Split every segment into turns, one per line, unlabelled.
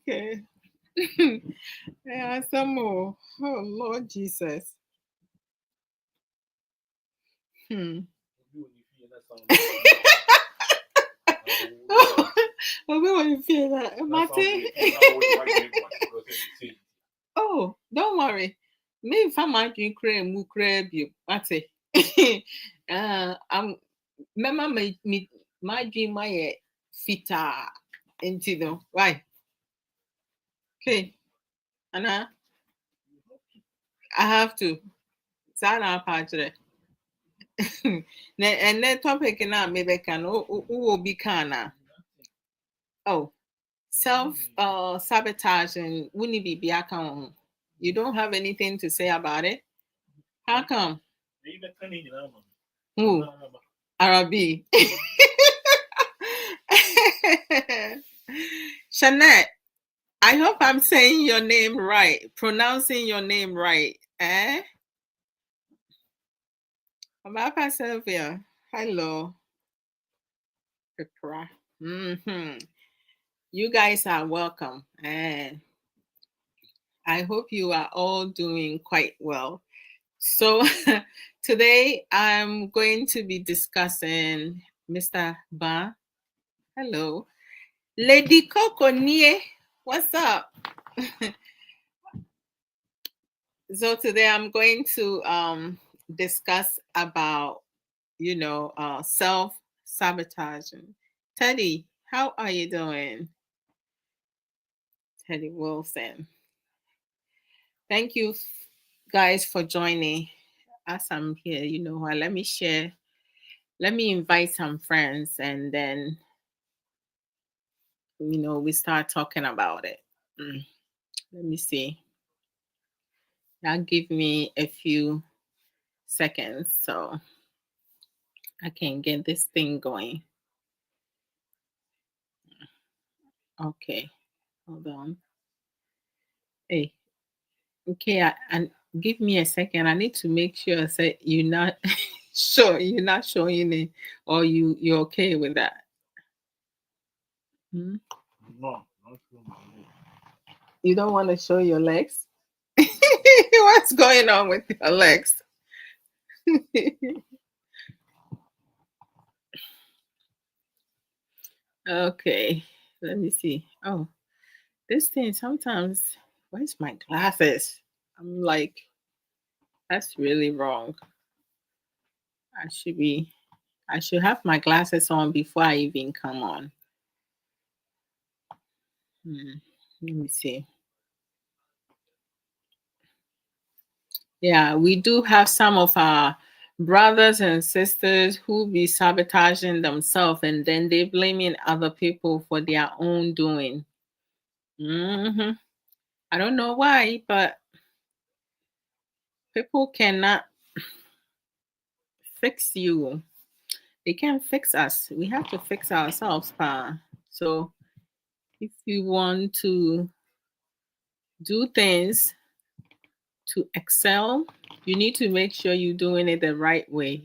Okay. Yeah, some more. Oh Lord Jesus. Hmm. Oh, we want to feel that, Mate. Oh, don't worry. Me if I'm drinking cream, mu cream you, Mate. I'm. Remember my dream my fita into the right. Okay, Anna, I have to. Sign up actually. And then topic now maybe can who will be can. Oh, self sabotaging wouldn't be account. You don't have anything to say about it? How come? Who? Arabi. Shanette, I hope I'm saying your name right, pronouncing your name right. Eh? Papa Sylvia. Hello. Pepra. You guys are welcome. I hope you are all doing quite well. So today I'm going to be discussing Mr. Ba. Hello. Lady Coco Nie. What's up? So today I'm going to discuss about self-sabotaging. Teddy, how are you doing? Teddy Wilson. Thank you guys for joining. As I'm here, let me share. Let me invite some friends and then we start talking about it. Let me see. Now give me a few seconds so I can get this thing going. Okay, hold on. Hey, okay, and give me a second. I need to make sure that you're not sure you're not showing it, or you're okay with that. Hmm?
No.
You don't want to show your legs? What's going on with your legs? Okay, let me see. Oh, this thing sometimes, where's my glasses? I'm like, that's really wrong. I should be, I should have my glasses on before I even come on. Let me see. Yeah, we do have some of our brothers and sisters who be sabotaging themselves and then they blaming other people for their own doing. hmm I don't know why, but people cannot fix you. They can't fix us. We have to fix ourselves, pa. So if you want to do things to excel, you need to make sure you're doing it the right way.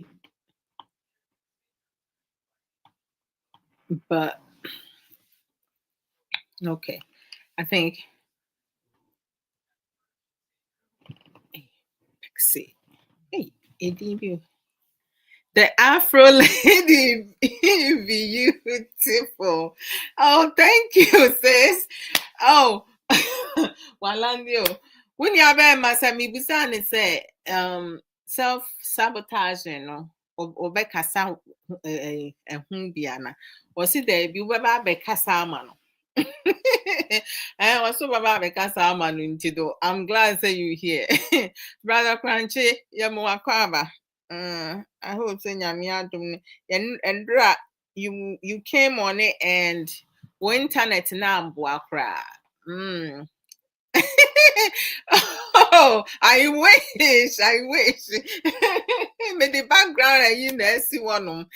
But okay, I think Pixie. Hey, ADB. The Afro lady beautiful. Oh, thank you, sis. Oh, Walandio. When you have a masami busani say self-sabotaging no or bekasa biana. Or see there be weba bekasa man. And also baba bekasa man into I'm glad that you here. Brother Crunchy, yamuakwaba. I hope say nyame adom and you came on it and internet na mboa kra. Oh, I wish. But the background see one.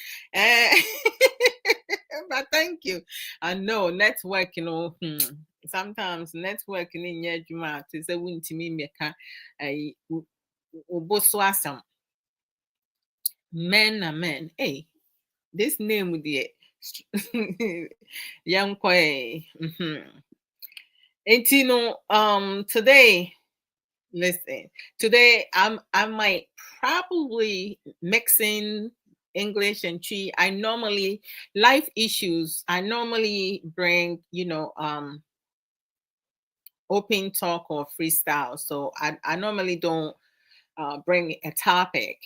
But thank you. I know network, sometimes networking in your juma to say win to me make a uboso asam. Men. Hey, this name with the young koi. And today, listen, today I might probably mixing English and Chi. I normally life issues. I normally bring, open talk or freestyle. So I normally don't bring a topic.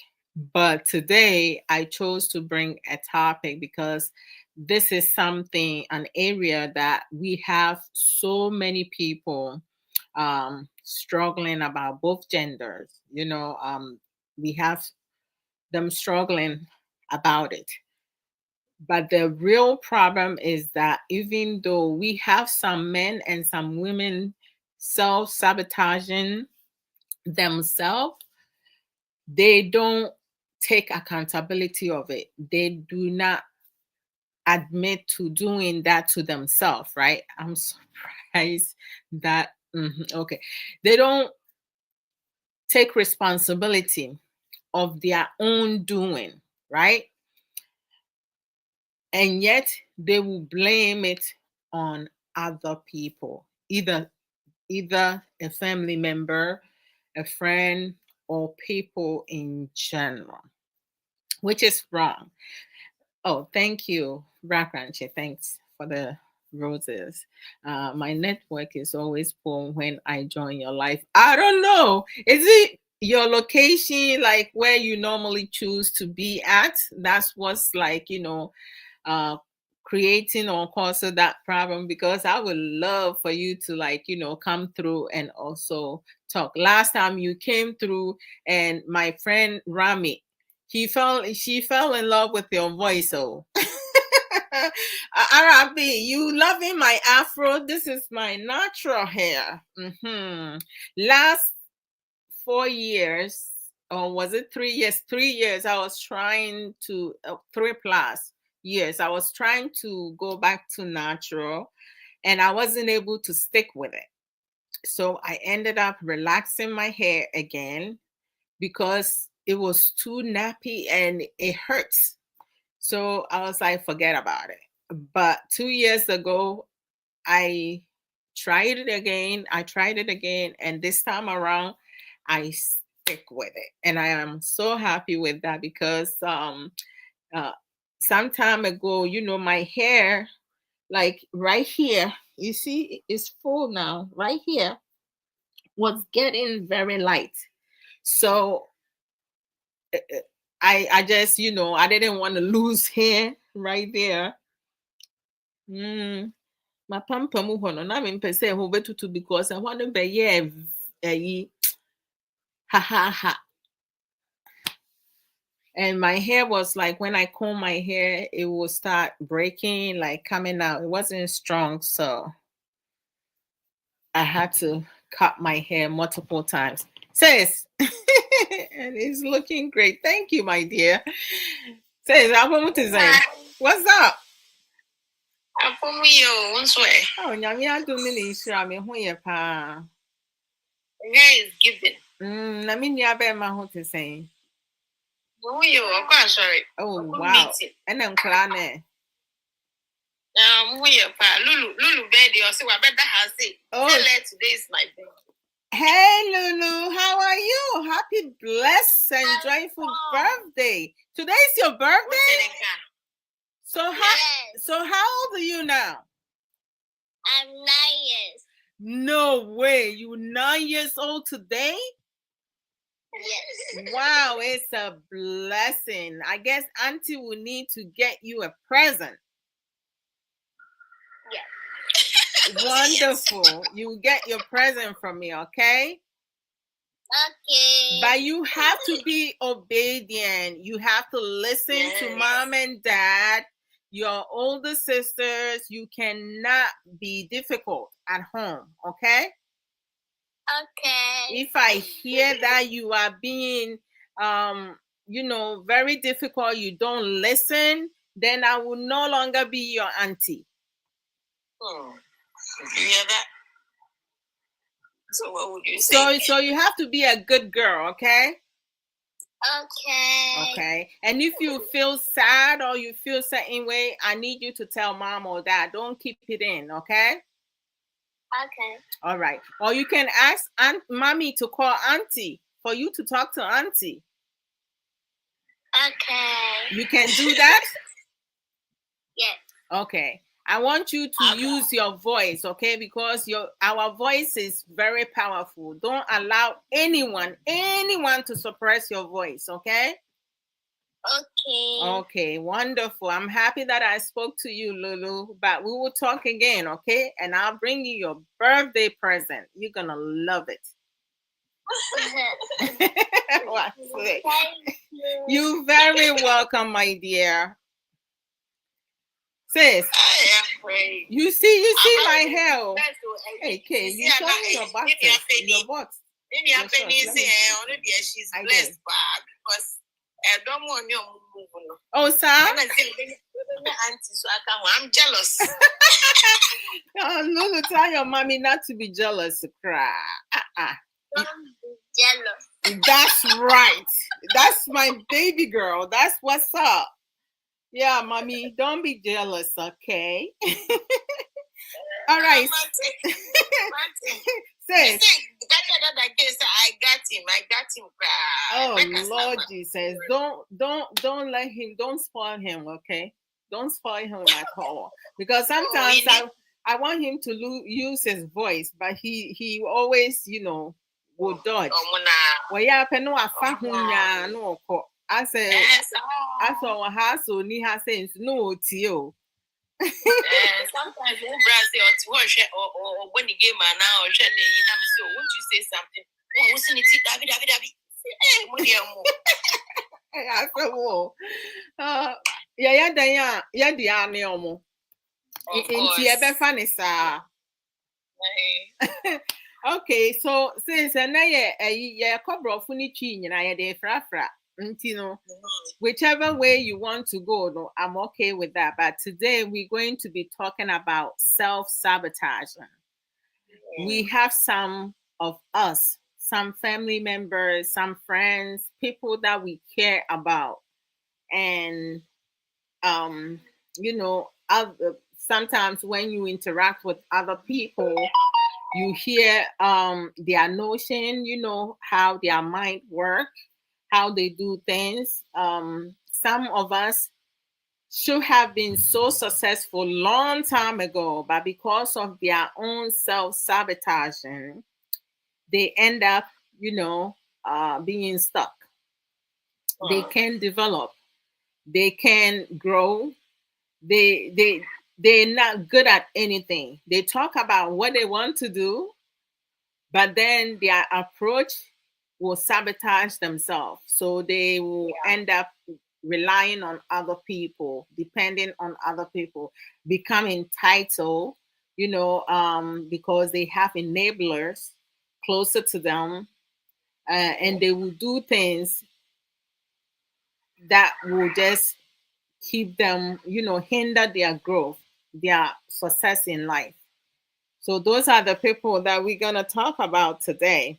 But today I chose to bring a topic because this is something, an area that we have so many people struggling about, both genders. We have them struggling about it. But the real problem is that even though we have some men and some women self sabotaging themselves, they don't take accountability of it. They do not admit to doing that to themselves, right? I'm surprised that, okay, they don't take responsibility of their own doing, right? And yet they will blame it on other people, either a family member, a friend, or people in general, which is wrong. Oh, thank you, Rakranche. Thanks for the roses. My network is always poor when I join your life. I don't know. Is it your location, like where you normally choose to be at? That's what's like, uh, creating or causing that problem, because I would love for you to, like, come through and also talk. Last time you came through, and my friend Rami, she fell in love with your voice. So Arabi, you loving my afro? This is my natural hair. Last 4 years, or was it 3 years? 3 years. I was trying to 3+ years. I was trying to go back to natural, and I wasn't able to stick with it. So I ended up relaxing my hair again because it was too nappy and it hurts. So I was like, forget about it. But 2 years ago, I tried it again. And this time around, I stick with it. And I am so happy with that because uh, some time ago, my hair, like right here, you see, it's full now, right here, was getting very light. So I just, I didn't want to lose hair right there. Mapampa mu hɔ no na mempɛ sɛ ɛho bɛtutu because ɛhɔ no bɛyɛ ayi hahaha. And my hair was like, when I comb my hair, it will start breaking, like coming out. It wasn't strong, so I had to cut my hair multiple times. Sis, and it's looking great. Thank you, my dear. Sis, I want to say, what's up? Oh, nyame adom ne nhyira me ho yɛ paa.
Where is given?
Na me nua bɛrima ho te sɛn?
Sorry.
Oh, wow. And then Klane.
Lulu baby, or say, I better have say. Oh, today is my birthday.
Hey, Lulu, how are you? Happy, blessed, and joyful birthday. Today's your birthday? So how old are you now?
I'm 9 years.
No way. You 9 years old today?
Yes.
Wow, it's a blessing. I guess Auntie will need to get you a present.
Yeah.
Wonderful. Yes. You get your present from me, okay?
Okay.
But you have to be obedient. You have to listen to mom and dad, your older sisters. You cannot be difficult at home, okay?
Okay.
If I hear that you are being very difficult, you don't listen, then I will no longer be your auntie.
You hear that? So what would you say?
So you have to be a good girl, okay?
Okay.
Okay. And if you feel sad or you feel certain way, I need you to tell mom or dad. Don't keep it in, okay?
Okay.
All right. Or you can ask mommy to call auntie for you to talk to auntie.
Okay.
You can do that?
Yes.
Okay. I want you to use your voice, okay? Because our voice is very powerful. Don't allow anyone to suppress your voice, okay?
Okay.
Okay, wonderful. I'm happy that I spoke to you, Lulu. But we will talk again, okay? And I'll bring you your birthday present. You're gonna love it.
Thank you.
You're very welcome, my dear. Sis, you see my hair. Hey, Kay, you show me your box. Your box.
She's blessed because I don't want you to move.
Oh, sir.
I'm jealous.
Oh, Lulu, tell your mommy not to be jealous. Cry.
Don't be jealous.
That's right. That's my baby girl. That's what's up. Yeah, mommy, don't be jealous, okay? All right. Say.
I got him.
Oh Lord Jesus! Don't let him. Don't spoil him, okay? Don't spoil him at all. Because sometimes I want him to use his voice, but he always will dodge. Well, yeah, no, no. I said, I saw her so ni her sense no tio.
Sometimes or when the game are now, won't you say something? Oh, what's in it?
I said, whoa. Yeah, the army omo. Into ever funny, sir. Okay, so since I know cobra funichi and I de fra. Whichever way you want to go, no, I'm okay with that. But today we're going to be talking about self-sabotaging. We have some of us, some family members, some friends, people that we care about, and sometimes when you interact with other people, you hear their notion, how their mind work, how they do things. Some of us should have been so successful long time ago, but because of their own self-sabotaging, they end up, being stuck. They can develop, they can grow, they're not good at anything. They talk about what they want to do, but then their approach will sabotage themselves. So they will end up relying on other people, depending on other people, become entitled, because they have enablers closer to them, and they will do things that will just keep them, hinder their growth, their success in life. So those are the people that we're going to talk about today.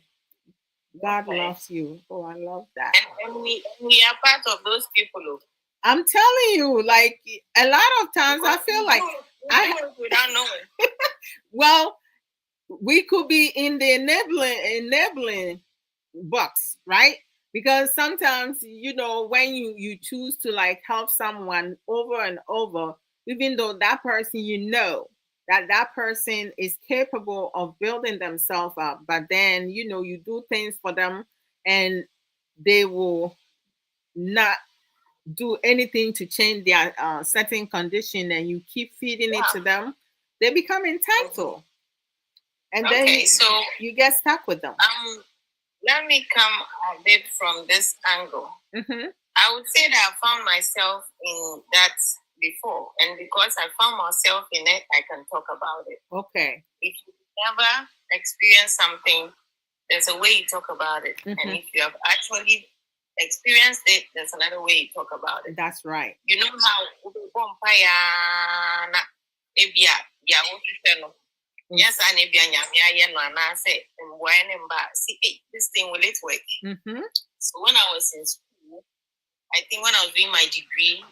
God loves you. Oh, I love that.
And we are part of those people.
I'm telling you, like a lot of times I feel like
without knowing.
Well, we could be in the enabling box, right? Because sometimes, when you choose to like help someone over and over, even though that person, that person is capable of building themselves up, but then you do things for them and they will not do anything to change their certain condition, and you keep feeding it to them, they become entitled. And then you get stuck with them.
Let me come a bit from this angle.
Mm-hmm.
I would say that I found myself in that before, and because I found myself in it, I can talk about it.
Okay.
If you never experienced something, there's a way you talk about it, and if you have actually experienced it, there's another way you talk about it.
That's right.
You know how yes, I need to say, this thing will it work?
Mm-hmm.
So when I was in school, I think when I was doing my degree,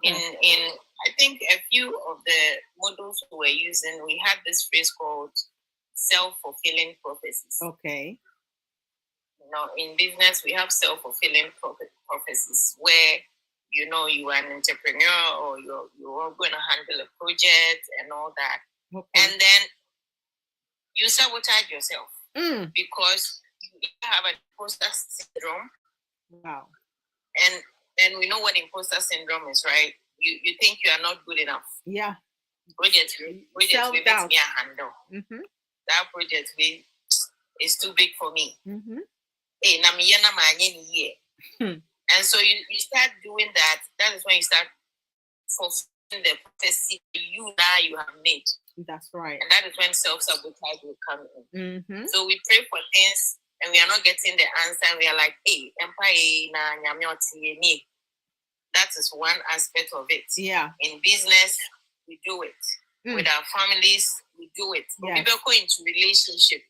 in I think a few of the models we were using, we had this phrase called self-fulfilling prophecies.
Okay.
In business, we have self-fulfilling prophecies where, you are an entrepreneur or you're going to handle a project and all that. Okay. And then you sabotage yourself because you have an imposter syndrome.
Wow.
And we know what imposter syndrome is, right? You think you are not good enough.
Yeah.
Project self-doubt. Handle. Mm-hmm. That project is too big for me. Mm-hmm. And so you start doing that. That is when you start fulfilling the prophecy you have made.
That's right.
And that is when self-sabotage will come in. Mm-hmm. So we pray for things and we are not getting the answer. And we are like, hey, that is one aspect of it.
Yeah.
In business, we do it. With our families, we do it. Yes. When people go into relationship,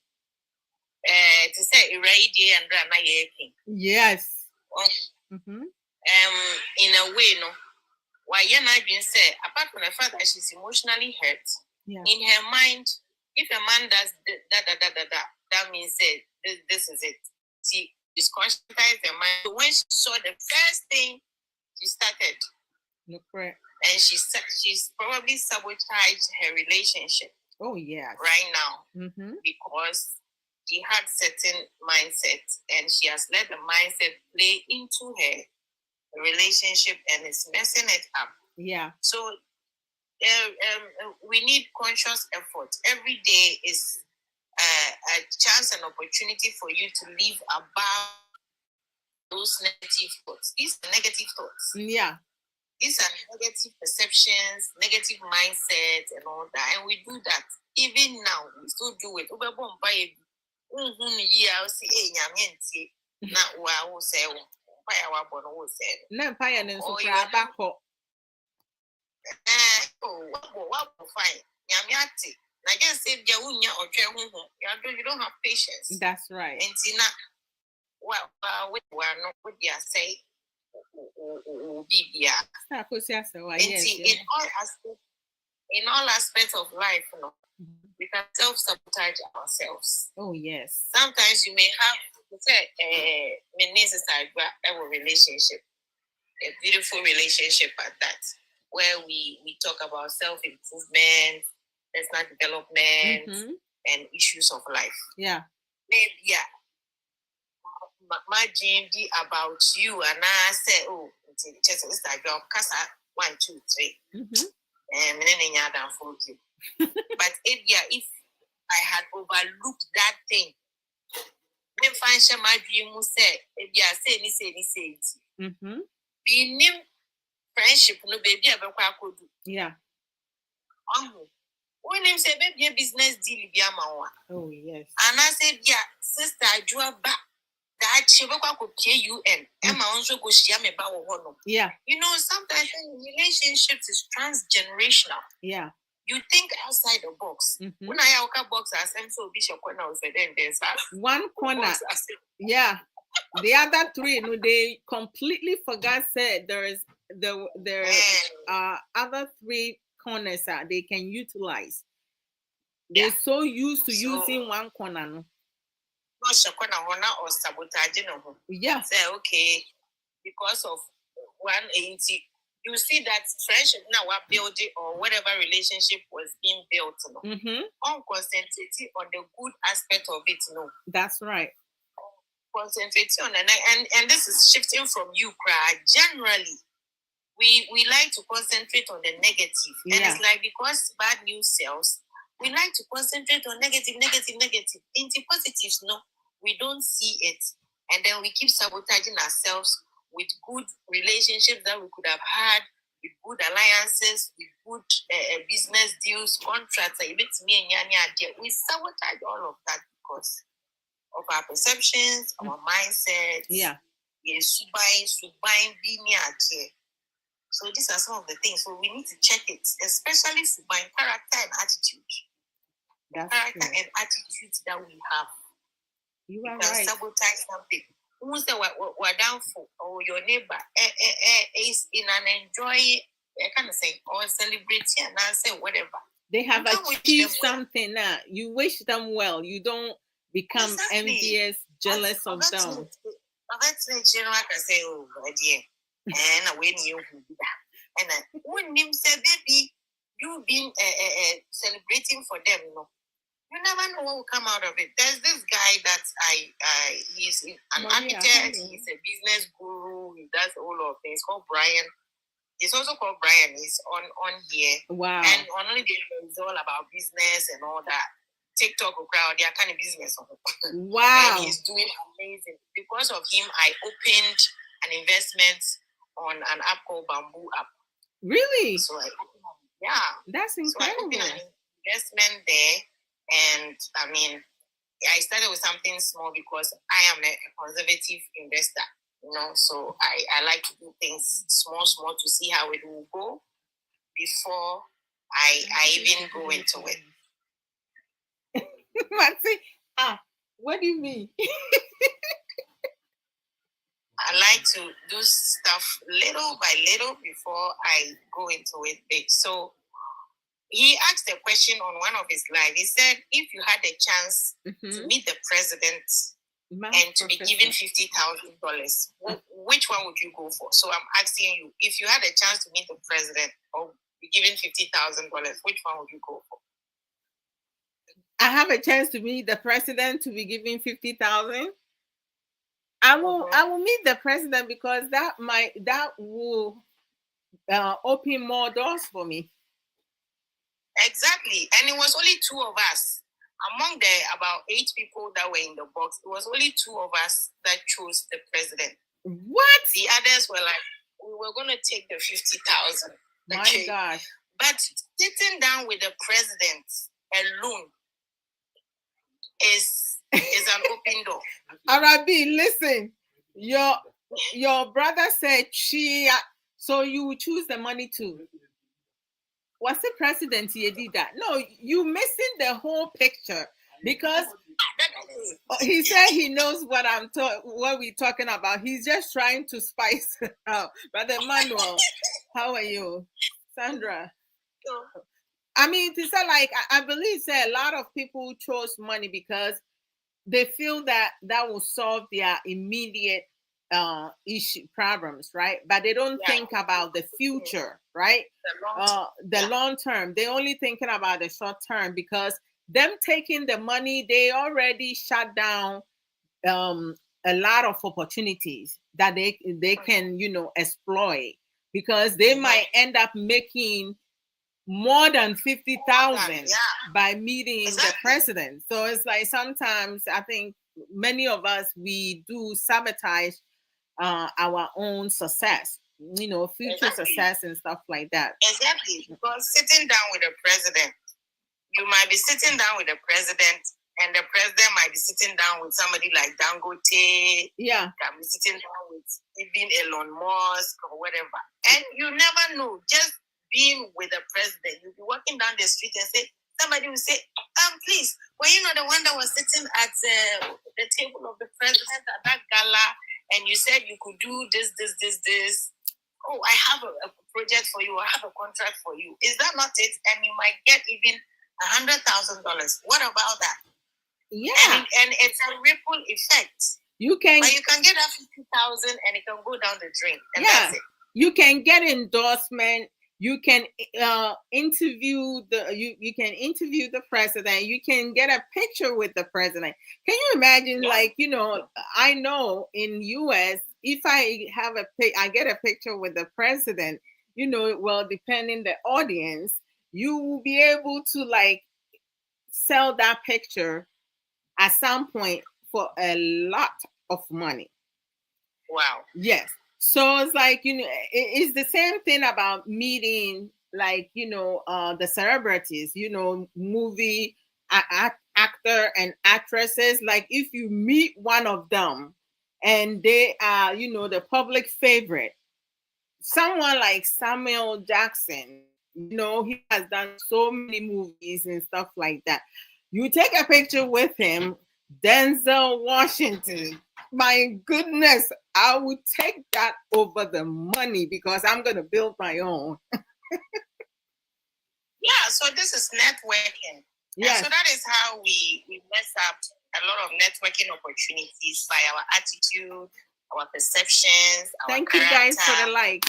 to say and
yes.
Mm-hmm. In a way, why being said, apart from the fact that she's emotionally hurt, in her mind, if a man does that means this is it. She disconcerted her mind. So when she saw the first thing, she started.
No, correct.
And she's probably sabotaged her relationship.
Oh yeah.
Right now, because she had certain mindsets, and she has let the mindset play into her relationship, and it's messing it up.
Yeah.
So we need conscious effort. Every day is a chance and opportunity for you to live above those negative thoughts. These are negative thoughts.
Yeah.
These are negative perceptions, negative mindsets, and all that. And we do that. Even now, we still do it. You don't have patience.
That's right.
And say in all aspects of life, we can self-sabotage ourselves.
Oh yes.
Sometimes you may have a relationship, a beautiful relationship at that, where we talk about self-improvement, personal development, and issues of life.
Yeah.
Maybe my dream be about you, and I say, oh, just Instagram, Casa 1, 2, 3. And but if I had overlooked that thing, then find my dream will say, say. Be new friendship, no baby, ever could do.
Yeah.
When him say, baby, business deal,
oh, yes.
And I said, yeah, sister, I drew back. That she will go KUN. Emma also go share me about one.
Yeah.
Sometimes relationships is transgenerational.
Yeah.
You think outside the box. When I have box, I send so bishop corner was then there's
one corner. Yeah. The other three, they completely forgot said there are other three corners that they can utilize. They're so used to using one corner.
Or sabotaging.
Yeah.
Say okay, because of 180. You see that friendship now we're building or whatever relationship was being built. On concentrating on the good aspect of it.
That's right.
Concentrating on and this is shifting from you, cry. Generally, we like to concentrate on the negative. And it's like because bad news sells, we like to concentrate on negative. Into positives, we don't see it. And then we keep sabotaging ourselves with good relationships that we could have had, with good alliances, with good business deals, contracts. We sabotage all of that because of our perceptions, our mindsets.
Yeah.
So these are some of the things. So we need to check it, especially by character and attitude.
That's
character
true.
And attitude that we have.
You are
can
right.
Sabotage something. Who's the we're down for, or your neighbor is in an enjoy kind of thing or celebrating and I say whatever.
They have achieved something now. You wish them well. You don't become envious, jealous of them.
General can say, oh, dear. And when you and when him said, baby, you've been celebrating for them, you know. You never know what will come out of it. There's this guy that he's an architect, he's a business guru, he does all of things. Called Brian. He's also called Brian. He's on here.
Wow.
And on only it's all about business and all that. TikTok crowd, they are kind of business.
Wow.
And he's doing amazing. Because of him, I opened an investment on an app called Bamboo App.
Really?
So
that's incredible. So I opened
an investment there, and I mean, I started with something small because I am a conservative investor, you know. So I like to do things small to see how it will go before I even go into it.
What do you mean?
I like to do stuff little by little before I go into it big. So he asked a question on one of his live. He said, if you had a chance to meet the president and to be given $50,000, which one would you go for? So I'm asking you, if you had a chance to meet the president or be given $50,000, which one would you go for?
I have a chance to meet the president to be given 50,000. I will meet the president because that will open more doors for me.
Exactly. And it was only 2 of us. Among the about 8 people that were in the box, it was only 2 of us that chose the president.
What?
The others were like, we were going to take the 50,000.
My God.
But sitting down with the president alone is an open door.
Arabi, listen. Your brother said Chia, so you will choose the money too. What's the president you did that? No, you missing the whole picture because he said he knows what we're talking about. He's just trying to spice it out. Brother Manuel, how are you? Sandra. I mean, it's like I believe a lot of people chose money because they feel that will solve their immediate issue problems, right? But they don't think about the future, right? The long term. They're only thinking about the short term because them taking the money, they already shut down a lot of opportunities that they can exploit because they might end up making more than 50,000 by meeting the president. So it's like sometimes I think many of us, we do sabotage our own success, future success and stuff like that.
Exactly, because sitting down with the president, you might be sitting down with the president, and the president might be sitting down with somebody like Dangote.
Yeah,
can be sitting down with even Elon Musk or whatever, and you never know. Just being with the president, you'll be walking down the street and somebody will say, please, were you not the one that was sitting at the table of the president at that gala, and you said you could do this. Oh, I have a project for you. I have a contract for you. Is that not it? And you might get even $100,000. What about that?
Yeah.
And it's a ripple effect.
You can
get that 50,000 and it can go down the drain. And that's it.
You can get endorsement. You can interview the president. You can get a picture with the president. Can you imagine? Like, I know in US, if I get a picture with the president, depending the audience, you will be able to like sell that picture at some point for a lot of money.
Wow.
Yes. So it's like, it's the same thing about meeting, like, the celebrities, movie actor and actresses. Like if you meet one of them and they are, the public favorite, someone like Samuel Jackson, he has done so many movies and stuff like that. You take a picture with him, Denzel Washington. My goodness, I would take that over the money because I'm going to build my own.
Yeah, so this is networking.
Yes.
And so that is how we mess up a lot of networking opportunities by our attitude, our perceptions, our
Thank
character.
you guys for the like.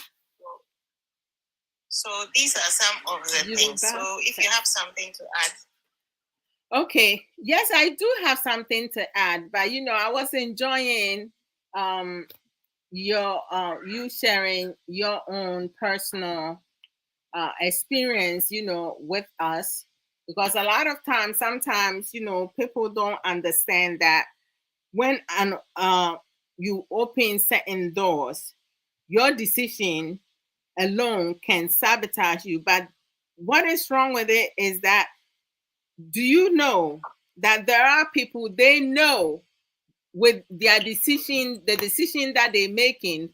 So these are some of the things. So if you have something to add.
Okay. Yes, I do have something to add, but I was enjoying your you sharing your own personal experience, with us, because a lot of times, sometimes, people don't understand that when you open certain doors, your decision alone can sabotage you. But what is wrong with it is that, do you know that there are people, they know with their decision, the decision that they're making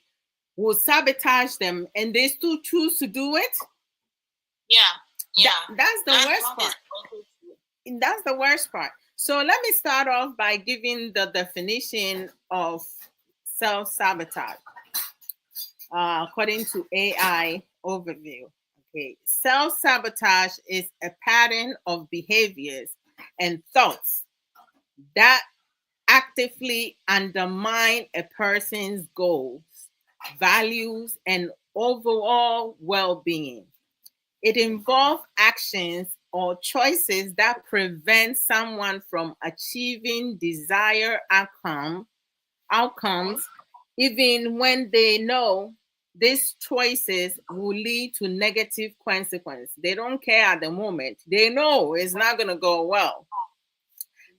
will sabotage them, and they still choose to do it?
Yeah.
That's the worst part. That's the worst part. So let me start off by giving the definition of self-sabotage, according to AI overview. Okay, self-sabotage is a pattern of behaviors and thoughts that actively undermine a person's goals, values, and overall well-being. It involves actions or choices that prevent someone from achieving desired outcomes, even when they know these choices will lead to negative consequences. They don't care at the moment. They know it's not going to go well.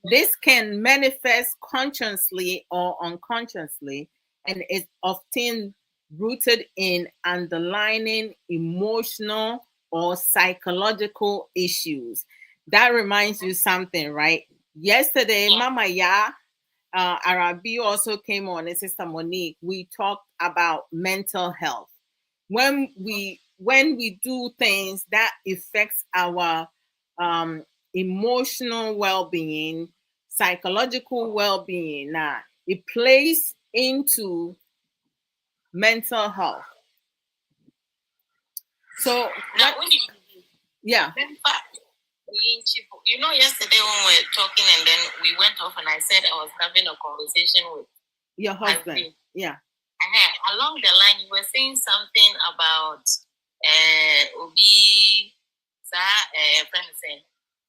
This can manifest consciously or unconsciously, and is often rooted in underlying emotional or psychological issues. That reminds you something, right? Yesterday, Mama Ya, Arabi also came on, and Sister Monique. We talked about mental health. When we do things that affects our emotional well-being, psychological well-being, now it plays into mental health. So
Now, when you
yeah.
You know, yesterday when we were talking and then we went off and I said I was having a conversation with
your husband. Yeah.
Along the line, you were saying something about Obi, friend saying,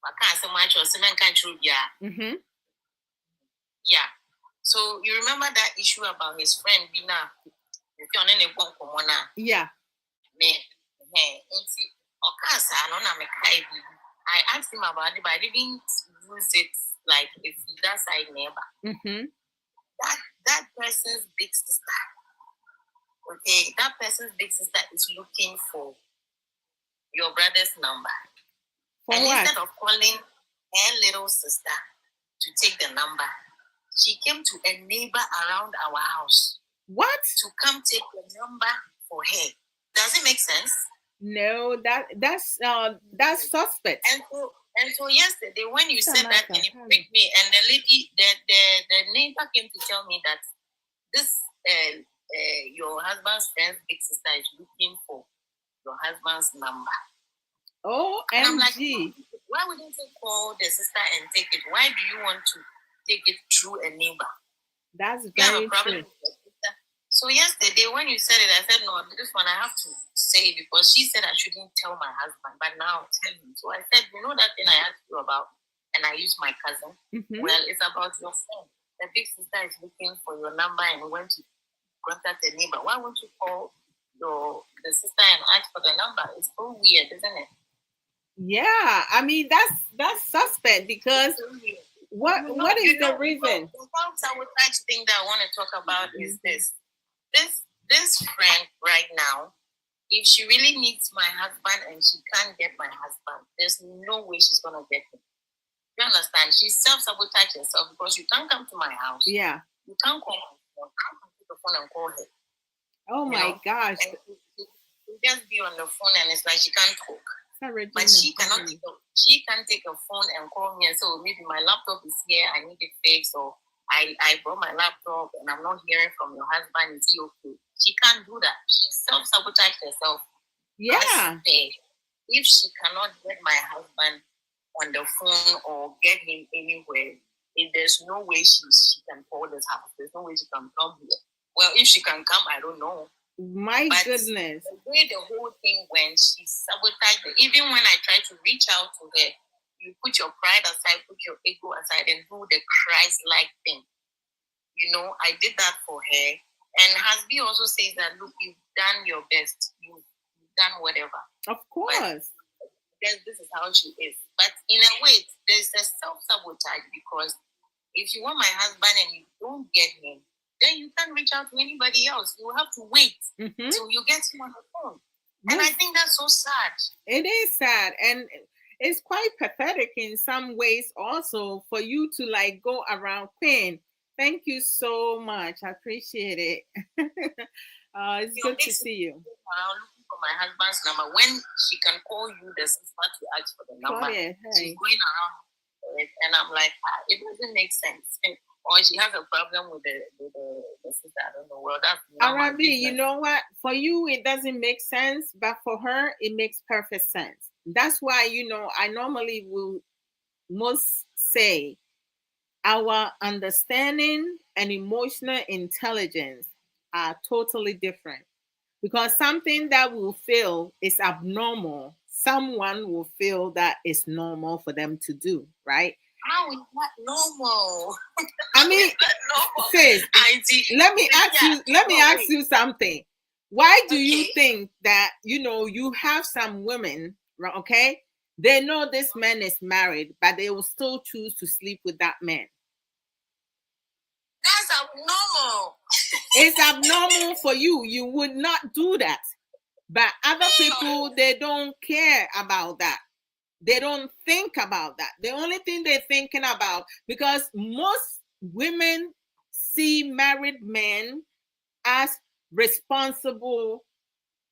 I can't say much or cement country.
Mm-hmm.
Yeah. So you remember that issue about his friend Bina?
Yeah.
I asked him about it, but I didn't use it like if that's I never.
Mm-hmm.
That person's big sister. Okay, that person's big sister is looking for your brother's number.
For what?
Instead of calling her little sister to take the number, she came to a neighbor around our house.
What?
To come take the number for her. Does it make sense?
No, that's suspect.
And so yesterday when you said that, and it freaked me, and the lady, the neighbor came to tell me that this your husband's friend's big sister is looking for your husband's number.
Oh,
and I'm like, why wouldn't you call the sister and take it? Why do you want to take it through a neighbor?
That's very true.
So yesterday when you said it, I said, no, this one I have to say because she said I shouldn't tell my husband, but now tell him. So I said, you know that thing I asked you about, and I used my cousin. Mm-hmm. Well, it's about your friend. The big sister is looking for your number and went to contact the neighbor. Why won't you call the sister and ask for the number? It's so weird, isn't it?
Yeah, I mean that's suspect because what is the reason?
The sabotage thing that I want to talk about is this friend right now. If she really needs my husband and she can't get my husband, there's no way she's gonna get him. You understand? She self-sabotage herself because you can't come to my house.
Yeah.
You can't call my phone. I can't pick the phone and call her.
Oh my gosh.
You just be on the phone and it's like she can't talk. But she cannot take a phone and call me and say, oh, maybe my laptop is here, I need it fixed, or I brought my laptop and I'm not hearing from your husband, is he okay? She can't do that. She self-sabotaged herself.
Yeah.
if she cannot get my husband on the phone or get him anywhere, if there's no way she can call this house, there's no way she can come here. Well, if she can come, I don't know.
My goodness.
The way the whole thing went, she sabotaged it. Even when I tried to reach out to her, you put your pride aside, put your ego aside, and do the Christ-like thing. You know, I did that for her. And Hasbi also says that, look, you've done your best. You've done whatever.
Of course.
This is how she is. But in a way, there's a self-sabotage, because if you want my husband and you don't get him, then you can't reach out to anybody else. You have to wait till you get him on the phone. And I think that's so sad.
It is sad. And it's quite pathetic in some ways also for you to like go around pain. Thank you so much. I appreciate it. It's good to see you.
I'm looking for my husband's number. When she can call you, the sister to ask for the number. She's going around it, and I'm like, it doesn't make sense. Or she has a problem with the sister. I don't know. Well, that's
Arabi, you know what? For you, it doesn't make sense, but for her, it makes perfect sense. That's why, you know, I normally will most say our understanding and emotional intelligence are totally different. Because something that will feel is abnormal, someone will feel that it's normal for them to do, right?
How is that normal?
I mean, sis, let me ask you something. Why do you think that, you know, you have some women, okay? They know this man is married, but they will still choose to sleep with that man.
That's abnormal.
It's abnormal for you. You would not do that. But other people, they don't care about that. They don't think about that. The only thing they're thinking about, because most women see married men as responsible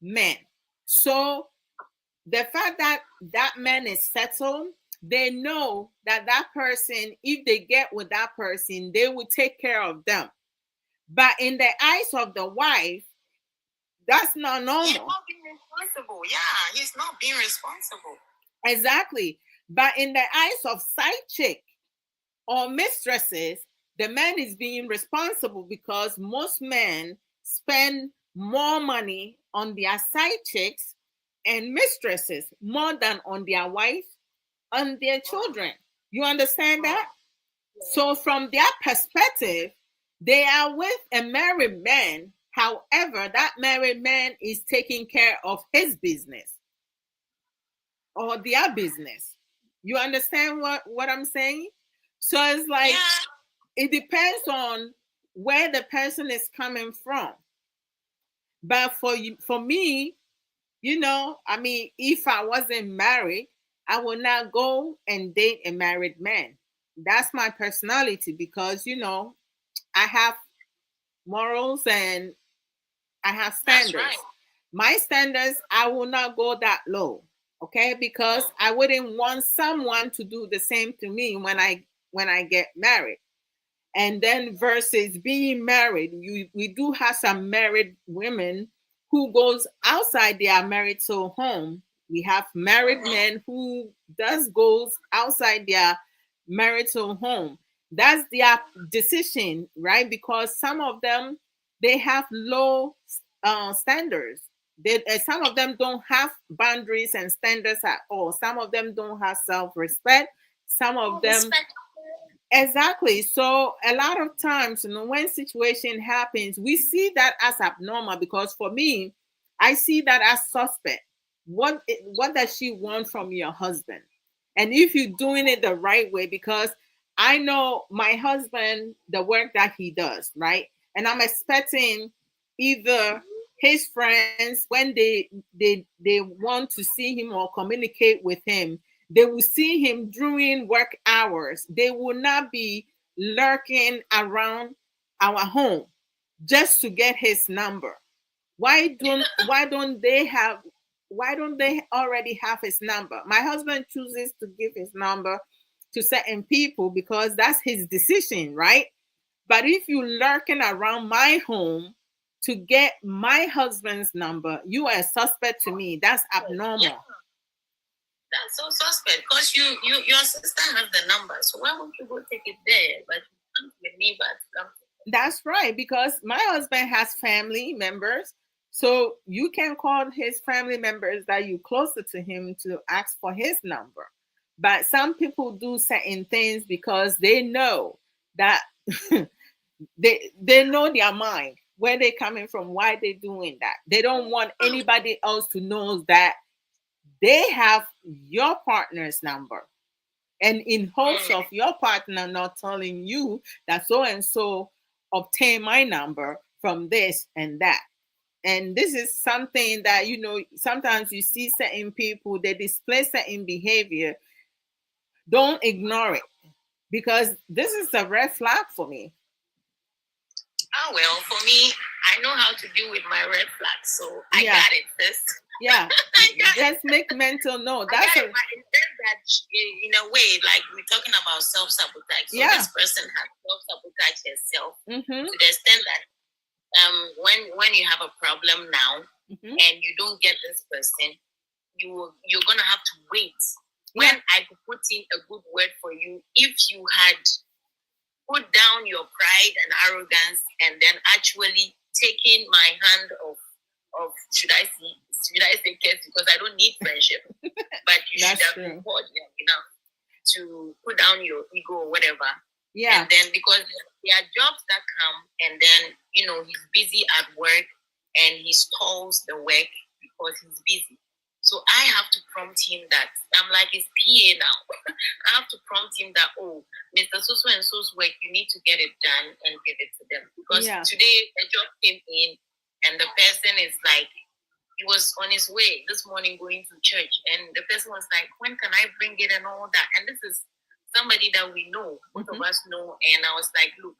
men. So the fact that that man is settled, they know that that person, if they get with that person, they will take care of them. But in the eyes of the wife, that's not normal.
He's not being responsible. Yeah, he's not being responsible.
Exactly. But in the eyes of side chick or mistresses, the man is being responsible, because most men spend more money on their side chicks and mistresses more than on their wife and their children. You understand that? So from their perspective, they are with a married man. However, that married man is taking care of his business or their business. You understand what I'm saying? So it's like, it depends on where the person is coming from. But for me, you know, I mean, if I wasn't married, I would not go and date a married man. That's my personality, because, you know, I have morals and I have standards.
Right.
My standards, I will not go that low. Okay, because I wouldn't want someone to do the same to me when I get married. And then versus being married, we do have some married women who goes outside their marital home. We have married men who goes outside their marital home. That's their decision, right? Because some of them, they have low standards. Some of them don't have boundaries and standards at all. Some of them don't have self-respect. Some of them, exactly. So a lot of times, you know, when situation happens, we see that as abnormal, because for me, I see that as suspect. What does she want from your husband? And if you're doing it the right way, because I know my husband, the work that he does, right? And I'm expecting either his friends, when they want to see him or communicate with him, they will see him during work hours. They will not be lurking around our home just to get his number. Why don't they already have his number? My husband chooses to give his number to certain people because that's his decision, right? But if you lurking around my home to get my husband's number, you are a suspect to me. That's abnormal.
That's so suspect because your sister has the number, so why won't you go take it there? But you come with me, but come.
That's right, because my husband has family members. So you can call his family members that you closer to him to ask for his number. But some people do certain things because they know that they know their mind, where they're coming from, why they're doing that. They don't want anybody else to know that they have your partner's number. And in hopes of your partner not telling you that so and so obtain my number from this and that. And this is something that, sometimes you see certain people, they display certain behavior. Don't ignore it, because this is a red flag for me.
Oh, well, for me, I know how to deal with my red flags, so I got it, sis.
Yeah, just make mental note. That's
that in a way, like we're talking about self-sabotage. So this person has self-sabotage herself to the extent that when you have a problem now and you don't get this person, you're gonna have to wait. When I could put in a good word for you, if you had put down your pride and arrogance and then actually taking my hand of should I say kids, because I don't need friendship, but you should have been cordial enough to put down your ego or whatever. Yeah. And then because there are jobs that come and then he's busy at work and he stalls the work because he's busy. So I have to prompt him that I'm like his PA now. I have to prompt him that, oh, Mr. So and so's work, you need to get it done and give it to them. Because today a job came in and the person is like, he was on his way this morning going to church, and the person was like, when can I bring it and all that? And this is somebody that we know, both of us know. And I was like, look,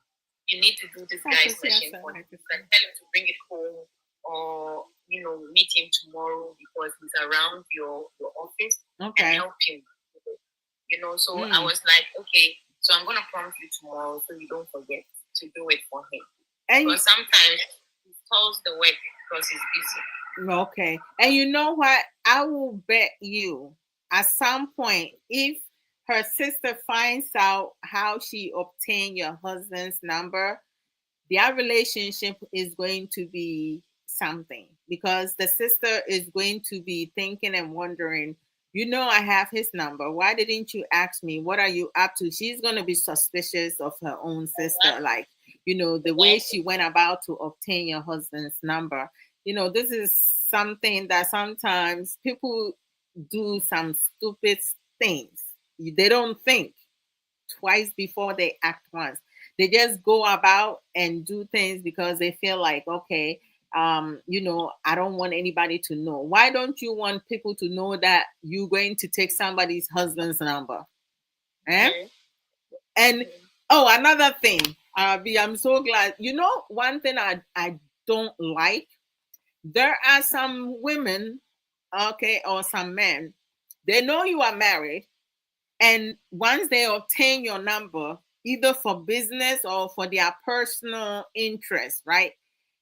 you need to do this guy's session for him. You can tell him to bring it home, or meet him tomorrow because he's around your office and help him. So I was like, okay, so I'm gonna prompt you tomorrow so you don't forget to do it for him. And because sometimes he calls the work because he's busy.
Okay. And you know what? I will bet you at some point, if her sister finds out how she obtained your husband's number, their relationship is going to be something, because the sister is going to be thinking and wondering, I have his number. Why didn't you ask me? What are you up to? She's going to be suspicious of her own sister, like, the way she went about to obtain your husband's number. This is something that sometimes people do some stupid things. They don't think twice before they act once. They just go about and do things because they feel like, okay, I don't want anybody to know. Why don't you want people to know that you're going to take somebody's husband's number? And another thing, I'm so glad. One thing I don't like, there are some women, or some men, they know you are married, and once they obtain your number, either for business or for their personal interest, right,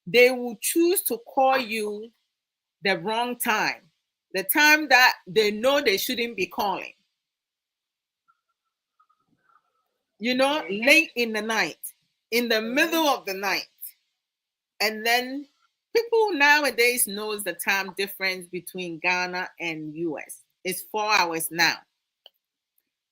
they will choose to call you the wrong time, the time that they know they shouldn't be calling. Late in the night, in the middle of the night. And then people nowadays knows the time difference between Ghana and US. It's 4 hours now.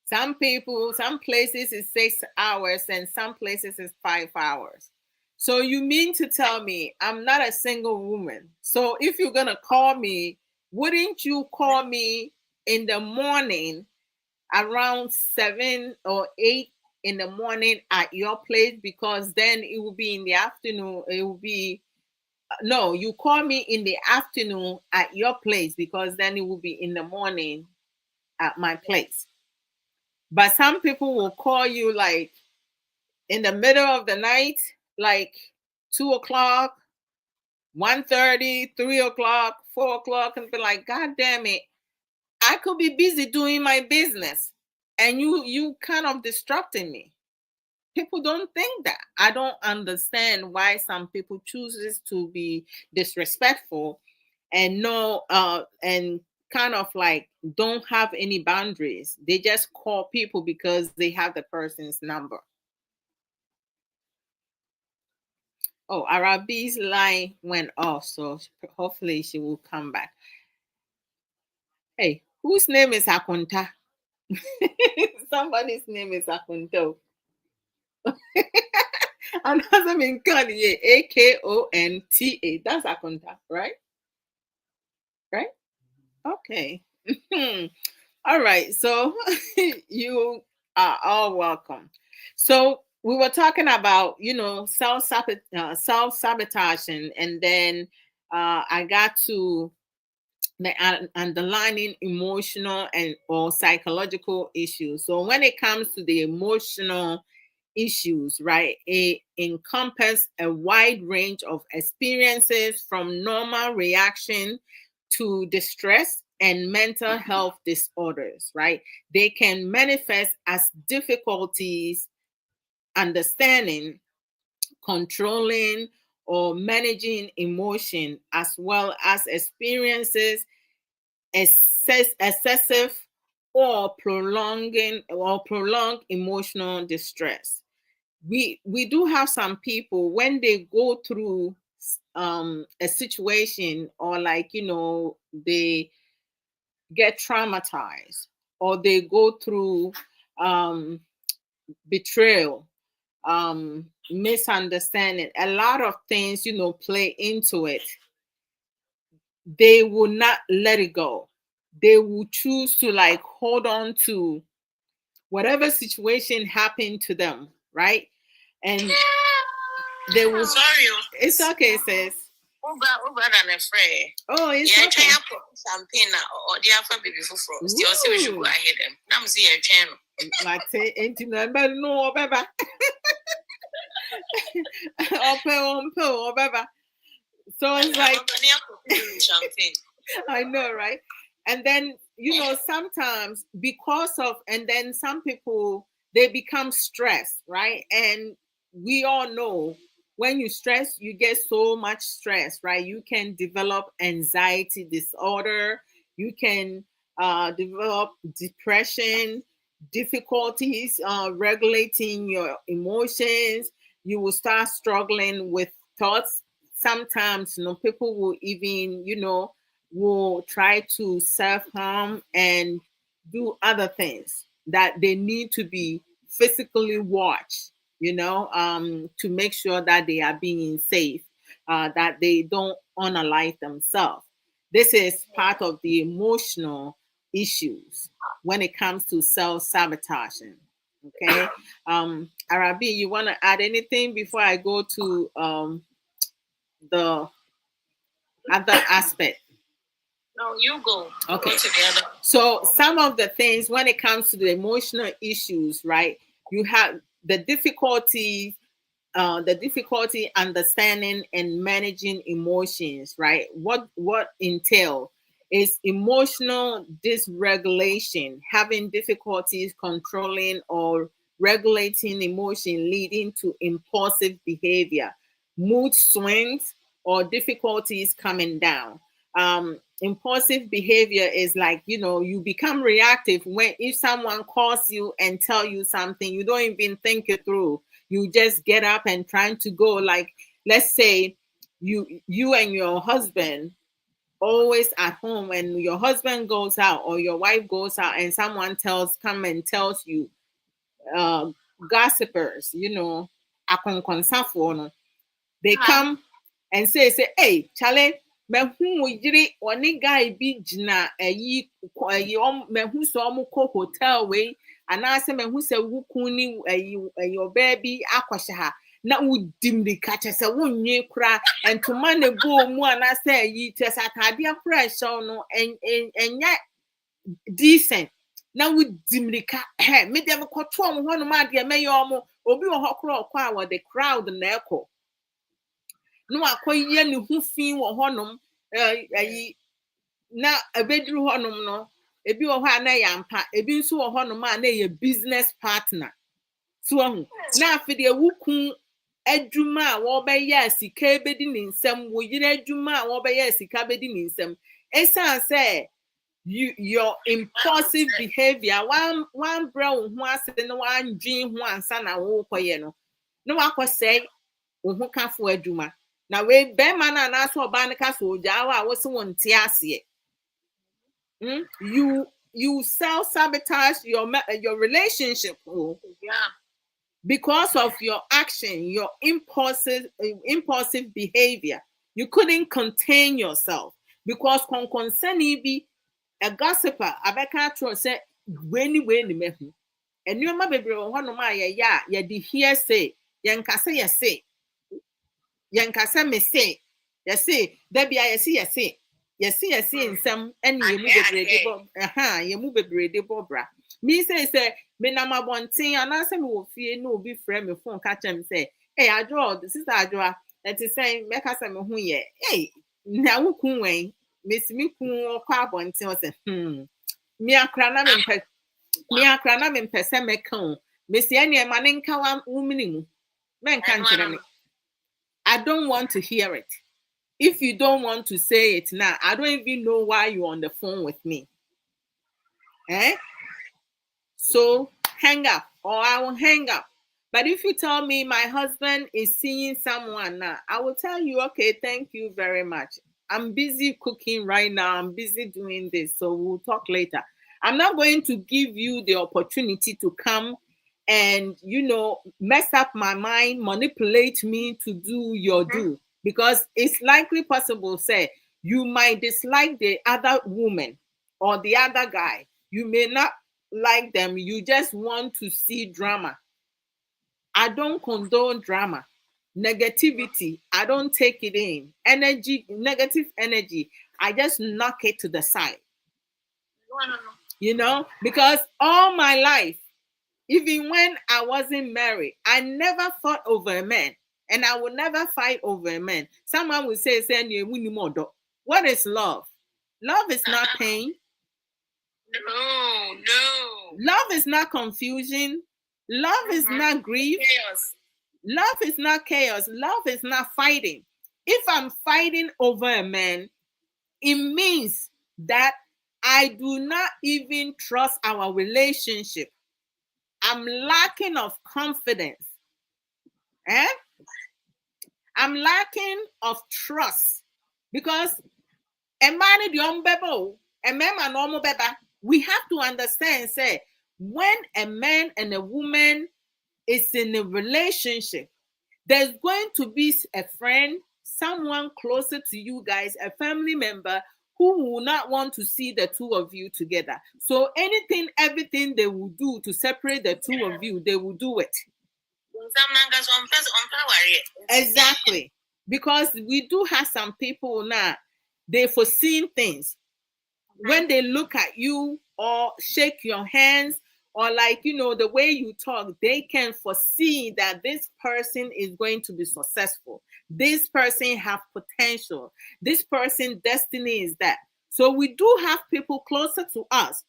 Some places is 6 hours, and some places is 5 hours. So you mean to tell me I'm not a single woman? So if you're going to call me, wouldn't you call me in the morning around 7 or 8 in the morning at your place? Because then it will be in the afternoon. It will be, no, you call me in the afternoon at your place, because then it will be in the morning at my place. But some people will call you like in the middle of the night, like 2 o'clock, 1:30, 3 o'clock, 4 o'clock, and be like, God damn it, I could be busy doing my business, and you kind of distracting me. People don't think that. I don't understand why some people chooses to be disrespectful and kind of like don't have any boundaries. They just call people because they have the person's number. Oh, Arabi's line went off, so hopefully she will come back. Hey, whose name is Akunta? Somebody's name is Akunto. And doesn't mean Kanye, Akonta. That's Akunta, right? Right? Okay. All right. So you are all welcome. So we were talking about, self sabotaging, and then I got to the underlying emotional and or psychological issues. So when it comes to the emotional issues, right, it encompass a wide range of experiences from normal reaction to distress and mental health disorders, right? They can manifest as difficulties understanding, controlling, or managing emotion, as well as experiences excessive or prolonged emotional distress. We do have some people when they go through a situation, or like they get traumatized, or they go through betrayal, misunderstanding, a lot of things play into it. They will not let it go. They will choose to like hold on to whatever situation happened to them, right? And they will.
Sorry.
It's okay, sis.
Over than a friend.
Oh, it's okay.
Champagne or the alpha baby for still see we should go ahead them. Now see a channel.
Like say ain't no baba. Or baba. So it's like I know, right? And then sometimes because of, and then some people they become stressed, right? And we all know when you stress, you get so much stress, right? You can develop anxiety disorder, you can develop depression, difficulties regulating your emotions. You will start struggling with thoughts. Sometimes people will even will try to self-harm and do other things that they need to be physically watched, to make sure that they are being safe, that they don't unalive themselves. This is part of the emotional issues when it comes to self-sabotaging. Okay. Arabi, you want to add anything before I go to the other aspect?
No, you go.
Okay.
Go together.
So some of the things when it comes to the emotional issues, right? You have the difficulty understanding and managing emotions, right? What entail is emotional dysregulation, having difficulties controlling or regulating emotion, leading to impulsive behavior, mood swings, or difficulties coming down. Impulsive behavior is like you become reactive when if someone calls you and tell you something, you don't even think it through. You just get up and trying to go. Like, let's say you and your husband always at home, and your husband goes out or your wife goes out, and someone come and tells you, gossipers, they come and say, hey, Charlie, mehu yiri oni guy bi jina mehu so omo ko hotel we anase mehu se wukun ni obaby akwahye ha na udimrika chese wonwe kura entoma ne bo mu anase tese atade akura show no enya decent na udimrika me dem kwoto omo hono ma de me yomo obi wo hokro okwa a the crowd na eko no akoye ne ho fin wo honom na ebeduru honom no ebi wo ho a na yampa ebi nso wo honom a na ye business partner so na afide wukun adwuma a wo be ya sika ebedi ne nsam wo yire adwuma a wo be ya sika bedi ne nsam esan say your impulsive behavior. One bro who has no one dream one son and walk no. No one say who can for a juma. Now we be man and ask for banica so jawa was one tiasie. You self-sabotage your relationship because of your action, your impulsive behavior. You couldn't contain yourself because concern be a gossiper. Abeka tro say when me hu. And you ma bebre ho no ma ya di hear say yankasa ya say yankasa me say ya say da bia ya say nsem ene yemu bebrede bo yemu bebrede bo bra me say me na mabonten anase me wo fie na obi frɛ me phone ka chem say hey adwo sister adwo that is saying make us me hu ye hey na wo kun wen me si me kun okwa abonten o say me akra na me mpese me kan me si ene ma ne nka wa wumini me nka nkyere me. I don't want to hear it. If you don't want to say it now, I don't even know why you're on the phone with me. So hang up, or I will hang up. But if you tell me my husband is seeing someone now, I will tell you, okay, thank you very much. I'm busy cooking right now. I'm busy doing this. So we'll talk later. I'm not going to give you the opportunity to come and, mess up my mind, manipulate me to do your do. Because it's likely possible, say, you might dislike the other woman or the other guy. You may not like them. You just want to see drama. I don't condone drama. Negativity, I don't take it in. Negative energy, I just knock it to the side. Because all my life, even when I wasn't married, I never fought over a man. And I will never fight over a man. Someone will say, what is love? Love is not pain.
No.
Love is not confusion. Love is not grief.
Chaos.
Love is not chaos. Love is not fighting. If I'm fighting over a man, it means that I do not even trust our relationship. I'm lacking of confidence. I'm lacking of trust because a man is young bebo, a man is normal beba. We have to understand, say, when a man and a woman is in a relationship, there's going to be a friend, someone closer to you guys, a family member who will not want to see the two of you together. So everything they will do to separate the two of you, they will do it. Exactly. Because we do have some people now, they foreseen things. When they look at you or shake your hands or the way you talk, they can foresee that this person is going to be successful. This person have potential. This person destiny is that. So we do have people closer to us.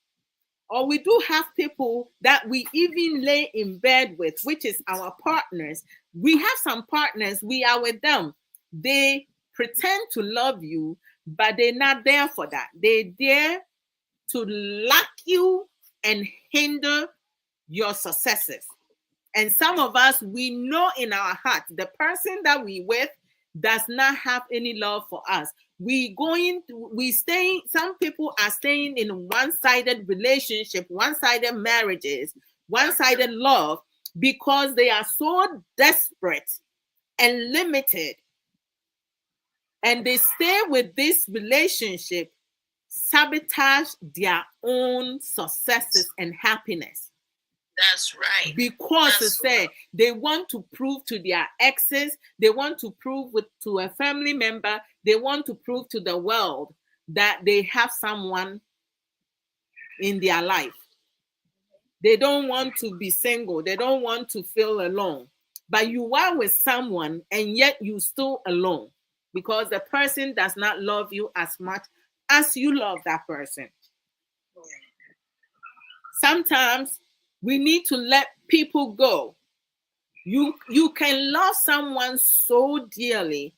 Or we do have people that we even lay in bed with, which is our partners. We have some partners, we are with them. They pretend to love you, but they're not there for that. They're there to lack you and hinder your successes. And some of us, we know in our heart, the person that we with does not have any love for us. Some people are staying in one-sided relationship, one-sided marriages, one-sided love, because they are so desperate and limited. And they stay with this relationship, sabotage their own successes and happiness.
That's right.
Because they want to prove to their exes, they want to prove to a family member, they want to prove to the world that they have someone in their life. They don't want to be single. They don't want to feel alone. But you are with someone and yet you still alone because the person does not love you as much as you love that person. Sometimes we need to let people go. You can love someone so dearly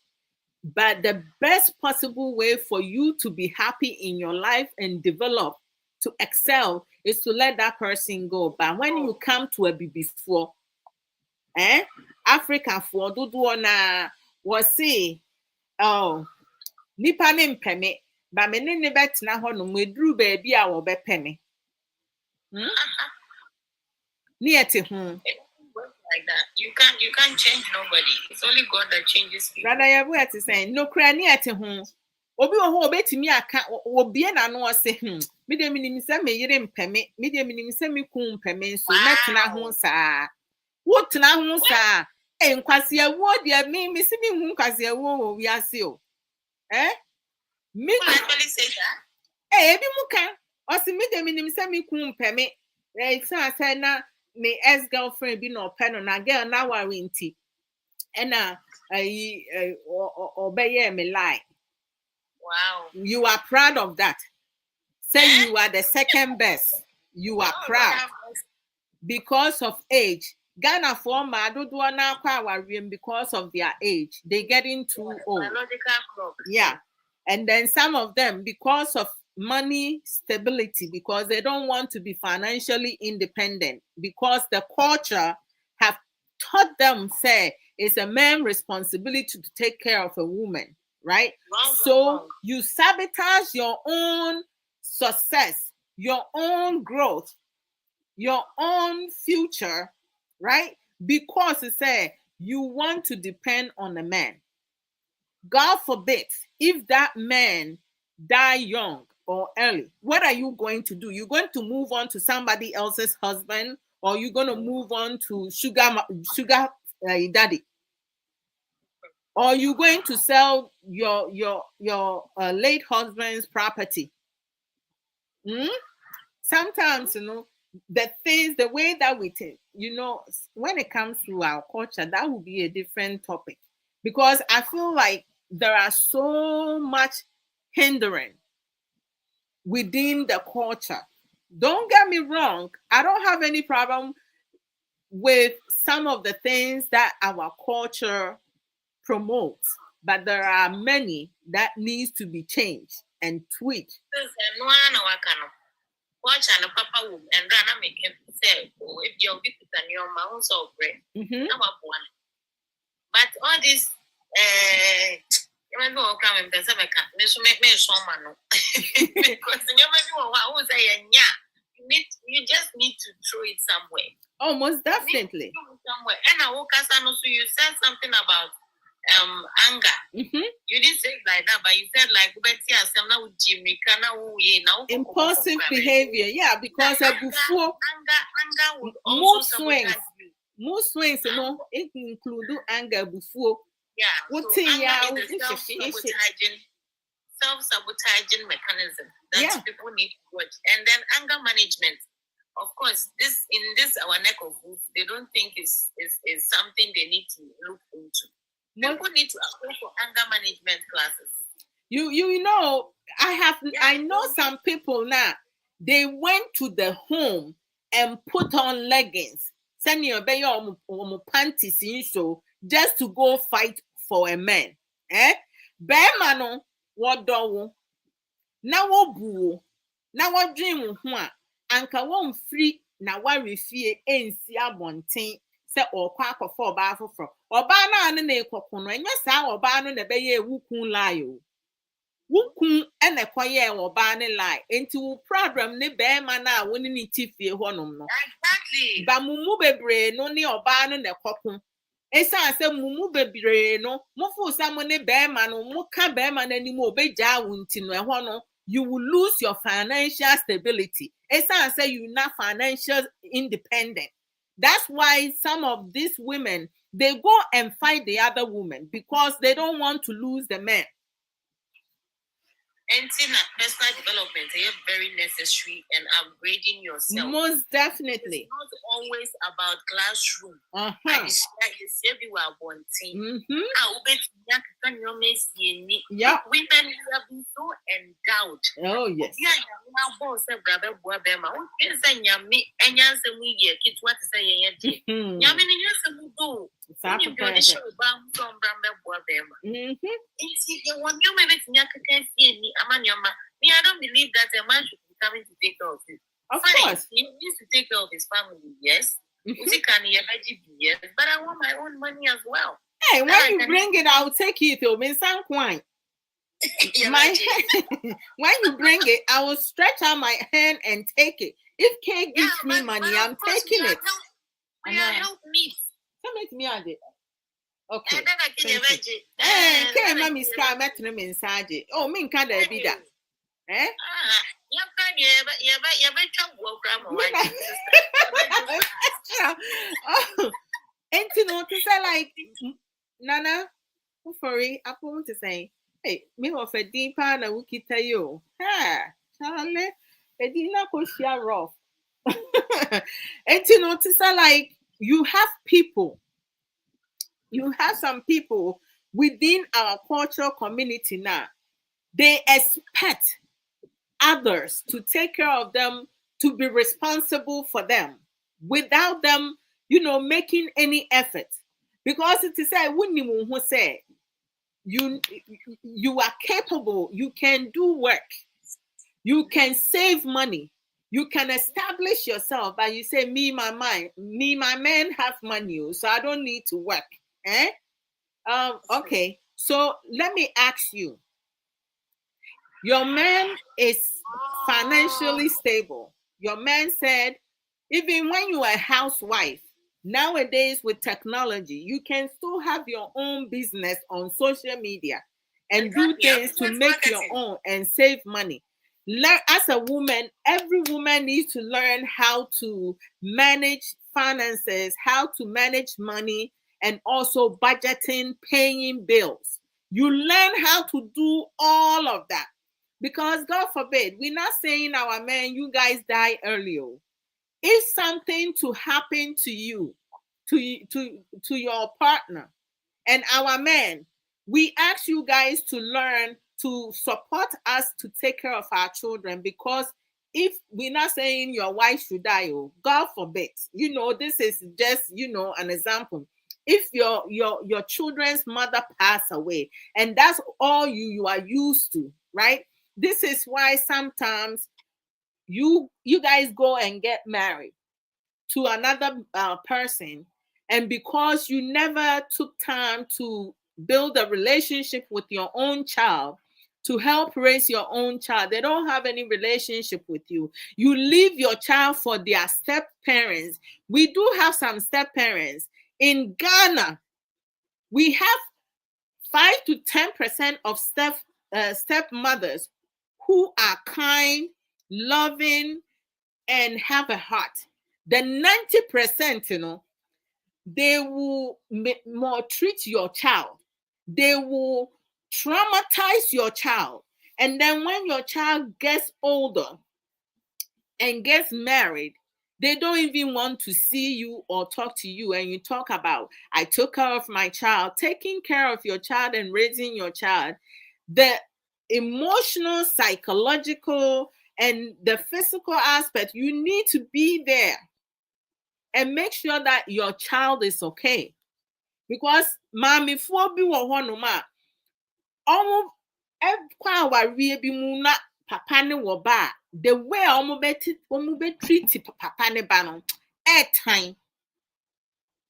But the best possible way for you to be happy in your life and develop, to excel, is to let that person go. But when you come to a before, African for do na was say, oh, nipa ne mpeme, but me ne betena ho no medru baabi a wo bepɛ me.
Like that. You can't change nobody. It's only God that changes people.
Rather, you what to say? No cry near to home. Obi ho obetimi aka obie na no ose me de minim se me yire mpeme me de minim se me kun mpeme so metena ho saa wo tena ho saa nkwase awo de me se me hu nkwase awo wo wi ase o me
actually say that
ebi mu kan ose me de minim se me kun mpeme say na me ex girlfriend bi no pe no na girl na warranty na obeye me lie.
Wow.
You are proud of that. Say you are the second best. You are proud. Because of age. Ghana for because of their age. They getting too old. Yeah. And then some of them, because of money stability, because they don't want to be financially independent, because the culture have taught them, say, it's a man's responsibility to take care of a woman. Right? So you sabotage your own success, your own growth, your own future, right? Because it says you want to depend on a man. God forbid, if that man die young or early, what are you going to do? You're going to move on to somebody else's husband, or you're going to move on to sugar daddy? Or you going to sell your late husband's property? Sometimes, the way that we think, when it comes to our culture, that would be a different topic, because I feel like there are so much hindering within the culture. Don't get me wrong, I don't have any problem with some of the things that our culture promotes, but there are many that needs to be changed and tweaked.
Watch and papa woman and Rana make him say, oh, if you're with an your mouth so great. But all this you know coming to some this make me so man because you who say you just need to throw it somewhere.
Oh, most definitely.
Somewhere. And I woke up and also you said something about anger. You didn't say it like that, but you said like
impulsive behavior. Yeah, because before
anger would also
mood swings, it include anger before.
Yeah, so anger is a self-sabotaging mechanism that people need to watch. And then anger management. Of course, in this our neck of woods, they don't think is something they need to look into. People need to go for anger management classes.
I know some people now, they went to the home and put on leggings, send your baby or panties in so just to go fight for a man. Bear what do now what boo now what dream anka won't free now what refuse ain't see abonting. Say or quack or for bar for Obana and a cocoon, and yes, our ban on the bay wukun lie. Wukun and a quiet or barney lie into problem ne bear mana winning it if you want no.
Exactly.
But mumu bebre no near ban on the cocoon. Esa say mumu bebre no, mufu someone a bear man or muka bear man anymore be jawuntin no. You will lose your financial stability. Esa say you not financial independent. That's why some of these women, they go and fight the other woman because they don't want to lose the man.
And personal development is very necessary and upgrading yourself.
Most definitely.
It's not always about classroom. I say we were one team.
Yeah.
Women have been so endowed.
Oh yes.
I don't believe that a man should be coming to take care of you.
Of
Fine,
course.
he needs to take care of his family, yes. Yes, but I want my own money as well.
Hey, when you bring it, I'll take it. It'll be some coin. When you bring it, I will stretch out my hand and take it. If Kay gives me money, I'm taking it.
Help me.
Come at me, Adi. Okay.
Hey,
Mammy Sky met him inside it. Oh, me can't be that. Eh? And to know to say like Nana, sorry, I want to say, hey, me of a deeper and a wiki tell you. Ha, Charlie, a dinner koshia rough. And to know to say like you have some people within our cultural community now. They expect others to take care of them, to be responsible for them without them, making any effort. Because it is a who say you are capable, you can do work, you can save money, you can establish yourself, but you say, my man have money, so I don't need to work. Okay, so let me ask you. Your man is financially stable. Your man said, even when you are a housewife, nowadays with technology, you can still have your own business on social media and do things to make your own and save money. As a woman, every woman needs to learn how to manage finances, how to manage money, and also budgeting, paying bills. You learn how to do all of that. Because God forbid, we're not saying our men, you guys die early. If something to happen to you, to your partner, and our men, we ask you guys to learn to support us to take care of our children. Because if we're not saying your wife should die, God forbid, this is just an example. If your children's mother pass away, and that's all you are used to, right? This is why sometimes you guys go and get married to another person, and because you never took time to build a relationship with your own child, to help raise your own child, they don't have any relationship with you. You leave your child for their step parents. We do have some step parents in Ghana. We have 5 to 10% of stepmothers who are kind, loving, and have a heart. The 90%, they will maltreat your child. They will traumatize your child. And then when your child gets older and gets married, they don't even want to see you or talk to you. And you talk about, I took care of my child. Taking care of your child and raising your child, the emotional, psychological, and the physical aspect, you need to be there and make sure that your child is okay. Because mommy for be one almost papa ne wo ba, the way omo treat papa ne ba no time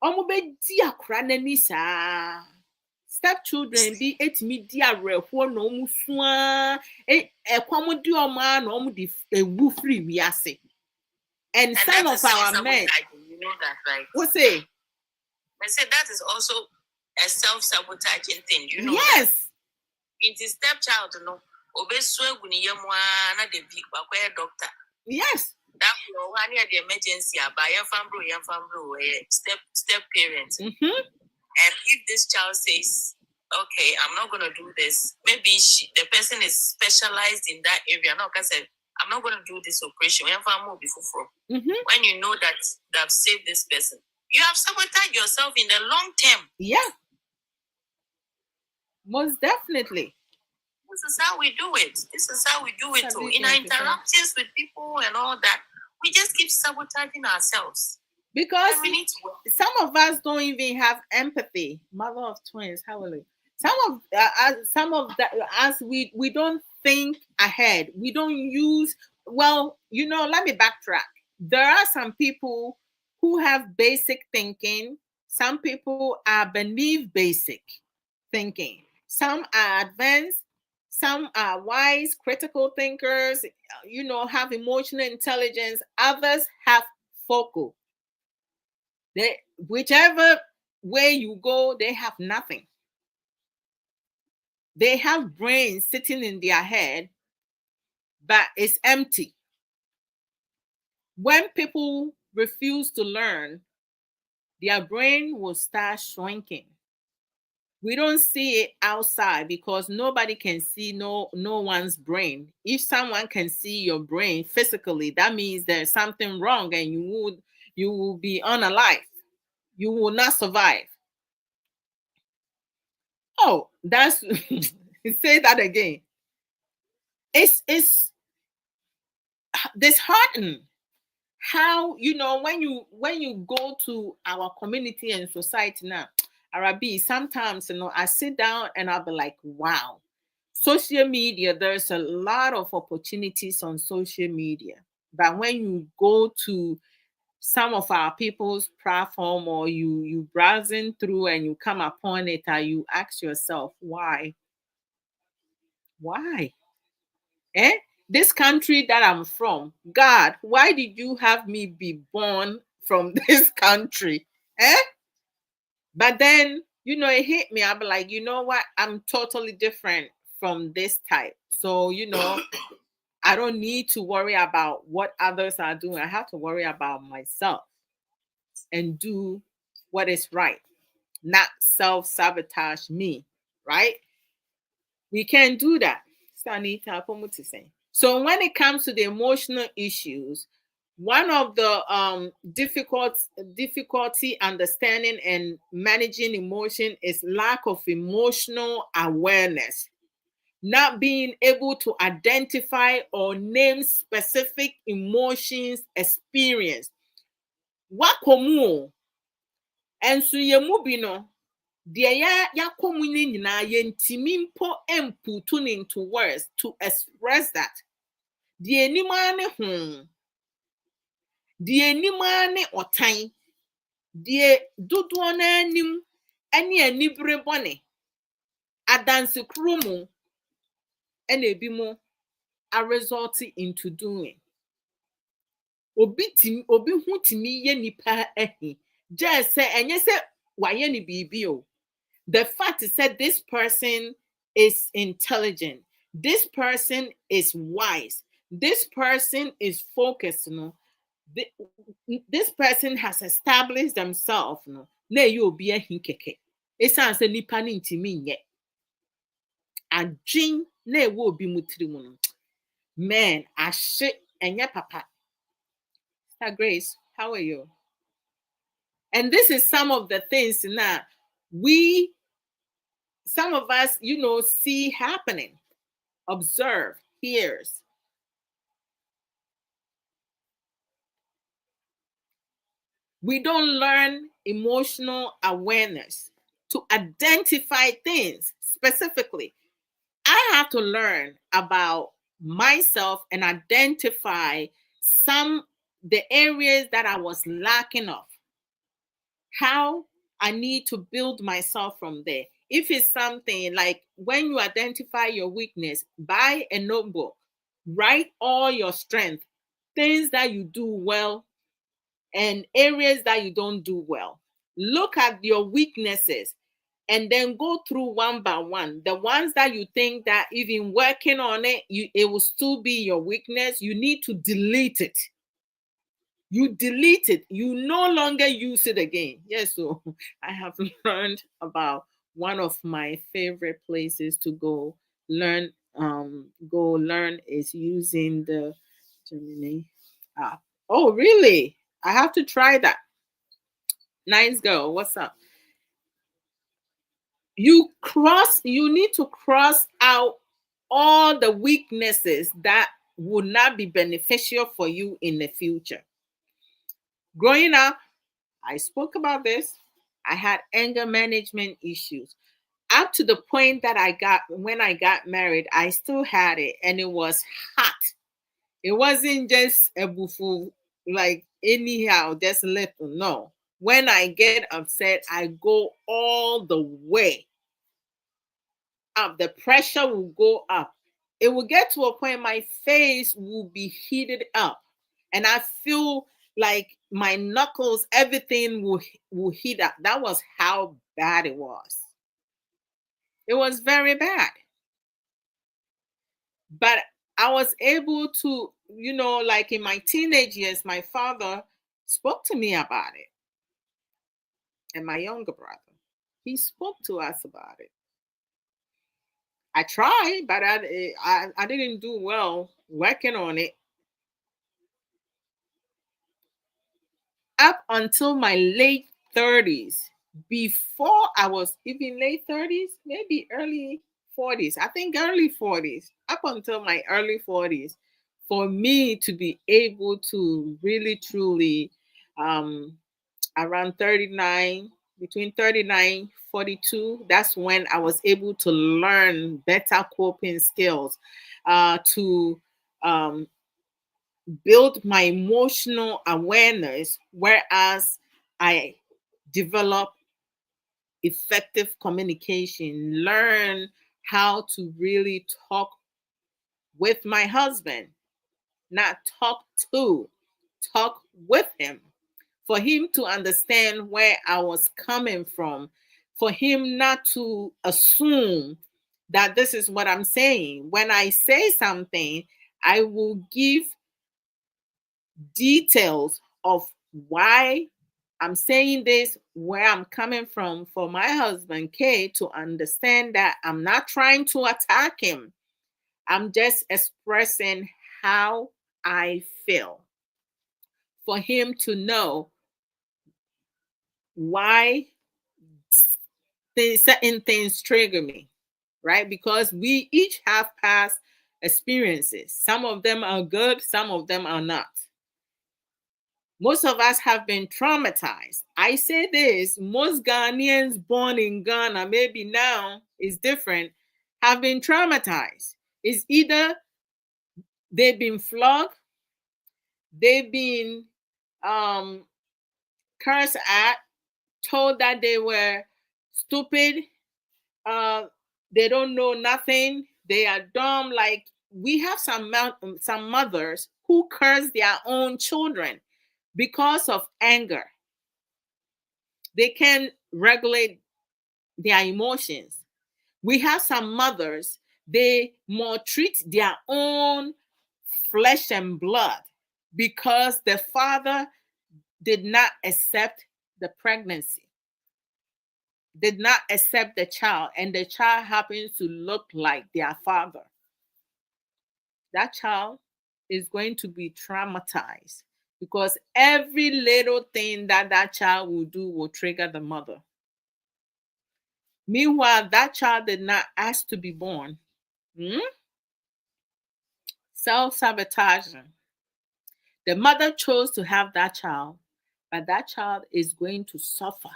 omo be di akra nani saa. Stepchildren be etimi di awerefo na omo sua ekwam di omo na omo di ewu free wiase. And some of our men,
you know that, right?
What say?
I said that is also a self-sabotaging thing. You know.
Yes.
That? It is stepchild, no. Na the big doctor.
Yes.
That one near the emergency, by your family, step parents.
Mm-hmm.
And if this child says, okay, I'm not gonna do this, maybe the person is specialized in that area. No, because I'm not gonna do this operation.
Mm-hmm.
When you know that they've saved this person, you have sabotaged yourself in the long term.
Yeah. Most definitely.
This is how we do it. In our interactions with people and all that, we just keep sabotaging ourselves.
Because
we need to work.
some of us don't even have empathy. Mother of twins, hallelujah. Some of that us we don't think ahead. We don't use well. Let me backtrack. There are some people who have basic thinking. Some people are beneath basic thinking. Some are advanced. Some are wise, critical thinkers. Have emotional intelligence. Others have focal. They, whichever way you go, they have nothing. They have brains sitting in their head, but it's empty. When people refuse to learn, their brain will start shrinking. We don't see it outside because nobody can see no one's brain. If someone can see your brain physically, that means there's something wrong and you will be unalive. You will not survive. Oh, that's say that again. It's disheartening how when you go to our community and society now, Arabi, sometimes I sit down and I'll be like, wow, social media, there's a lot of opportunities on social media. But when you go to some of our people's platform or you browsing through and you come upon it and you ask yourself, why eh this country that I'm from, God, why did you have me be born from this country? eh but then it hit me. I'll be like, you know what, I'm totally different from this type. So I don't need to worry about what others are doing. I have to worry about myself and do what is right, not self-sabotage me, right? We can't do that. So when it comes to the emotional issues, one of the difficulty understanding and managing emotion is lack of emotional awareness. Not being able to identify or name specific emotions experienced. Wakomu enso yemu bi no deɛ yɛakɔ mu no nyinaa yɛntumi mpo mputu no into words to express that. Deɛ anim ara ne ho, deɛ anim ara ne ɔtan, deɛ dodoɔ no anim ne anibere bɔne, adansekoro mu, ɛna ebi mu are result into doing. Obi ho tumi yɛ nipa ahi, gye sɛ ɛnyɛ sɛ wayɛ ne biribi o. The fact is that this person is intelligent. This person is wise. This person is focused. This person has established themselves. Na you obi ahi keke. Esan se nipa ni ntimi nye. Adwin na ewo obi mutiri mu no. Man, ahye enye papa. Sister Grace, how are you? And this is some of the things now some of us, see happening, observe, hears. We don't learn emotional awareness to identify things specifically. I have to learn about myself and identify the areas that I was lacking of. How I need to build myself from there. If it's something like when you identify your weakness, buy a notebook, write all your strength, things that you do well, and areas that you don't do well. Look at your weaknesses and then go through one by one. The ones that you think that even working on it, it will still be your weakness. You need to delete it. You delete it. You no longer use it again. Yes, so I have learned about one of my favorite places to go learn. Is using the Gemini app. Oh, really? I have to try that. Nice girl. What's up? You need to cross out all the weaknesses that would not be beneficial for you in the future. Growing up, I spoke about this. I had anger management issues. Up to the point that I got when I got married, I still had it and it was hot. It wasn't just a bufu like anyhow, just little. No. When I get upset, I go all the way up. The pressure will go up. It will get to a point my face will be heated up. And I feel like my knuckles, everything will heat up. That was how bad it was. It was very bad. But I was able to, like in my teenage years, my father spoke to me about it, and my younger brother. He spoke to us about it. I tried, but I didn't do well working on it up until my late 30s. Before I was even late 30s, maybe early 40s. I think early 40s, up until my early 40s, for me to be able to really truly around 39, between 39, 42, that's when I was able to learn better coping skills, to um, build my emotional awareness, whereas I develop effective communication, learn how to really talk with my husband, not talk to, talk with him, for him to understand where I was coming from, for him not to assume that this is what I'm saying. When I say something, I will give details of why I'm saying this, where I'm coming from, for my husband K to understand that I'm not trying to attack him. I'm just expressing how I feel, for him to know why certain things trigger me, right? Because we each have past experiences. Some of them are good, some of them are not. Most of us have been traumatized. I say this, most Ghanaians born in Ghana, maybe now is different, have been traumatized. It's either they've been flogged, they've been um, cursed at, told that they were stupid, uh, they don't know nothing, they are dumb. Like we have some mothers who curse their own children because of anger. They can regulate their emotions. We have some mothers, they maltreat their own flesh and blood because the father did not accept the pregnancy, did not accept the child, and the child happens to look like their father. That child is going to be traumatized because every little thing that that child will do will trigger the mother. Meanwhile, that child did not ask to be born. Hmm? Self sabotaging. The mother chose to have that child, but that child is going to suffer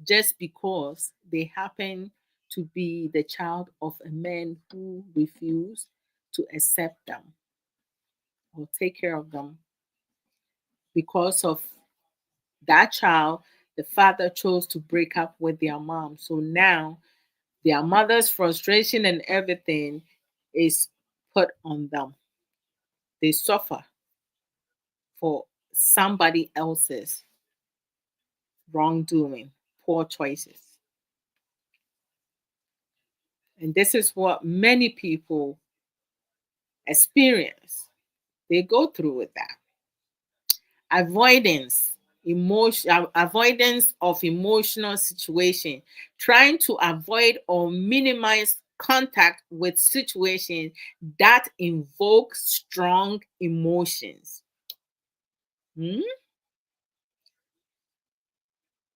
just because they happen to be the child of a man who refused to accept them or take care of them. Because of that child, the father chose to break up with their mom. So now their mother's frustration and everything is put on them. They suffer for somebody else's wrongdoing, poor choices. And this is what many people experience. They go through with that. Avoidance, avoidance of emotional situation, trying to avoid or minimize contact with situations that invoke strong emotions. Hmm?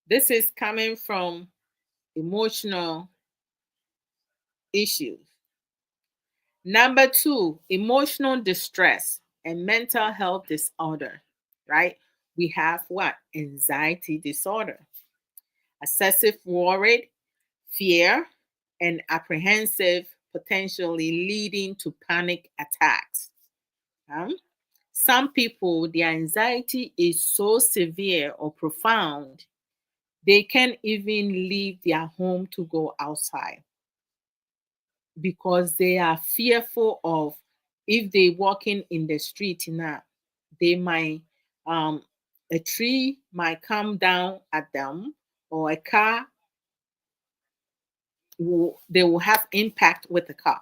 This is coming from emotional issues. Number two, emotional distress and mental health disorder, right? We have what? Anxiety disorder, excessive worry, fear, and apprehensive, potentially leading to panic attacks. Um, some people, their anxiety is so severe or profound, they can't even leave their home to go outside because they are fearful of if they walking in the street now, they might um a tree might come down at them, or a car will they will have impact with the car.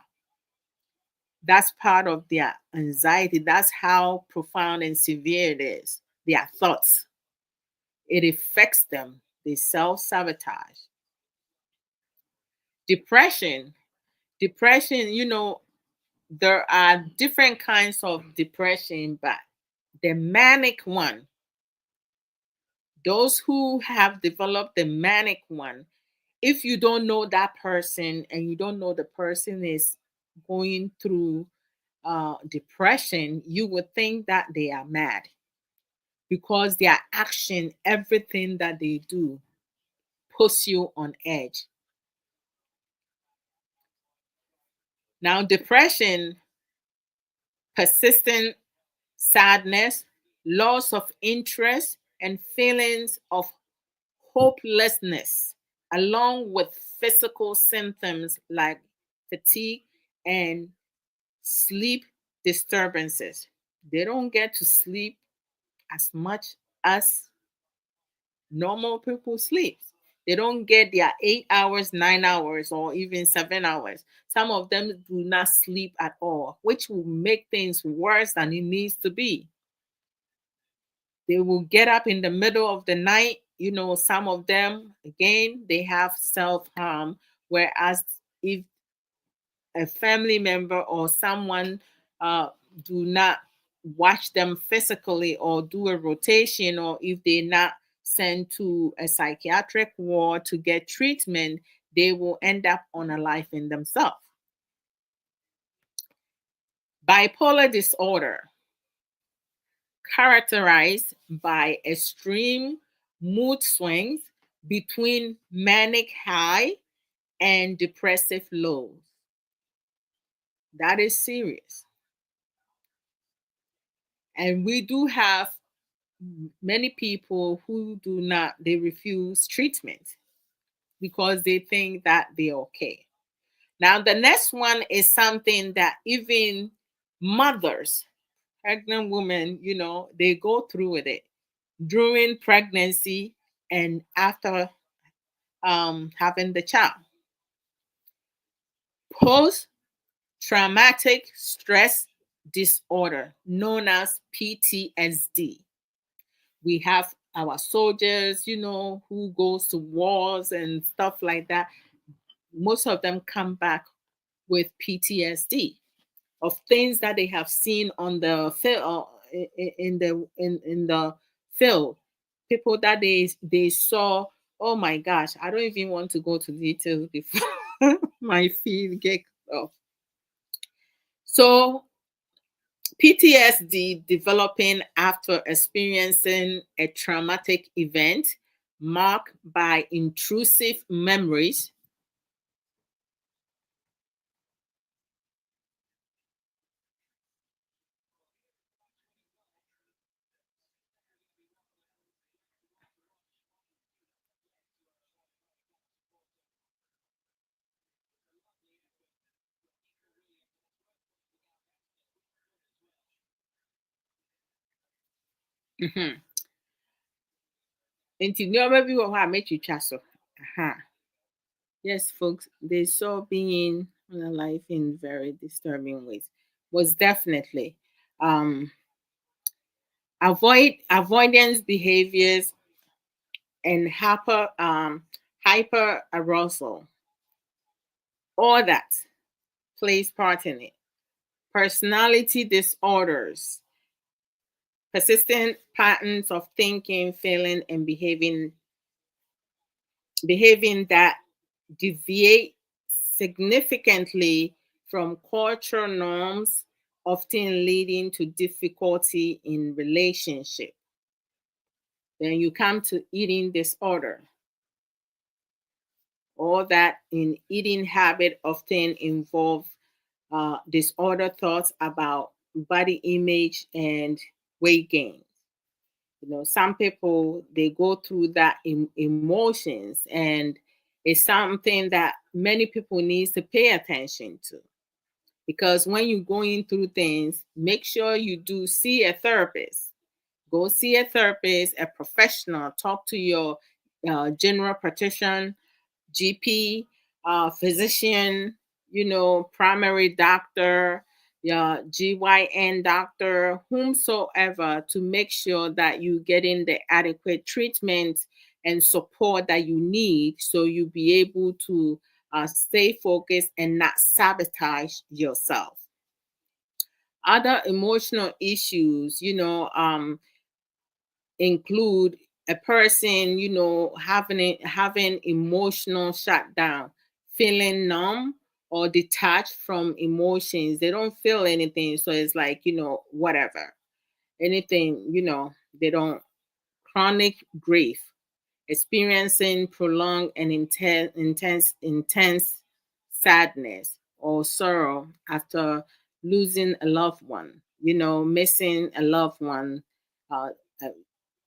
That's part of their anxiety. That's how profound and severe it is. Their thoughts. It affects them. They self-sabotage. Depression. Depression, there are different kinds of depression, but the manic one, those who have developed the manic one, if you don't know that person and you don't know the person is going through depression, you would think that they are mad because their action, everything that they do, puts you on edge. Now, depression, persistent sadness, loss of interest, and feelings of hopelessness, along with physical symptoms like fatigue and sleep disturbances. They don't get to sleep as much as normal people sleep. They don't get their 8 hours, 9 hours, or even 7 hours. Some of them do not sleep at all, which will make things worse than it needs to be. They will get up in the middle of the night. Some of them, again, they have self harm. Whereas if a family member or someone uh, do not watch them physically or do a rotation, or if they're not sent to a psychiatric ward to get treatment, they will end up on a life in themselves. Bipolar disorder, characterized by extreme mood swings between manic high and depressive lows. That is serious. And we do have many people who do not, they refuse treatment because they think that they're okay. Now, the next one is something that even mothers, pregnant women, they go through with it during pregnancy and after having the child. Post traumatic stress disorder, known as PTSD. We have our soldiers, who goes to wars and stuff like that. Most of them come back with PTSD of things that they have seen on the field, in the field, people that they saw. Oh my gosh, I don't even want to go to details before my feet get off. So PTSD developing after experiencing a traumatic event marked by intrusive memories. Mhm. Nti nneɛma bi wɔ hɔ a mɛtwitwa so. Aha. Yes, folks, they saw being on a life in very disturbing ways. Was definitely um, avoidance behaviors and hyper arousal. All that plays part in it. Personality disorders, persistent patterns of thinking, feeling, and behaving that deviate significantly from cultural norms, often leading to difficulty in relationship. Then you come to eating disorder. All that in eating habit often involve disorder thoughts about body image and weight gain. Some people, they go through that emotions, and it's something that many people needs to pay attention to, because when you're going through things, make sure you do see a therapist. Go see a therapist, a professional. Talk to your general practitioner, GP, physician, primary doctor, your GYN doctor, whomsoever, to make sure that you getting the adequate treatment and support that you need, so you be able to stay focused and not sabotage yourself. Other emotional issues, include a person, having emotional shutdown, feeling numb or detached from emotions. They don't feel anything. So it's like, whatever. Anything, they don't. Chronic grief, experiencing prolonged and intense sadness or sorrow after losing a loved one, missing a loved one, uh, uh,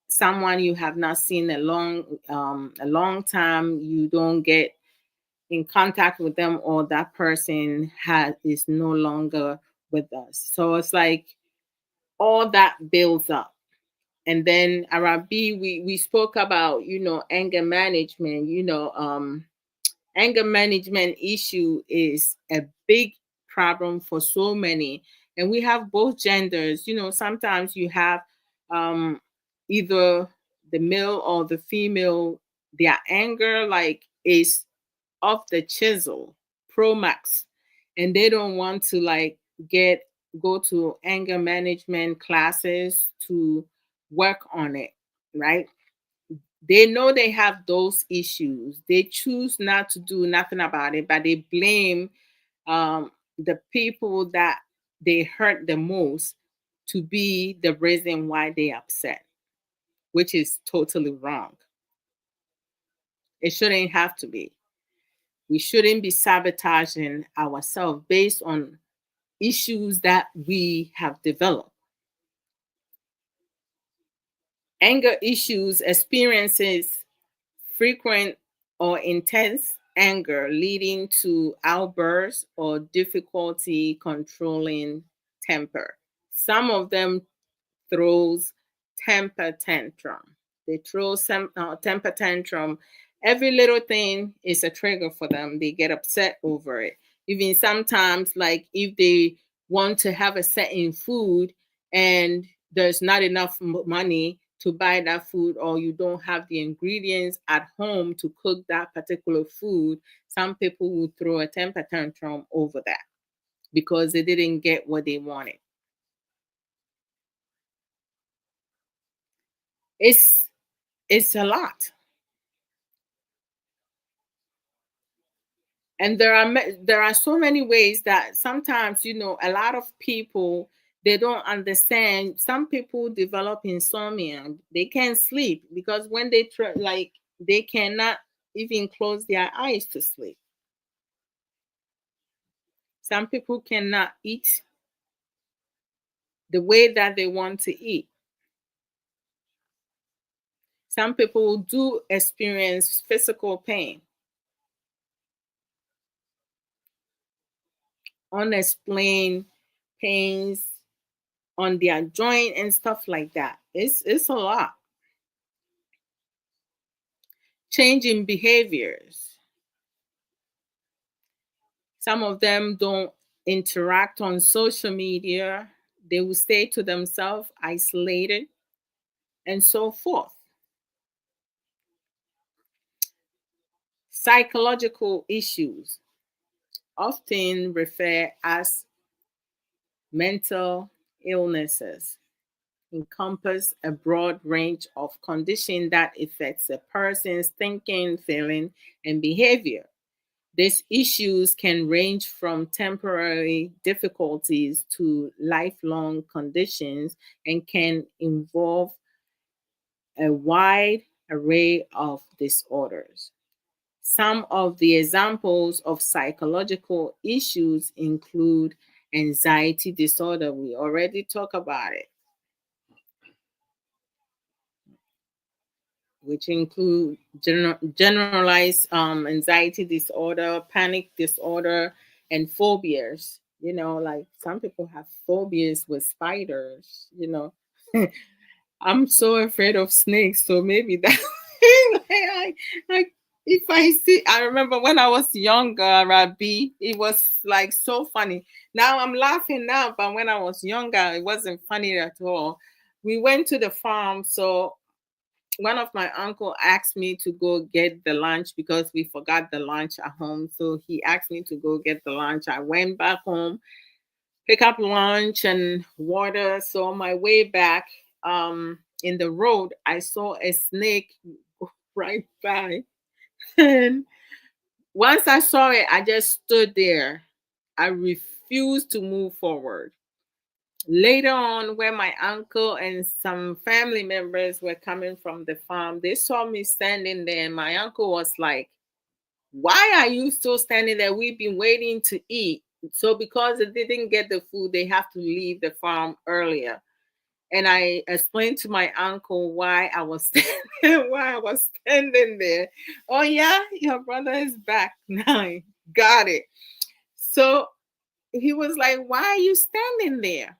someone you have not seen a long time. You don't get in contact with them, or that person is no longer with us. So it's like all that builds up. And then Arabi, we spoke about, anger management. Anger management issue is a big problem for so many, and we have both genders. Sometimes you have um either the male or the female, their anger like is off the chisel, pro max, and they don't want to like get go to anger management classes to work on it, right? They know they have those issues. They choose not to do nothing about it, but they blame the people that they hurt the most to be the reason why they upset, which is totally wrong. It shouldn't have to be. We shouldn't be sabotaging ourselves based on issues that we have developed. Anger issues experiences frequent or intense anger leading to outbursts or difficulty controlling temper. Some of them throws temper tantrum. They throw some temper tantrum. Every little thing is a trigger for them. They get upset over it. Even sometimes, like if they want to have a certain food and there's not enough money to buy that food, or you don't have the ingredients at home to cook that particular food, some people will throw a temper tantrum over that because they didn't get what they wanted. It's it's a lot. And there are so many ways that sometimes, a lot of people, they don't understand. Some people develop insomnia. They can't sleep because when they try, like, they cannot even close their eyes to sleep. Some people cannot eat the way that they want to eat. Some people do experience physical pain, unexplained pains on their joint and stuff like that. It's a lot. Changing behaviors. Some of them don't interact on social media. They will stay to themselves, isolated, and so forth. Psychological issues, often referred as mental illnesses, encompass a broad range of conditions that affects a person's thinking, feeling, and behavior. These issues can range from temporary difficulties to lifelong conditions and can involve a wide array of disorders. Some of the examples of psychological issues include anxiety disorder. We already talked about it, which include generalized anxiety disorder, panic disorder, and phobias. Like some people have phobias with spiders. I'm so afraid of snakes, so maybe that. like, I, if I see, I remember when I was younger, Rabbi, it was like so funny. Now I'm laughing now, but when I was younger, it wasn't funny at all. We went to the farm, so one of my uncle asked me to go get the lunch because we forgot the lunch at home. So he asked me to go get the lunch. I went back home, pick up lunch and water. So on my way back, in the road, I saw a snake right by. And once I saw it, I just stood there. I refused to move forward. Later on, when my uncle and some family members were coming from the farm, they saw me standing there, and my uncle was like, "Why are you still standing there? We've been waiting to eat." So, because they didn't get the food, they have to leave the farm earlier. And I explained to my uncle why I was standing there. Oh yeah, your brother is back now. Got it. So he was like, "Why are you standing there?"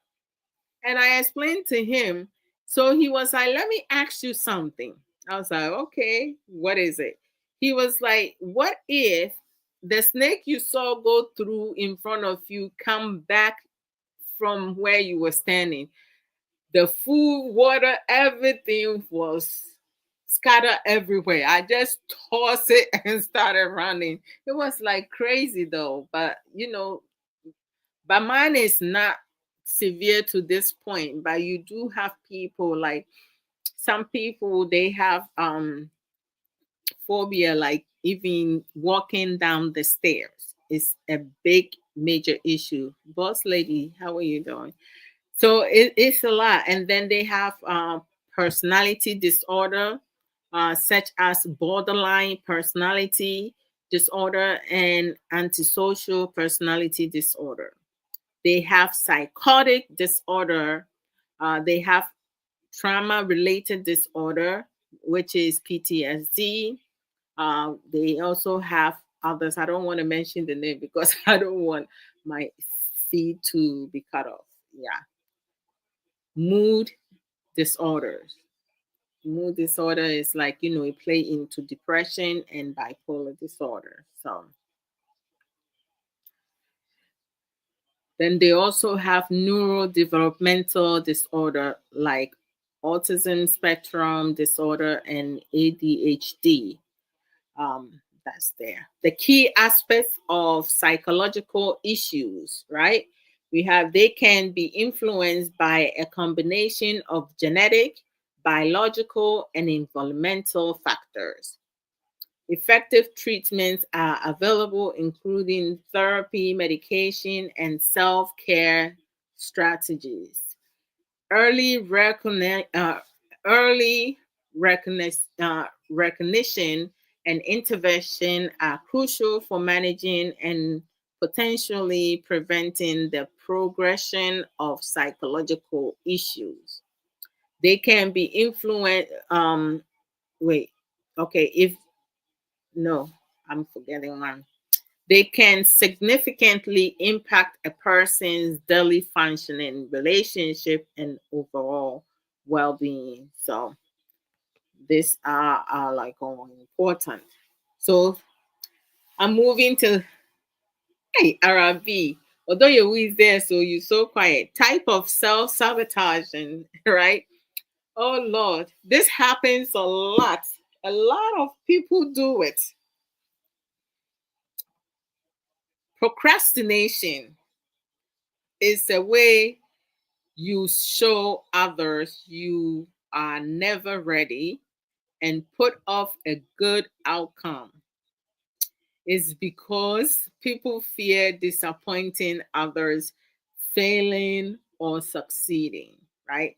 And I explained to him. So he was like, "Let me ask you something." I was like, "Okay, what is it?" He was like, "What if the snake you saw go through in front of you come back from where you were standing? The food, water, everything was scattered everywhere. I just tossed it and started running." It was like crazy though, but mine is not severe to this point. But you do have people like some people they have phobia, like even walking down the stairs is a big major issue. Boss lady, how are you doing? So it's a lot. And then they have personality disorder, such as borderline personality disorder and antisocial personality disorder. They have psychotic disorder. They have trauma related disorder, which is PTSD. They also have others. I don't want to mention the name because I don't want my feed to be cut off. Yeah. Mood disorders. Mood disorder is like, it play into depression and bipolar disorder. So then they also have neurodevelopmental disorder like autism spectrum disorder and ADHD. That's there. The key aspects of psychological issues, right? We have they can be influenced by a combination of genetic, biological, and environmental factors. Effective treatments are available, including therapy, medication, and self care strategies. Early, early recognition and intervention are crucial for managing and potentially preventing the progression of psychological issues. They can be influenced. Wait, okay, if no, I'm forgetting one. They can significantly impact a person's daily functioning, relationship, and overall well-being. So these are like all important. So I'm moving to hey RB. Although you're always there, so you're so quiet. Type of self-sabotaging, right? Oh Lord, this happens a lot. A lot of people do it. Procrastination is a way you show others you are never ready and put off a good outcome. Is because people fear disappointing others, failing or succeeding, right?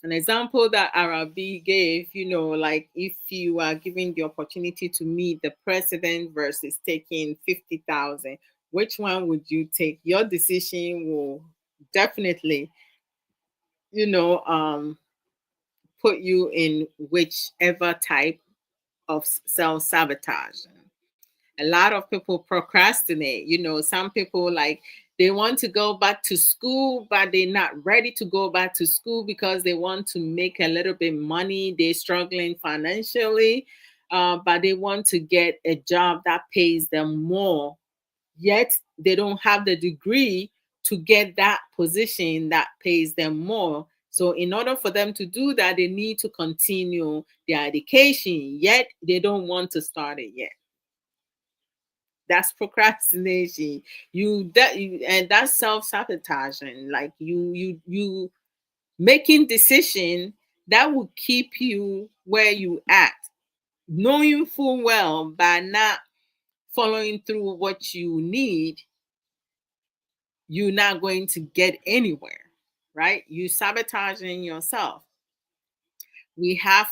An example that Arabi gave, like if you are given the opportunity to meet the president versus taking 50,000, which one would you take? Your decision will definitely, you know, um, put you in whichever type of self sabotage. A lot of people procrastinate. Some people like they want to go back to school, but they're not ready to go back to school because they want to make a little bit money. They're struggling financially, but they want to get a job that pays them more. Yet they don't have the degree to get that position that pays them more. So, in order for them to do that, they need to continue their education, yet they don't want to start it yet. That's procrastination. And that's self-sabotaging. Like you making decision that will keep you where you at, knowing full well by not following through what you need, you're not going to get anywhere, right? You sabotaging yourself. We have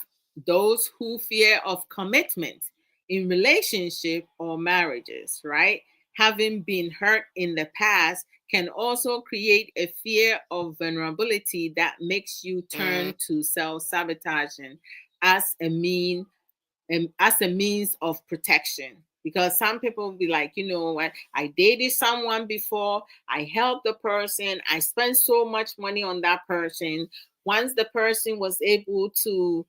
those who fear of commitment in relationship or marriages, right? Having been hurt in the past can also create a fear of vulnerability that makes you turn to self-sabotaging as a means of protection. Because some people will be like, what, I dated someone before, I helped the person, I spent so much money on that person. Once the person was able to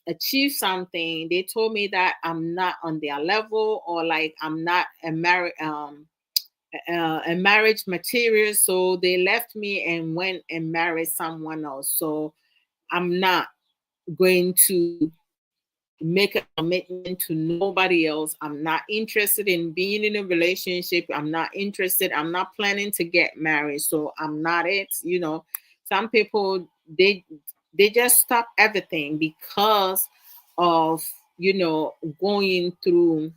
achieve something, they told me that I'm not on their level, or like I'm not a marriage material, so they left me and went and married someone else. So I'm not going to make a commitment to nobody else. I'm not interested in being in a relationship. I'm not planning to get married. So I'm not it. Some people they just stop everything because of going through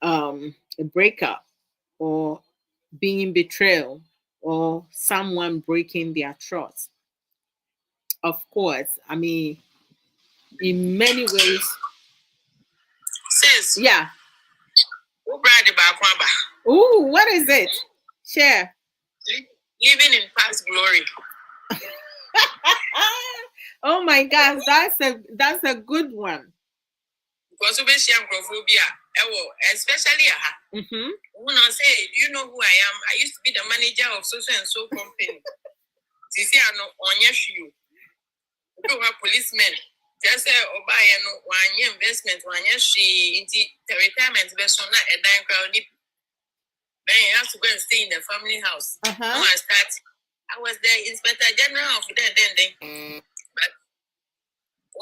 a breakup, or being betrayed, or someone breaking their trust. Of course, I mean, in many ways.
Sis.
Yeah.
Kwamba.
Ooh, what is it? Share.
Living in past glory.
Oh my gosh, that's a good one.
Because we see Anglophobia, especially when I say, do you know who I am? I used to be the manager of so and so company. Sisi ano onye you. We have policemen. Just say buy one investment, one she into the retirement based on a dime crowd. Then you have to go and stay in the family house. When I was the inspector general of then. But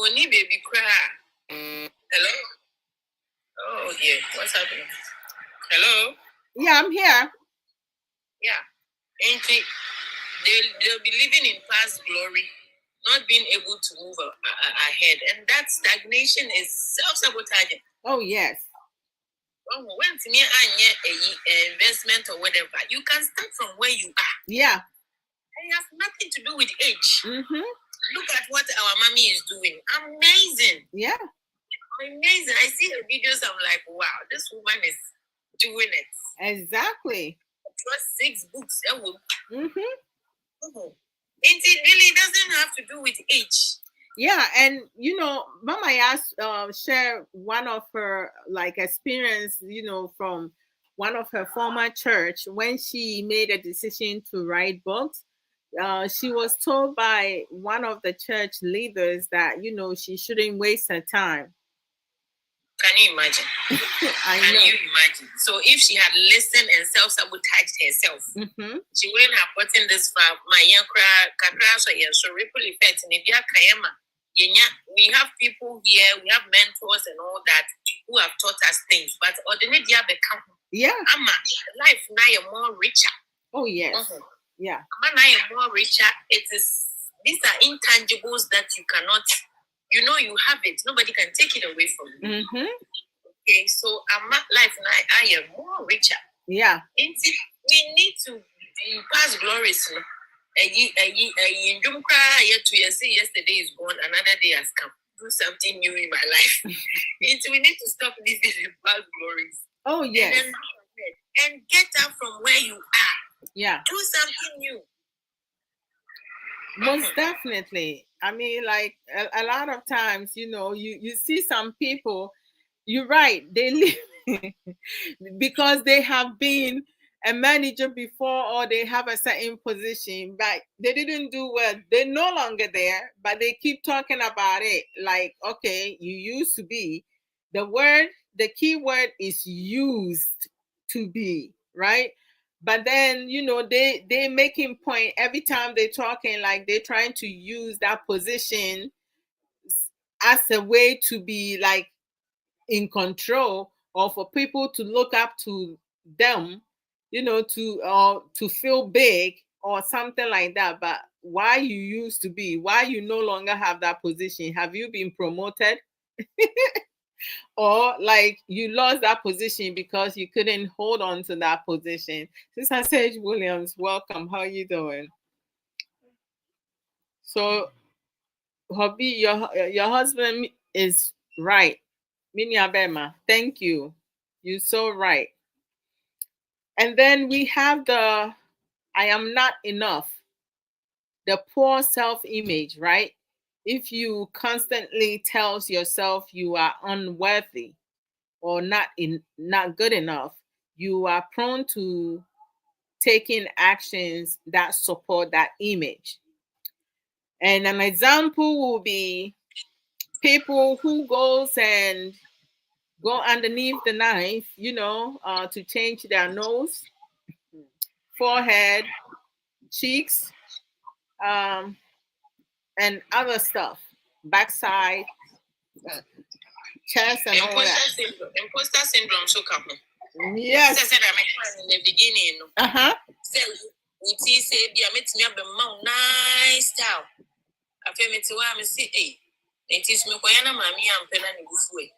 only baby cry. Hello? Oh dear, what's happening? Hello?
Yeah, I'm here.
Yeah. Ain't it? They'll be living in past glory, not being able to move ahead. And that stagnation is self-sabotaging.
Oh, yes.
When to me an investment or whatever, you can start from where you are.
Yeah.
It has nothing to do with age.
Mm-hmm.
Look at what our mommy is doing. Amazing.
Yeah.
Amazing. I see the videos, I'm like, wow, this woman is doing it.
Exactly.
Just 6 books.
Mm-hmm.
It really doesn't have to do with age.
Yeah, and Mama asked share one of her experience, from one of her former church when she made a decision to write books. She was told by one of the church leaders that she shouldn't waste her time.
Can you imagine? Can you imagine? So if she had listened and self-sabotaged herself, she wouldn't have gotten this far. My young so ripple effect in India Kayama. We have people here, we have mentors and all that who have taught us things, but ordinary become life now you're more richer.
Oh yes. Yeah.
Now you're more richer. These are intangibles that you cannot. You have it. Nobody can take it away from you. Okay, so life now I am more richer.
Yeah.
We need to pass glories, Yesterday is gone, another day has come. Do something new in my life. We need to stop living in past glories.
Oh, yes.
And get up from where you are.
Yeah.
Do something new.
Most definitely. I mean, like a lot of times, you see some people, you're right, they live because they have been a manager before or they have a certain position, but they didn't do well. They're no longer there, but they keep talking about it. Like, okay, you used to be. The key word is used to be, right? But then, they making point every time they're talking, like they're trying to use that position as a way to be like in control or for people to look up to them, to feel big or something like that. But why you used to be, why you no longer have that position? Have you been promoted? Or like you lost that position because you couldn't hold on to that position? Sister Sage Williams, welcome. How are you doing? So, hobby, your husband is right. Mini Abema, thank you. You're so right. And then we have the I am not enough, the poor self-image, right? If you constantly tells yourself you are unworthy or not good enough, you are prone to taking actions that support that image. And an example will be people who goes and go underneath the knife, to change their nose, forehead, cheeks, and other stuff, backside, chest, and all that.
Imposter syndrome so come.
Yes.
I said I'm in the beginning. So we say, "Be a meet me up a mount nice style." I feel me to where I see a. It is me for yana mammy and pen and this way.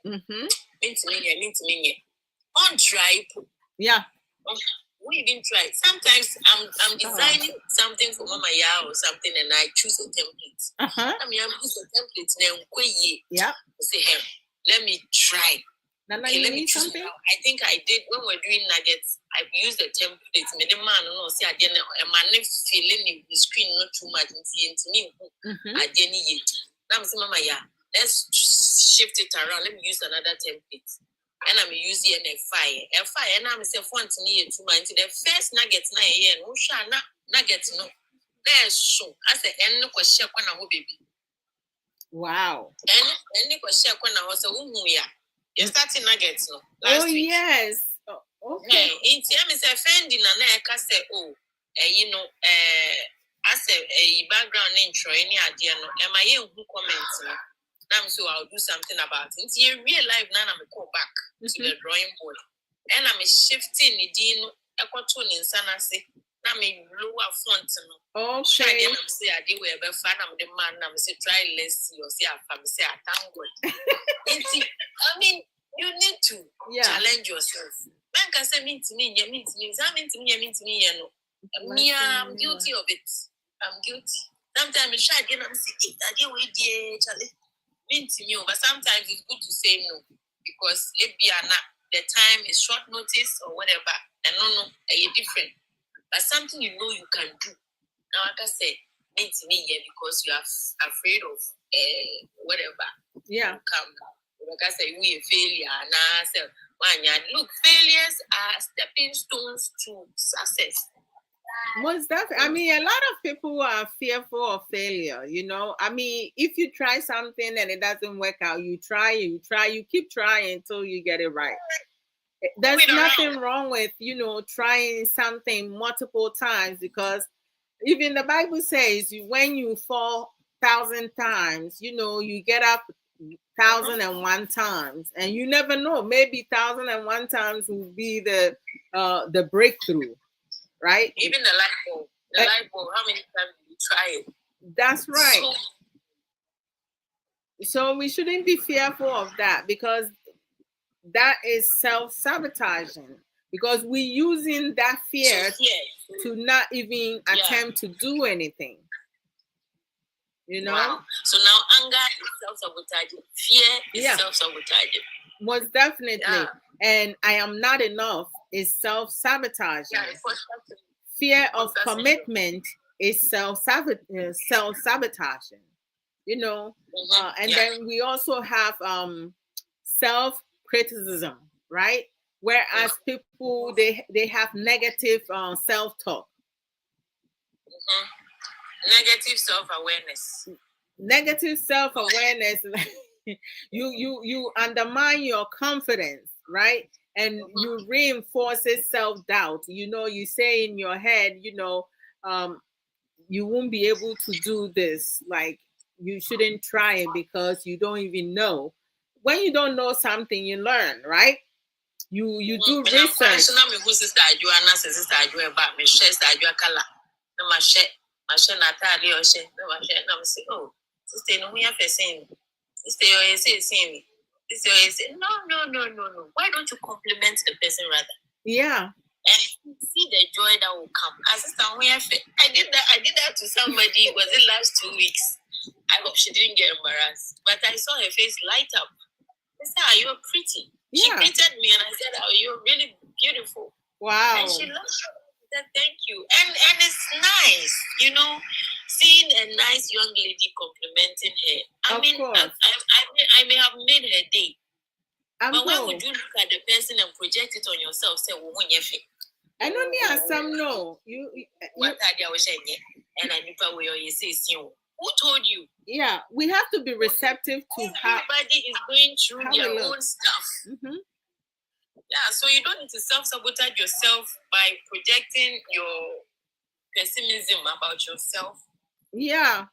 Mean to me. On try.
Yeah.
We didn't try. Sometimes I'm designing something for Mama Ya or something, and I choose a template. I mean, I'm using a template now.
Yeah.
Say, hey, let me try.
Nana,
Okay,
you
let me
need
choose.
something?
I think I did when we're doing nuggets. I've used a template. Me the man no see I didn't. A man feeling the screen not too much. Into me, I didn't eat. Now I'm saying, Mama Ya, let's shift it around. Let me use another template. And I'm using a fire. And I'm saying, want to need to mind the first nuggets na here. No shall not nuggets no. There's so as the end of question when I baby.
Wow.
And it was share when I was a woman. You're starting nuggets no. Last week.
Yes. Okay.
In time is offending and I can say, as a background intro, any idea no. Am I here who comments no? So I'll do something about it. In real life, now I'm go back to the drawing board. And I'm shifting the dean equaton in Sanasi. Now me lower font.
Okay.
I'm say I did where fan I'm the man. I'm say try let's see or see I'm say I thank God. I mean, you need to challenge yourself. Man can say mean to me, you mean to me, you know. Me, I'm guilty of it. I'm guilty. Sometimes I try again, I'm saying, I did wait, Charlie. To you, but sometimes it's good to say no because if you are not, the time is short notice or whatever, and no, you're different. But something you know you can do. Now, like I said, to me, because you are afraid of whatever.
Yeah.
Come, like I said, we a failure. Now, look, failures are stepping stones to success.
Most definitely. I mean, a lot of people are fearful of failure. I mean, if you try something and it doesn't work out, you keep trying until you get it right. There's nothing wrong with, trying something multiple times, because even the Bible says when you fall 1,000 times, you get up 1,001 times, and you never know. Maybe 1,001 times will be the breakthrough. Right?
Even the light bulb, how many times did you try it?
That's right. So we shouldn't be fearful of that, because that is self-sabotaging. because we're using that fear to not even attempt to do anything. You know?
Wow. So now anger is self-sabotaging. Fear is self-sabotaging.
Most definitely. Yeah. And I am not enough is self-sabotaging.
Yeah,
fear of commitment is self-sabotaging. You know? And then we also have self-criticism, right? Whereas people they have negative self-talk.
Negative self-awareness.
Negative self-awareness. you undermine your confidence, right? And you reinforce self-doubt. You say in your head, you won't be able to do this. Like, you shouldn't try it because you don't even know. When you don't know something, you learn, right? You do research.
No. Why don't you compliment the person rather?
Yeah.
And see the joy that will come. I did that to somebody. Was it last 2 weeks? I hope she didn't get embarrassed. But I saw her face light up. I said, "You're pretty." Yeah. She greeted me and I said, "Oh, you're really beautiful."
Wow.
And she loved me. Said, "Thank you." And it's nice, seeing a nice young lady complimenting her. I may have made her day. But why would you look at the person and project it on yourself? Say,
I don't need some no.
What are they saying? And I who told you?
Yeah, we have to be receptive to
everybody is going through their own stuff.
Mm-hmm.
Yeah, so you don't need to self-sabotage yourself by projecting your pessimism about yourself.
Yeah.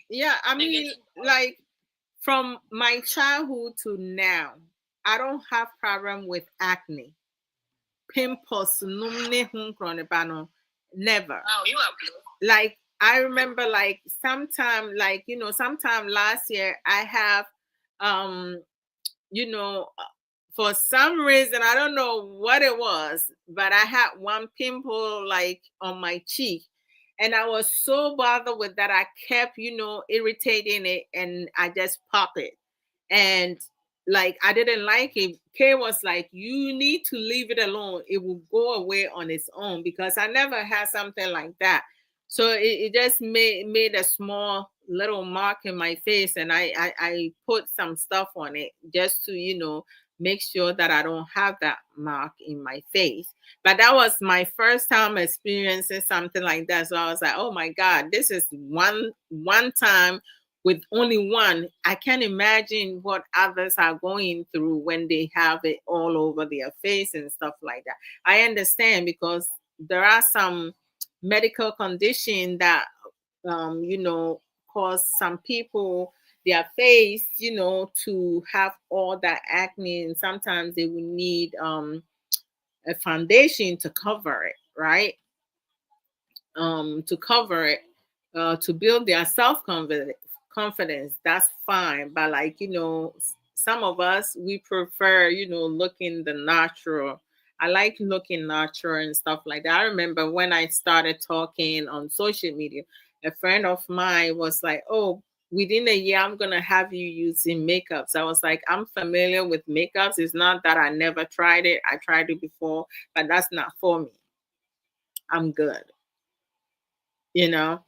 Yeah, I mean, like, from my childhood to now, I don't have problem with acne. Pimples, never.
Wow, you are blue.
Like, I remember, like, sometime last year, I have, for some reason, I don't know what it was, but I had one pimple, like, on my cheek. And I was so bothered with that. I kept, irritating it, and I just popped it. And, like, I didn't like it. Kay was like, "You need to leave it alone. It will go away on its own," because I never had something like that. So it just made a small little mark in my face, and I put some stuff on it just to, make sure that I don't have that mark in my face. But that was my first time experiencing something like that. So I was like, "Oh my God, this is one time with only one." I can't imagine what others are going through when they have it all over their face and stuff like that. I understand, because there are some medical condition that cause some people their face to have all that acne, and sometimes they will need a foundation to cover it, right? To cover it, to build their confidence. That's fine, but, like, some of us, we prefer looking the natural. I like looking natural and stuff like that. I remember when I started talking on social media, a friend of mine was like, "Oh, within a year, I'm gonna have you using makeups." I was like, "I'm familiar with makeups. It's not that I never tried it. I tried it before, but that's not for me. I'm good." And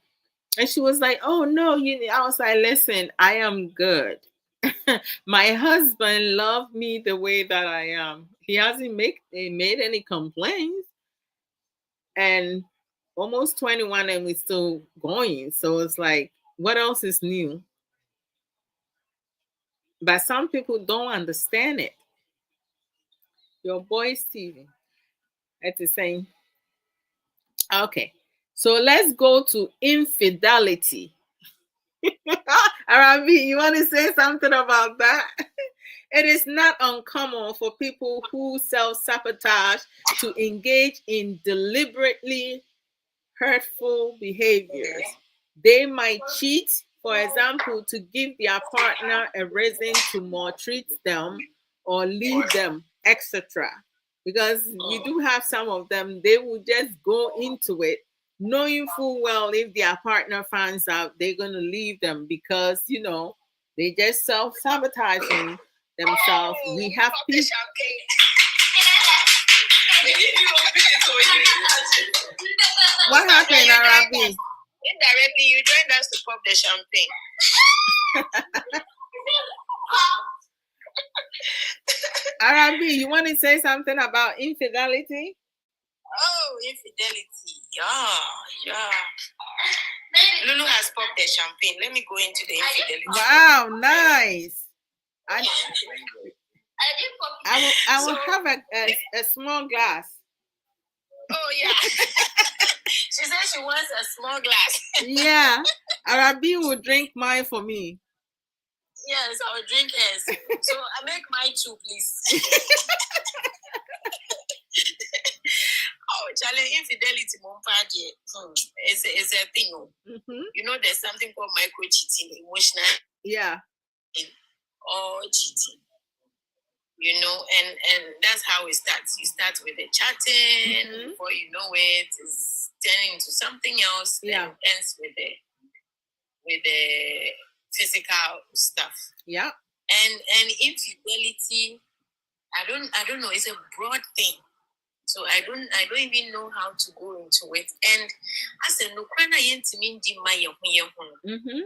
she was like, "Oh no, I was like, "Listen, I am good." My husband loved me the way that I am. He hasn't made any complaints, and almost 21, and we're still going. So it's like, what else is new? But some people don't understand it. Your boy Steven, that's the same. Okay, so let's go to infidelity. Arabi, you want to say something about that? It is not uncommon for people who self-sabotage to engage in deliberately hurtful behaviors. They might cheat, for example, to give their partner a reason to maltreat them or leave them, etc. because we do have some of them, they will just go into it knowing full well if their partner finds out, they're going to leave them because, they just self-sabotaging themselves. We have people. What happened, Arabi?
Indirectly, you joined us to pop the champagne.
Arabi, you want to say something about infidelity?
Oh, infidelity. Yeah. Lulu has popped the champagne. Let me go into the infidelity.
Wow, nice. I will have a small glass.
Oh, yeah. She said she wants a small glass.
Yeah. Arabi will drink mine for me.
Yes, I will drink hers. So I make mine too, please. Oh, Charlie, infidelity, it's a thing. Mm-hmm. You know, there's something called micro cheating, emotional.
Yeah.
Or cheating. And that's how it starts. You start with the chatting, mm-hmm. Before you know it, it's turning into something else.
Yeah.
And ends with the physical stuff.
Yeah.
And infidelity, I don't know, it's a broad thing. So I don't even know how to go into it. And I said, no, can I mm-hmm.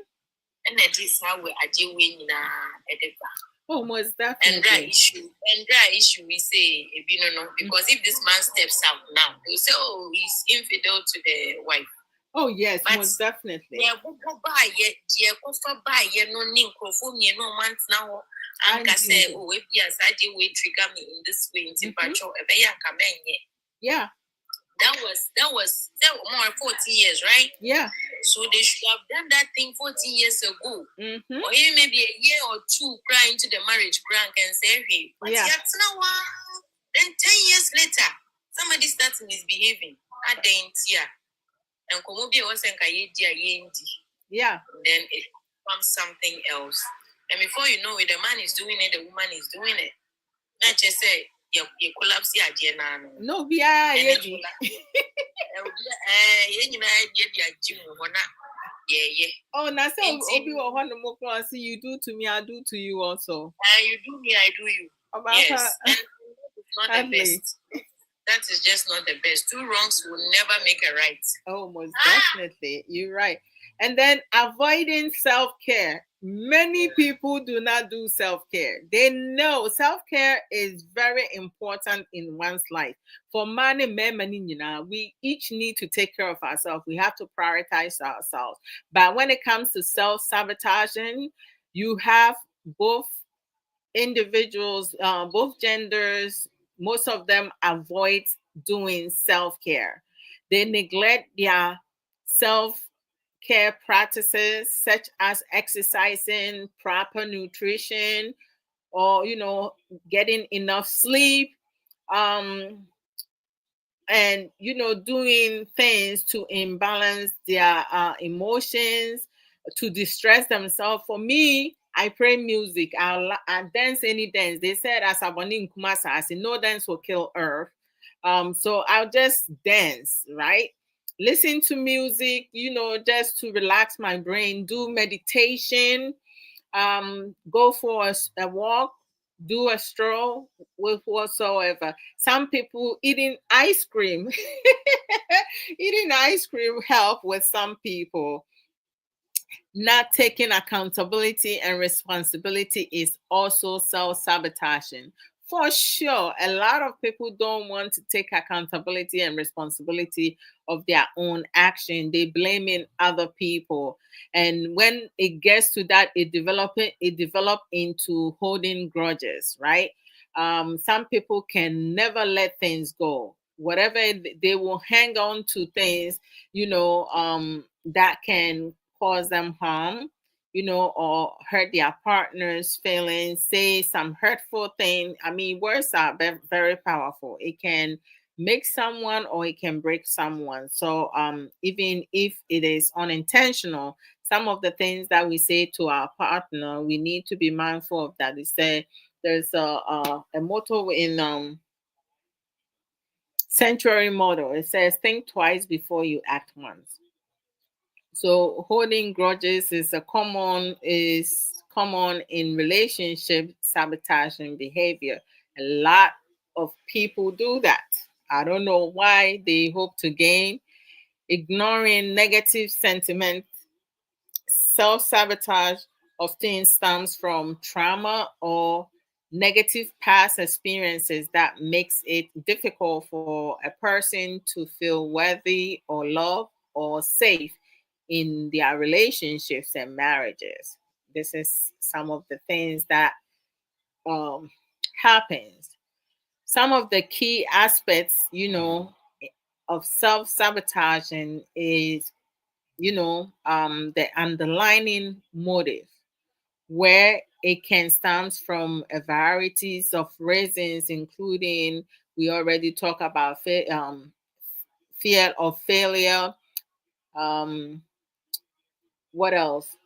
And that is how we are doing in
most definitely.
And that issue we say, because if this man steps out now, they say, oh, he's infidel to the wife.
Oh yes, but most definitely.
Yeah, no months now. And I say, oh, if yes, I did we trigger me in this way,
yeah.
That was more 40 years, right?
Yeah.
So they should have done that thing 40 years ago.
Mm-hmm.
Or even maybe a year or two prior into the marriage prank and say, hey, but yeah. Then 10 years later, somebody starts misbehaving. And
yeah.
Then it becomes something else. And before you know it, the man is doing it, the woman is doing it. Not just say, you collapse here,
no, yeah.
Yeah.
Oh, now say see you do to me, I do to you also.
You do me, I do you. Yes. And not the best. That is just not the best. Two wrongs will never make a right.
Oh, most definitely. You're right. And then avoiding self-care. Many people do not do self-care. They know self-care is very important in one's life. For many, we each need to take care of ourselves. We have to prioritize ourselves. But when it comes to self-sabotaging, you have both individuals, both genders, most of them avoid doing self-care. They neglect their self-care practices such as exercising, proper nutrition, or getting enough sleep, and doing things to imbalance their emotions, to distress themselves. For me, I play music. I dance any dance. They said as Aboni Nkumasa, I said no dance will kill earth. So I'll just dance, right? Listen to music, just to relax my brain, do meditation, go for a walk, do a stroll with whatsoever. Some people eating ice cream. Eating ice cream help with some people. Not taking accountability and responsibility is also self-sabotaging. For sure, a lot of people don't want to take accountability and responsibility of their own action. They blaming other people. And when it gets to that, it develop into holding grudges, right? Some people can never let things go. Whatever they will hang on to things, that can cause them harm, or hurt their partner's feelings, say some hurtful thing. I mean, words are very powerful. It can make someone or it can break someone. So even if it is unintentional, some of the things that we say to our partner, we need to be mindful of that. They say there's a motto in Century model. It says think twice before you act once. So holding grudges is common in relationship sabotaging behavior. A lot of people do that. I don't know why they hope to gain. Ignoring negative sentiment, self sabotage often stems from trauma or negative past experiences that makes it difficult for a person to feel worthy or loved or safe in their relationships and marriages. This is some of the things that um, happens. Some of the key aspects, of self sabotaging is, the underlying motive, where it can stem from a varieties of reasons, including we already talked about fear of failure. Um, what else?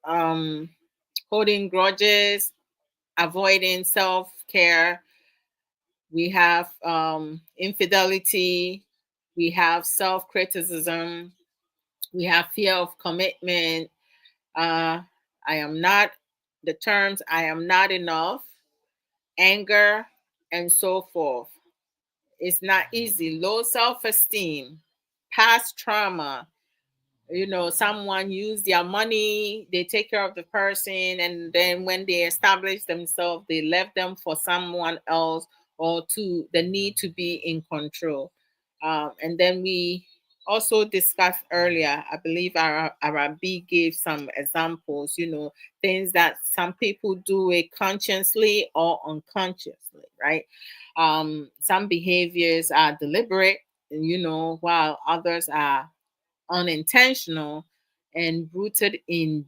Um, Holding grudges, avoiding self care. We have infidelity. We have self criticism. We have fear of commitment. Uh, I am not, the terms I am not enough, anger, and so forth. It's not easy. Low self esteem, past trauma, someone use their money, they take care of the person, and then when they establish themselves, they left them for someone else, or to the need to be in control. And then we also discussed earlier, I believe our B gave some examples, things that some people do it consciously or unconsciously, right? Some behaviors are deliberate, while others are unintentional and rooted in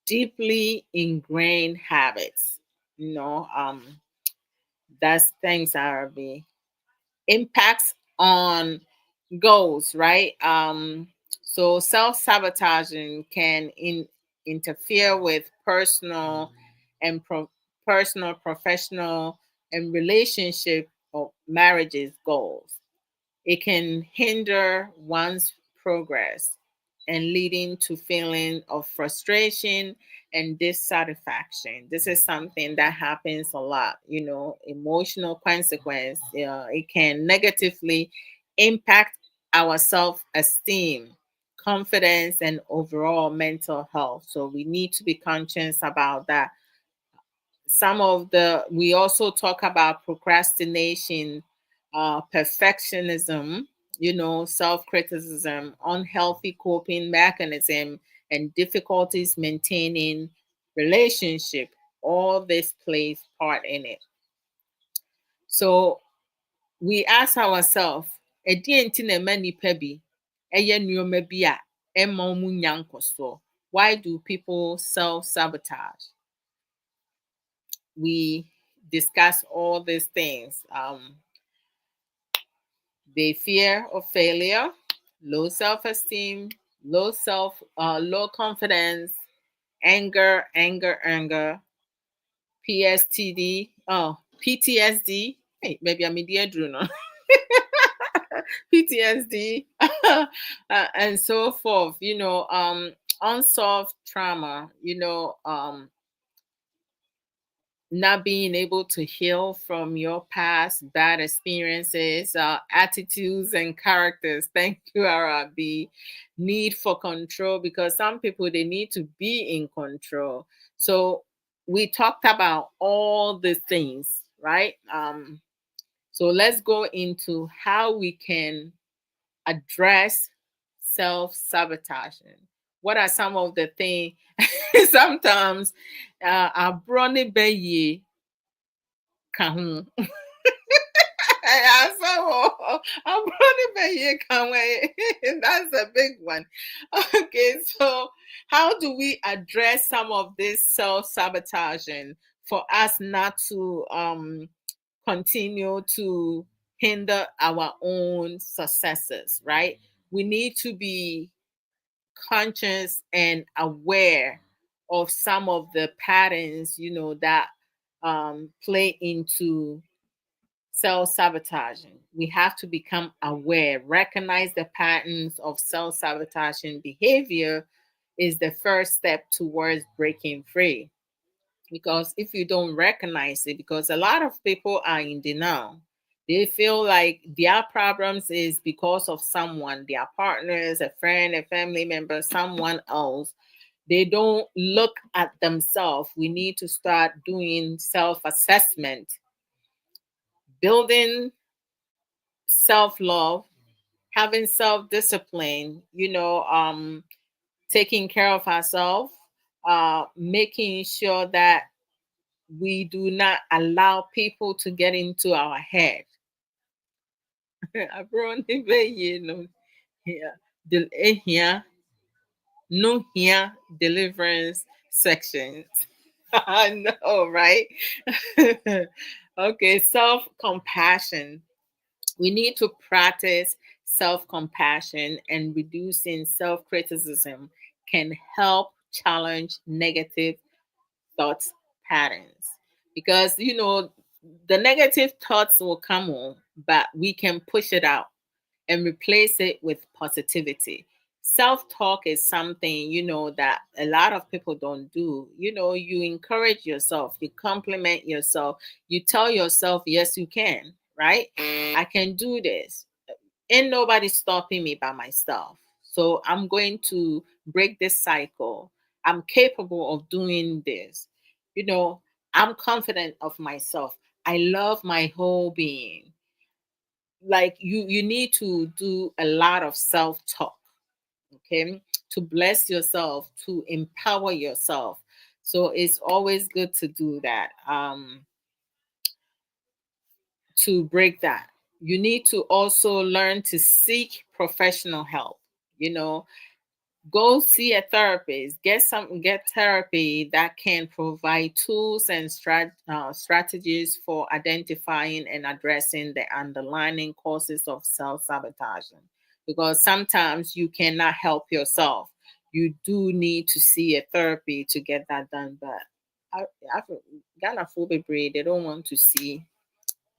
deeply ingrained habits. That's things are the impacts on goals, right? So self-sabotaging can interfere with and personal, professional, and relationship or marriages goals. It can hinder one's progress and leading to feeling of frustration and dissatisfaction. This is something that happens a lot, emotional consequence. It can negatively impact our self-esteem, confidence, and overall mental health. So we need to be conscious about that. We also talk about procrastination, perfectionism, self-criticism, unhealthy coping mechanism, and difficulties maintaining relationship. All this plays part in it. So we ask ourselves, "Ɛdeɛn nti na ɛma nnipa bi ɛyɛ nneɛma bi a ɛma wɔn nya nkɔsoɔ? Why do people self-sabotage?" We discuss all these things. They fear of failure, low self-esteem, low confidence, anger, PTSD. Hey, maybe I'm media no. PTSD, and so forth. Unsolved trauma. Not being able to heal from your past bad experiences, attitudes, and characters. Thank you, Arabi. Need for control, because some people, they need to be in control. So we talked about all the things, right? So let's go into how we can address self sabotaging. What are some of the things? Sometimes, abrone beye kahu. So abrone beye kahu. That's a big one. Okay, so how do we address some of this self sabotaging for us not to continue to hinder our own successes, right? We need to be conscious and aware of some of the patterns, that play into Self sabotaging. We have to become aware, recognize the patterns of self sabotaging behavior is the first step towards breaking free. Because if you don't recognize it, because a lot of people are in denial, they feel like their problems is because of someone, their partners, a friend, a family member, someone else. They don't look at themselves. We need to start doing self assessment, building self love, having self discipline, taking care of ourselves, making sure that we do not allow people to get into our head. Abro ni be ye no here. Here, no here deliverance sections. I know, right? Okay, self compassion. We need to practice self compassion, and reducing self criticism can help challenge negative thoughts patterns. Because, the negative thoughts will come on, but we can push it out and replace it with positivity. Self talk is something, that a lot of people don't do. You encourage yourself, you compliment yourself, you tell yourself, yes, you can, right? I can do this. Ain't nobody stopping me by myself. So I'm going to break this cycle. I'm capable of doing this. You know, I'm confident of myself. I love my whole being. Like you need to do a lot of self-talk, okay? To bless yourself, to empower yourself. So it's always good to do that. To break that, you need to also learn to seek professional help. You know, go see a therapist, get therapy that can provide tools and strategies for identifying and addressing the underlying causes of self-sabotaging, because sometimes you cannot help yourself. You do need to see a therapy to get that done. But I, I Ghana phobia, they don't want to see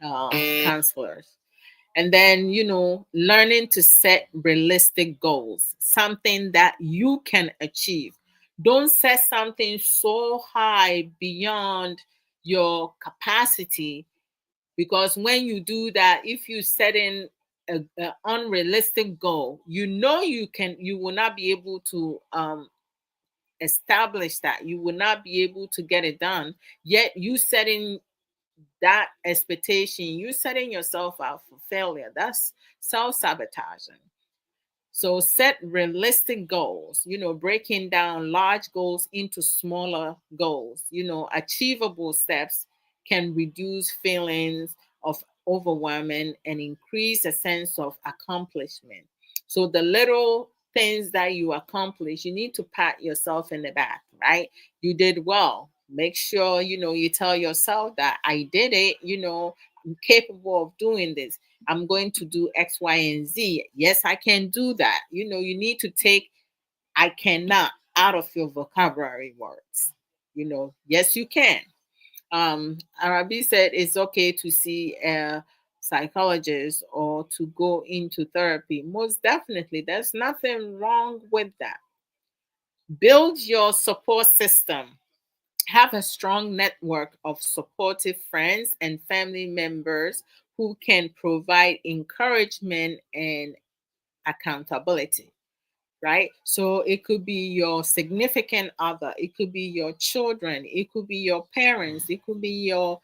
counselors. And then, learning to set realistic goals, something that you can achieve. Don't set something so high beyond your capacity, because when you do that, if you set in a unrealistic goal, you will not be able to establish that. You will not be able to get it done. Yet you setting that expectation, you setting yourself up for failure. That's self-sabotaging. So set realistic goals, breaking down large goals into smaller goals, achievable steps can reduce feelings of overwhelming and increase a sense of accomplishment. So the little things that you accomplish, you need to pat yourself in the back, right? You did well. Make sure, you tell yourself that I did it, I'm capable of doing this. I'm going to do X, Y, and Z. Yes, I can do that. You need to take I cannot out of your vocabulary words. Yes, you can. Arabi said it's okay to see a psychologist or to go into therapy. Most definitely, there's nothing wrong with that. Build your support system. Have a strong network of supportive friends and family members who can provide encouragement and accountability, right? So it could be your significant other, it could be your children, it could be your parents, it could be your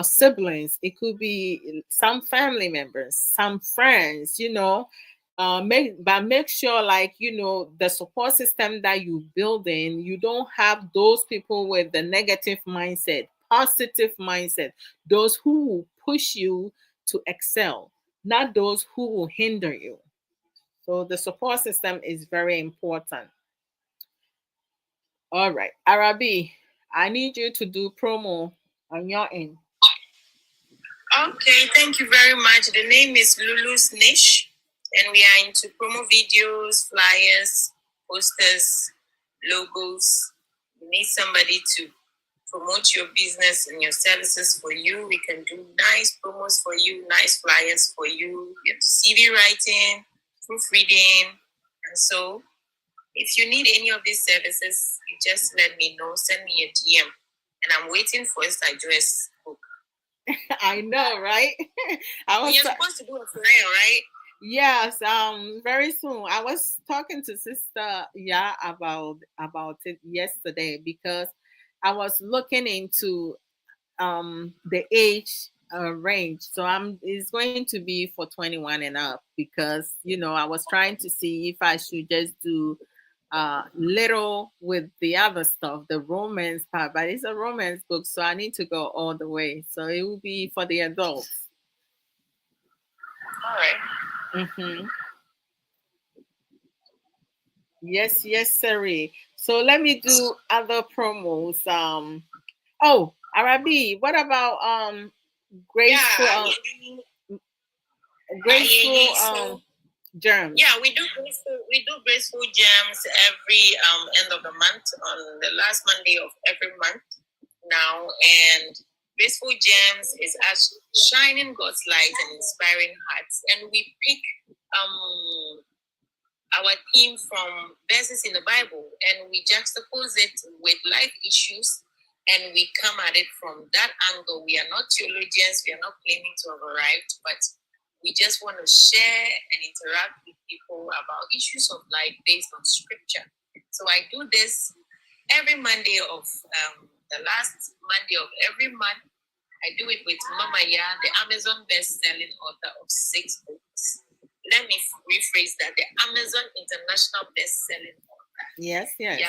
siblings, it could be some family members, some friends, make sure, like, the support system that you build in, you don't have those people with the negative mindset, positive mindset, those who will push you to excel, not those who will hinder you. So the support system is very important. All right, Arabi, I need you to do promo on your end.
Okay, thank you very much. The name is Lulu's Niche, and we are into promo videos, flyers, posters, logos. We need somebody to promote your business and your services for you. We can do nice promos for you, nice flyers for you, CV writing, proofreading. And so if you need any of these services, you just let me know, send me a DM. And I'm waiting for his address book.
I know, right?
You're supposed to do a flyer, right?
Yes, very soon. I was talking to Sister about it yesterday because I was looking into the age range. So it's going to be for 21 and up because I was trying to see if I should just do little with the other stuff, the romance part, but it's a romance book, so I need to go all the way. So it will be for the adults.
All right.
Mm-hmm. Yes, yes, sirree. So let me do other promos. Oh, Arabi, what about graceful graceful germs?
Yeah, we do graceful gems every end of the month on the last Monday of every month now. And graceful gems is as shining God's light and inspiring hearts. And we pick our theme from verses in the Bible and we juxtapose it with life issues and we come at it from that angle. We are not theologians, we are not claiming to have arrived, but we just want to share and interact with people about issues of life based on scripture. So I do this every Monday of the last Monday of every month. I do it with Mama Ya, the Amazon best-selling author of 6 books. Let me rephrase that: the Amazon international best-selling author.
Yes, yes.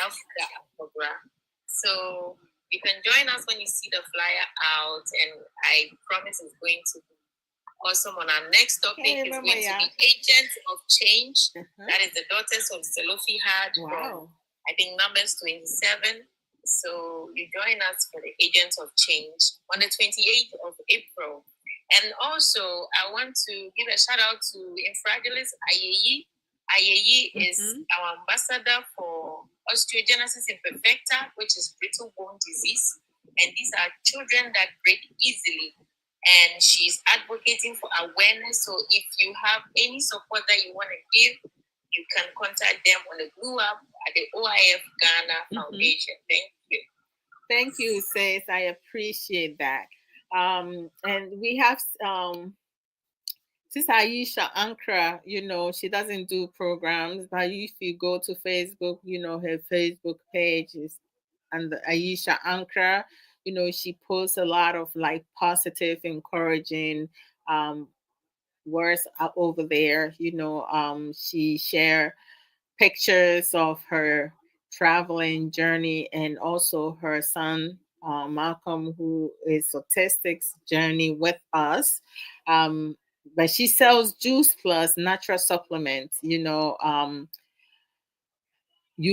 So you can join us when you see the flyer out, and I promise it's going to be awesome. On our next topic is going to be Agents of Change. That is the daughters of Zelophehad. Wow. From, I think, Numbers 27. So you join us for the Agents of Change on the 28th of April. And also, I want to give a shout out to Infragilis Ayeyi. Ayeyi is our ambassador for osteogenesis imperfecta, which is brittle bone disease. And these are children that break easily. And she's advocating for awareness. So if you have any support that you want to give, you can contact them on the Blue app at the OIF Ghana Foundation. Thank you.
Thank you, sis. I appreciate that. And we have Sister Aisha Ankara, she doesn't do programs, but if you go to Facebook, her Facebook page is and Aisha Ankara, she posts a lot of like positive, encouraging words over there. She share pictures of her traveling journey and also her son Malcolm, who is autistic's journey with us. But she sells Juice Plus natural supplements. You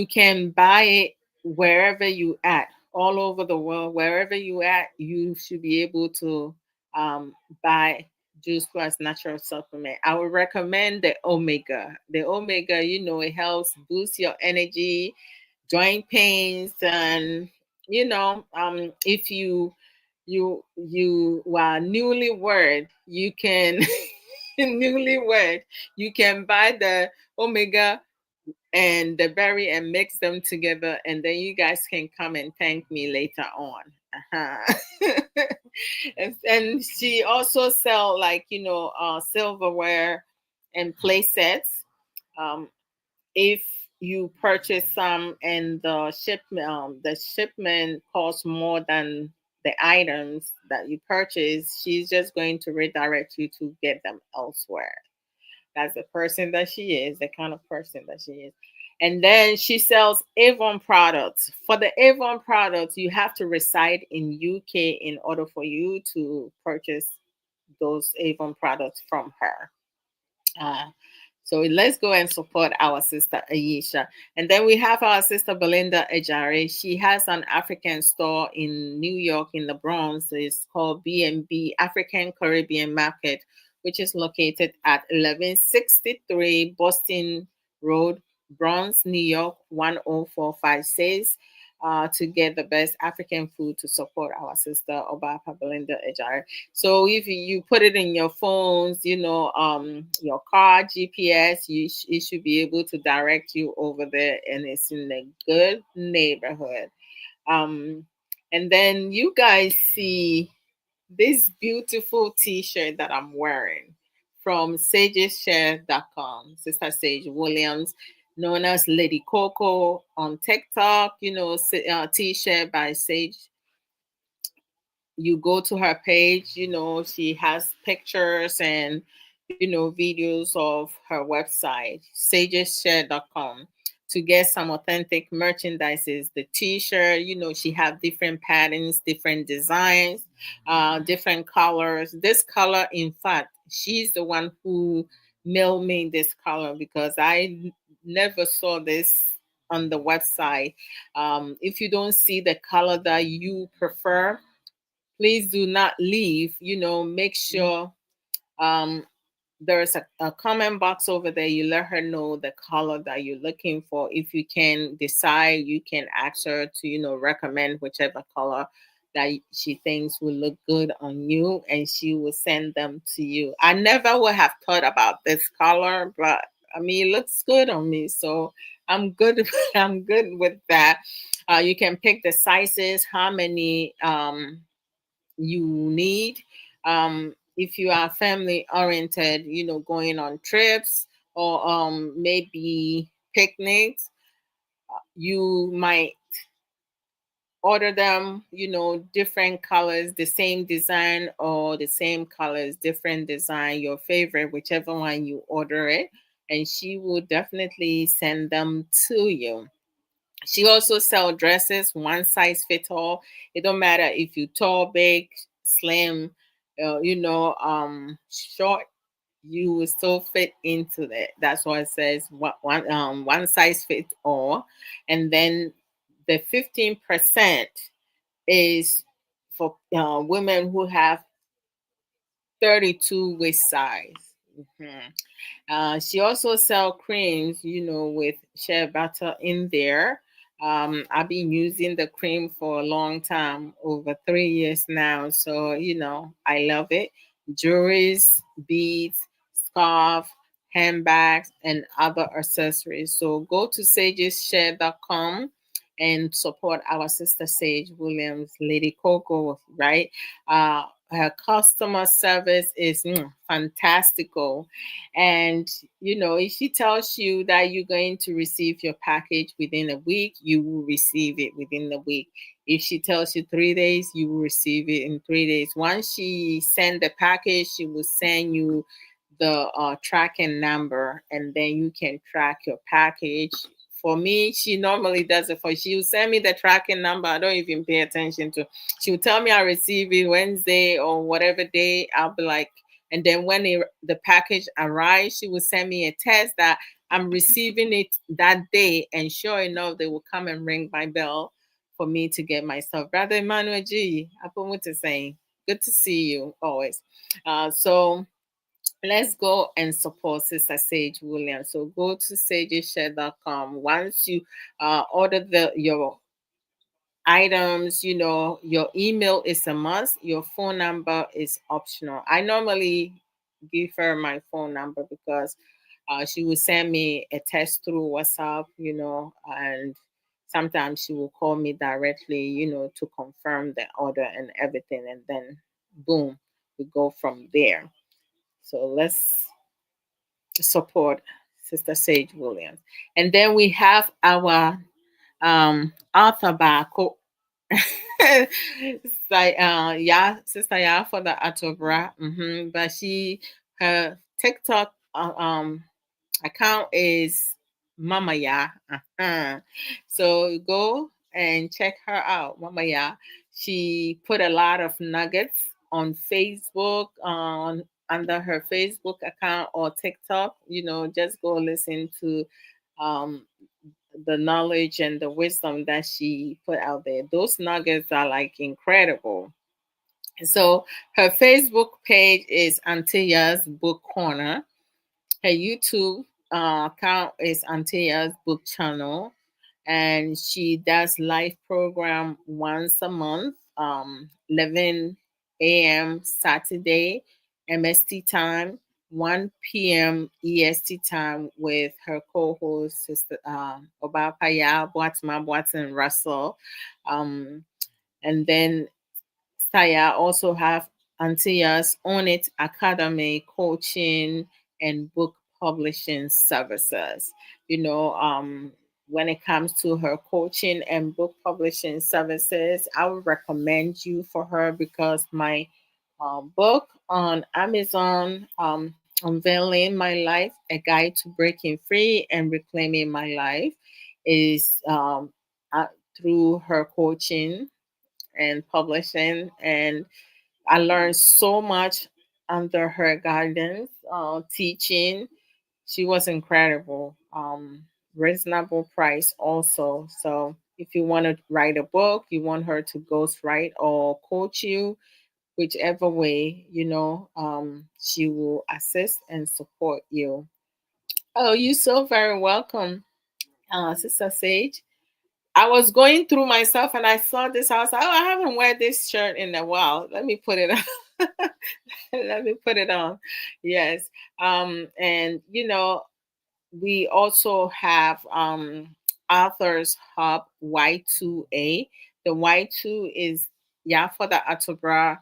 can buy it wherever you at, all over the world. Wherever you at, you should be able to buy Juice Plus natural supplement. I would recommend the Omega. The Omega, it helps boost your energy, joint pains, and if you are newlywed, you can newlywed, you can buy the Omega and the berry and mix them together, and then you guys can come and thank me later on. And she also sell like silverware and play sets. If you purchase some and the shipment costs more than the items that you purchase, she's just going to redirect you to get them elsewhere. That's the person that she is, the kind of person that she is. And then she sells Avon products. For the Avon products, you have to reside in UK in order for you to purchase those Avon products from her. Uh, so let's go and support our sister Aisha. And then we have our sister Belinda Ejare. She has an African store in New York in the Bronx. It's called B&B African Caribbean Market, which is located at 1163 Boston Road, Bronx, New York, 10456. to get the best African food to support our sister Obapa Belinda Ejar. So if you put it in your phones, your car GPS, it should be able to direct you over there, and it's in a good neighborhood. Um, and then you guys see this beautiful t-shirt that I'm wearing from sageshare.com. Sister Sage Williams, known as Lady Coco on TikTok, t-shirt by Sage. You go to her page, she has pictures and, videos of her website, sageshare.com, to get some authentic merchandises, the t-shirt, she have different patterns, different designs, different colors. This color, in fact, she's the one who mailed me this color because I never saw this on the website. If you don't see the color that you prefer, please do not leave. Make sure um, there's a comment box over there. You let her know the color that you're looking for. If you can decide, you can ask her to, recommend whichever color that she thinks will look good on you, and she will send them to you. I never would have thought about this color, but I mean, it looks good on me, so I'm good. I'm good with that. You can pick the sizes, how many you need. If you are family oriented, going on trips or maybe picnics, you might order them, different colors, the same design, or the same colors, different design, your favorite, whichever one you order it, and she will definitely send them to you. She also sell dresses, one size fit all. It don't matter if you tall, big, slim, short. You will still fit into that. That's why it says one size fit all, and then the 15% is for women who have 32 waist size. Mhm. She also sell creams, with shea butter in there. I've been using the cream for a long time, over 3 years now. So, I love it. Jewelries, beads, scarf, handbags, and other accessories. So go to sageshare.com and support our sister Sage Williams, Lady Coco, right? Her customer service is fantastical. And, if she tells you that you're going to receive your package within a week, you will receive it within the week. If she tells you 3 days, you will receive it in 3 days. Once she send the package, she will send you the tracking number, and then you can track your package. For me, she normally does it for. She will send me the tracking number. I don't even pay attention to. She will tell me I receive it Wednesday or whatever day. I'll be like, and then when the package arrives, she will send me a text that I'm receiving it that day. And sure enough, they will come and ring my bell for me to get my stuff. Brother Emmanuel G, I put what to say. Good to see you always. So let's go and support Sister Sage Williams. So go to sageshare.com. Once you order your items, your email is a must. Your phone number is optional. I normally give her my phone number because she will send me a text through WhatsApp, and sometimes she will call me directly, to confirm the order and everything. And then, boom, we go from there. So let's support Sister Sage Williams. And then we have our author back. Yeah, Sister Yeah for the Atobra. But her TikTok account is Mama Ya. So go and check her out, Mama Ya. She put a lot of nuggets on Facebook, on under her Facebook account or TikTok. Just go listen to um, the knowledge and the wisdom that she put out there. Those nuggets are like incredible. So her Facebook page is Antilla's Book Corner. Her YouTube account is Antilla's Book Channel. and she does live program once a month, 11 a.m. Saturday MST time, 1 p.m. EST time with her co-host sister Obapaya Boatman Russell. Um, and then Saya also have Antia's Own It Academy coaching and book publishing services. You know, when it comes to her coaching and book publishing services, I would recommend you for her because my book on Amazon, Unveiling My Life, A Guide to Breaking Free and Reclaiming My Life, is uh, through her coaching and publishing, and I learned so much under her guidance, teaching. She was incredible. Reasonable price also. So if you want to write a book, you want her to ghostwrite or coach you, whichever way, she will assist and support you. Oh, you're so very welcome, Sister Sage. I was going through myself and I saw this. I was like, oh, I haven't worn this shirt in a while. Let me put it on. Let me put it on. Yes. And we also have Authors Hub Y2A. The Y2 is Yafoda Atobra,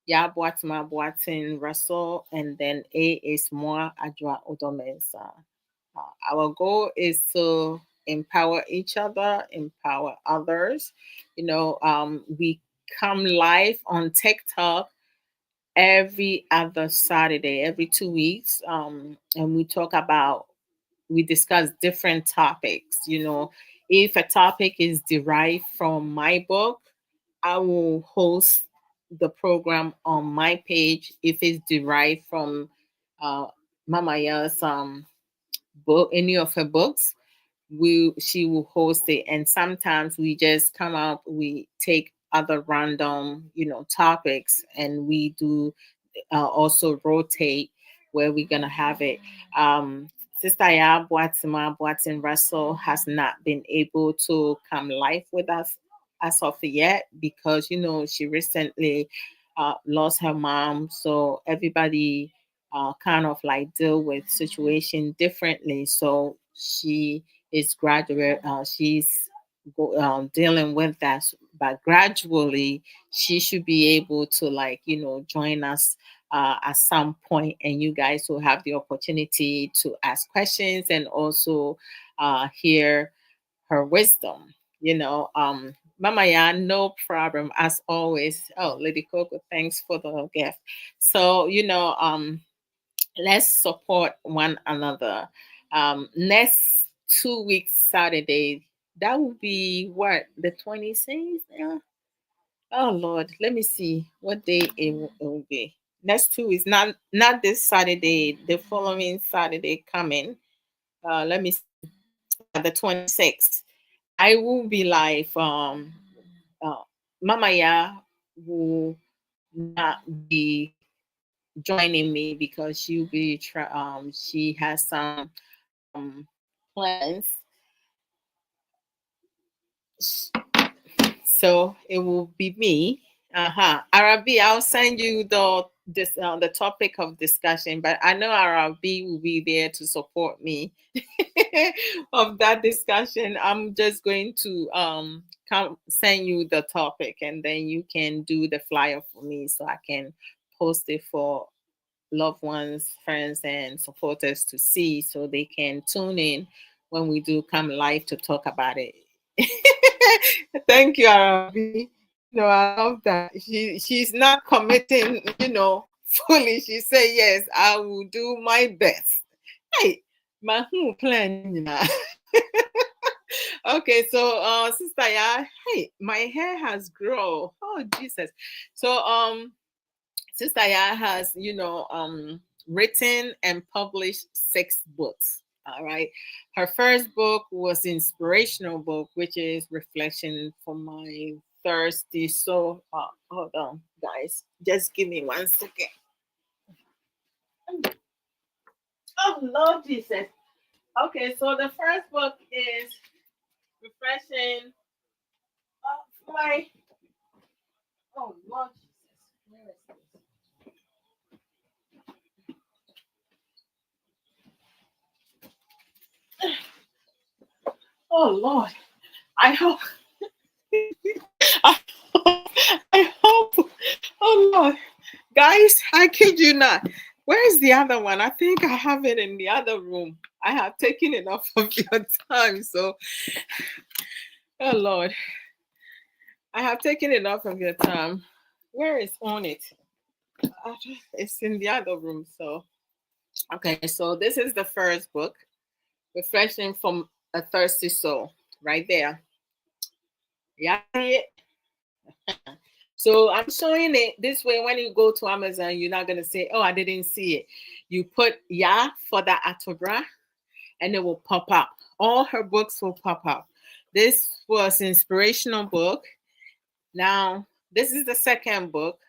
Ya Boatma Boatin Russell, and then A is Moa Adwa Odomensa. Our goal is to empower each other, empower others. We come live on TikTok every other Saturday, every 2 weeks, and we discuss different topics. If a topic is derived from my book, I will host the program on my page. If it's derived from uh, Mama Ya's book, any of her books, she will host it. And sometimes we just come up, we take other random topics, and we do also rotate where we're gonna have it. Sister Ya Boatin Russell has not been able to come live with us as of yet because she recently lost her mom, so everybody kind of like deal with situation differently. So she's dealing with that, but gradually she should be able to like join us at some point, and you guys will have the opportunity to ask questions and also hear her wisdom. Mama Ya, no problem as always. Oh, Lady Coco, thanks for the gift. So let's support one another. Next 2 weeks Saturday, that will be what, the 26th? Yeah. Oh Lord, let me see what day it will be. Next 2 weeks, not this Saturday, the following Saturday coming. Let me see. Yeah, the 26th. I will be live. Uh, Mama Ya will not be joining me because she has some um plans, so it will be me. Arabi, I'll send you the topic of discussion, but I know Arabi will be there to support me of that discussion. I'm just going to come send you the topic, and then you can do the flyer for me so I can post it for loved ones, friends, and supporters to see so they can tune in when we do come live to talk about it. Thank you, Arabi. I love that. She's not committing, fully. She said, yes, I will do my best. Hey, my who plan, Okay, so sister, yeah, hey, my hair has grown. Oh Jesus. So Sister Ya has, written and published 6 books. All right. Her first book was inspirational book, which is Reflection for My Thirsty Soul. Hold on, guys. Just give me 1 second. Oh Lord Jesus. Okay, so the first book is refreshing my, oh Lord Jesus, where is this? Oh Lord, I hope, I hope, I hope, oh Lord, guys, I kid you not. Where is the other one? I think I have it in the other room. I have taken enough of your time, so oh Lord, I have taken enough of your time. Where is on it? It's in the other room. So okay, so this is the first book, Refreshing from a Thirsty Soul, right there. Yeah, see it? So I'm showing it this way. When you go to Amazon, you're not gonna say, "Oh, I didn't see it." You put "ya" for the Atobra, and it will pop up. All her books will pop up. This was inspirational book. Now, this is the second book,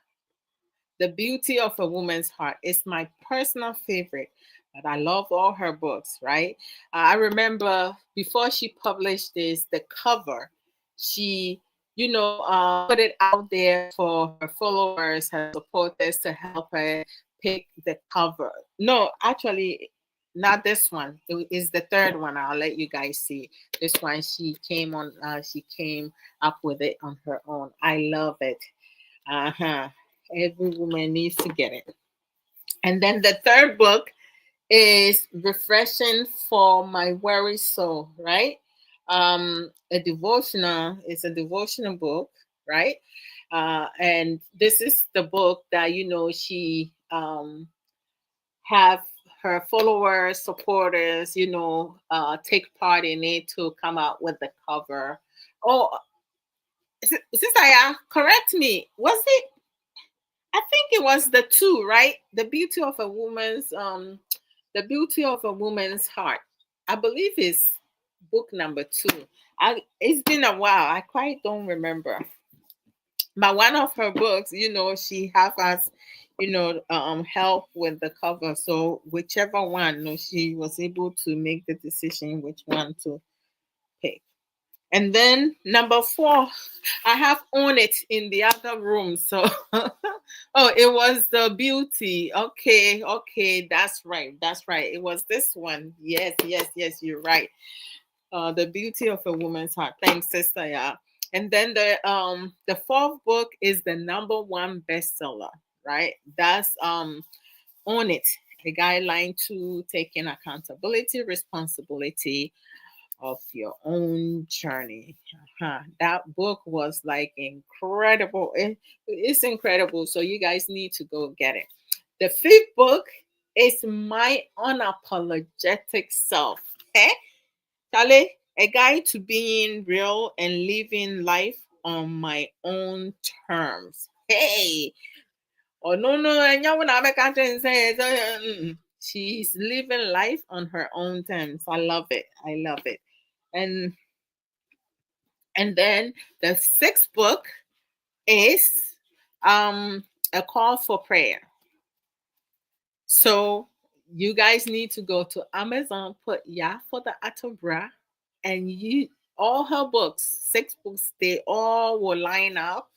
The Beauty of a Woman's Heart. It's my personal favorite, but I love all her books, right? I remember before she published this, the cover, she, put it out there for her followers, her supporters to help her pick the cover. No, actually, not this one. It is the third one. I'll let you guys see. This one, she came up with it on her own. I love it. Uh-huh. Every woman needs to get it. And then the third book is Refreshing for My Weary Soul, right? A devotional. It's a devotional book, right? And this is the book that she have her followers, supporters, take part in it to come out with the cover. Oh, Sister, correct me. Was it? I think it was the two, right? The beauty of a woman's heart. I believe is book number two. It's been a while. I quite don't remember. But one of her books, she have us, help with the cover. So whichever one, she was able to make the decision which one to pick. And then number four, I have on it in the other room. So, oh, it was the beauty. Okay, okay, that's right, that's right. It was this one. Yes, yes, yes, you're right. The beauty of a woman's heart. Thanks, sister. Yeah. And then the fourth book is the number one bestseller. Right. That's on it. A guideline to taking accountability, responsibility of your own journey. That book was like incredible. It's incredible. So you guys need to go get it. The fifth book is My Unapologetic Self. Okay? Charlie, a guide to being real and living life on my own terms. Hey, oh no, and y'all when I make and say she's living life on her own terms. I love it. I love it. And and then the sixth book is um a call for prayer. So you guys need to go to Amazon, put "Ya" for the Atobra, and you all her books, six books, they all will line up.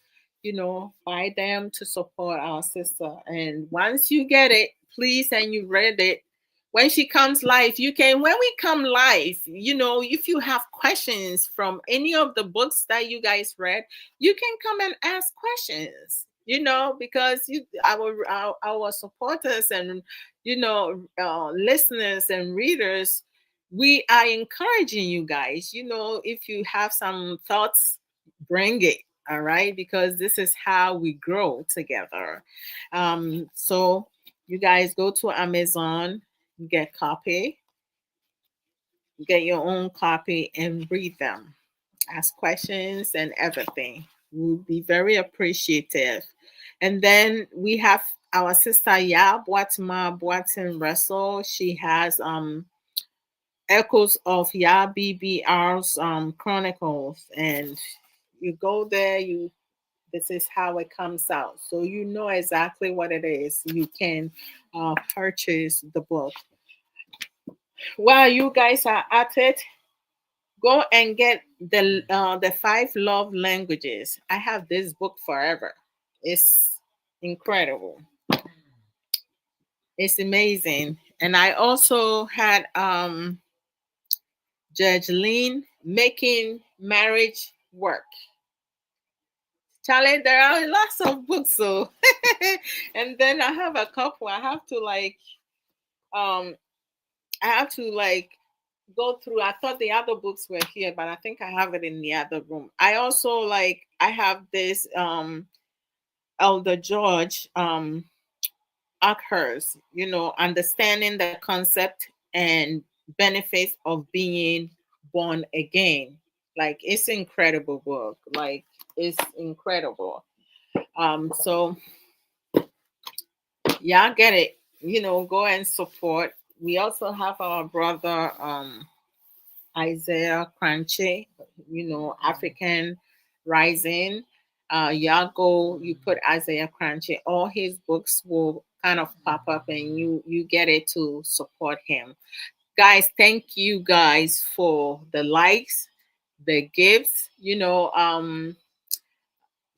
Buy them to support our sister. And once you get it, please, and you read it, when she comes live, when we come live, if you have questions from any of the books that you guys read, you can come and ask questions, because our supporters and, listeners and readers, we are encouraging you guys, if you have some thoughts, bring it. All right, because this is how we grow together. So you guys go to Amazon, get copy, get your own copy, and read them. Ask questions and everything. We'll be very appreciative. And then we have our sister Ya Boatima Boatin Russell. She has Echoes of Ya BBR's Chronicles. And you go there, this is how it comes out. So you know exactly what it is. You can purchase the book. While you guys are at it, Go and get the five love languages. I have this book forever. It's incredible. It's amazing. And I also had Judge Lean, Making Marriage Work. Charlie, there are lots of books, so and then I have a couple. Um I have to like go through. I thought the other books were here, but I think I have it in the other room. I also like I have this Elder George Ackhurst, understanding the concept and benefits of being born again. Like it's incredible book. Like it's incredible. So yeah, get it. Go and support. We also have our brother Isaiah Crunchy, African Rising. Y'all you put Isaiah Crunchy, all his books will kind of pop up and you get it to support him. Guys, thank you guys for the likes, the gifts,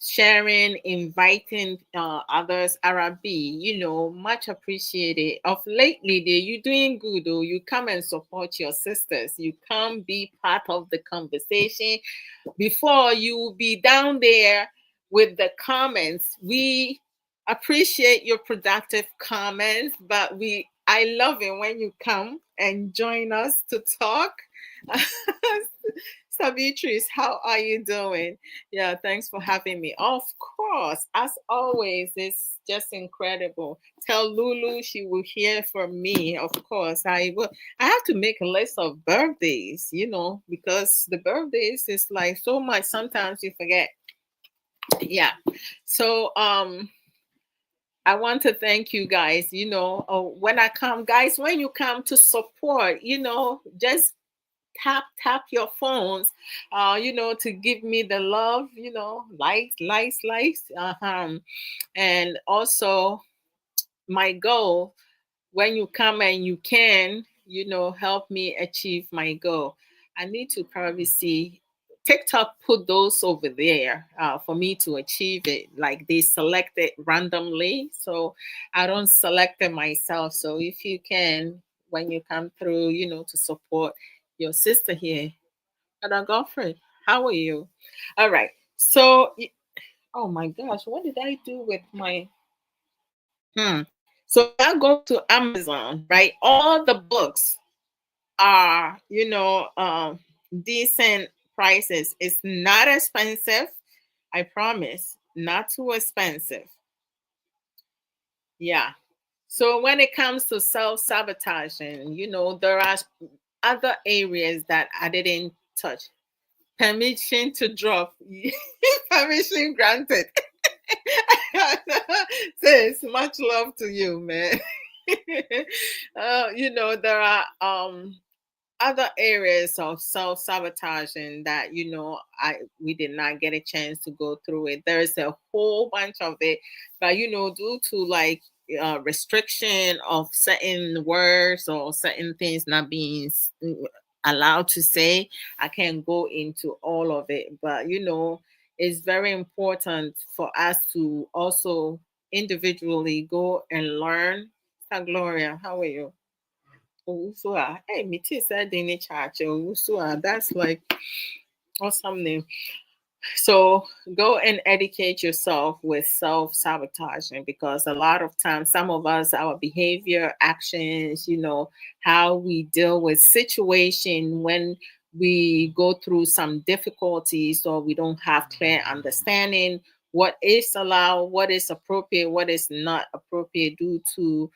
sharing, inviting others, Arabi, much appreciated. Of lately, dear, you doing good, though. You come and support your sisters. You come be part of the conversation. Before you will be down there with the comments. We appreciate your productive comments, but I love it when you come and join us to talk. Savitris, how are you doing? Yeah, thanks for having me. Of course, as always, it's just incredible. Tell Lulu she will hear from me. Of course, I will. I have to make a list of birthdays, because the birthdays is like so much. Sometimes you forget. Yeah. So I want to thank you guys. When I come, guys, when you come to support, just tap your phones, to give me the love, likes, and also my goal, when you come and you can, help me achieve my goal. I need to probably see TikTok put those over there for me to achieve it. Like they select it randomly, so I don't select it myself. So if you can, when you come through, to support your sister here, Madam Godfrey, how are you? All right. So, oh my gosh, what did I do with my? Hmm. So y'all go to Amazon, right? All the books are, decent prices. It's not expensive. I promise. Not too expensive. Yeah. So when it comes to self-sabotaging, there are other areas that I didn't touch. Permission to drop. Permission granted. Sis, much love to you, man. There are other areas of self-sabotaging that I we did not get a chance to go through it. There's a whole bunch of it, but due to like restriction of certain words or certain things not being allowed to say, I can't go into all of it. But it's very important for us to also individually go and learn. Gloria, how are you? Owusu, hey, me too said in the chat. Owusu, that's like awesome name. So go and educate yourself with self-sabotaging, because a lot of times some of us, our behavior, actions, how we deal with situation when we go through some difficulties or we don't have clear understanding what is allowed, what is appropriate, what is not appropriate due to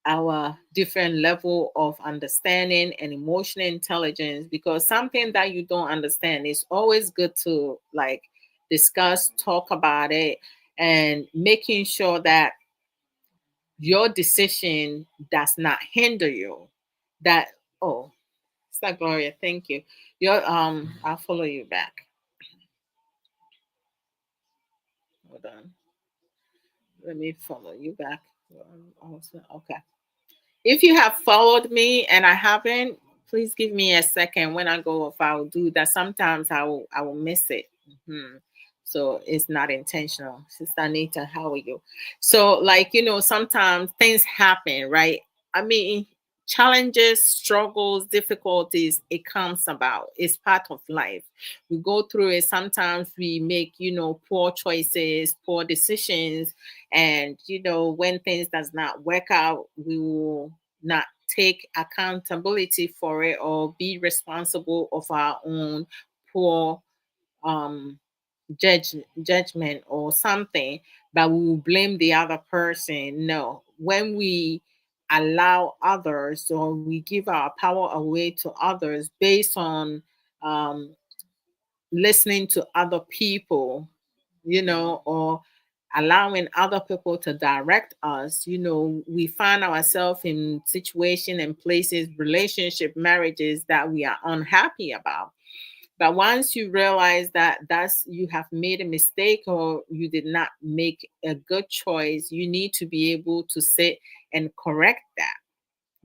our different level of understanding and emotional intelligence, because something that you don't understand is always good to like discuss, talk about it, and making sure that your decision does not hinder you. That oh, Sister Gloria, thank you. Your I'll follow you back. Hold on, let me follow you back. Also, okay. If you have followed me and I haven't, Please give me a second. When I go off, I'll do that. Sometimes I will miss it. Hmm. So it's not intentional. Sister Anita, how are you? So, like, sometimes things happen, right? I mean, challenges, struggles, difficulties, it comes about. It's part of life. We go through it. Sometimes we make, poor choices, poor decisions. And, when things does not work out, we will not take accountability for it or be responsible of our own poor um judgment or something, but we will blame the other person. No, when we allow others or we give our power away to others based on um listening to other people, or allowing other people to direct us, we find ourselves in situation and places, relationship, marriages that we are unhappy about. But once you realize that you have made a mistake or you did not make a good choice, you need to be able to sit and correct that.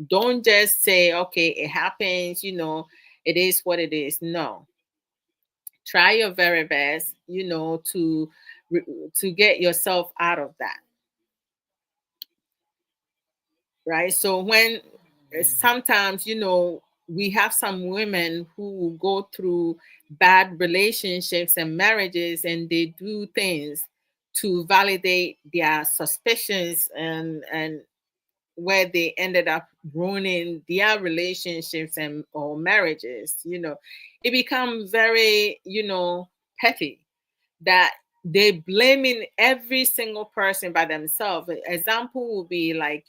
Don't just say, okay, it happens, it is what it is. No, try your very best, to get yourself out of that, right? So when sometimes, we have some women who will go through bad relationships and marriages, and they do things to validate their suspicions, and where they ended up ruining their relationships and or marriages. It becomes very, petty, that they blaming every single person by themselves. Example would be like,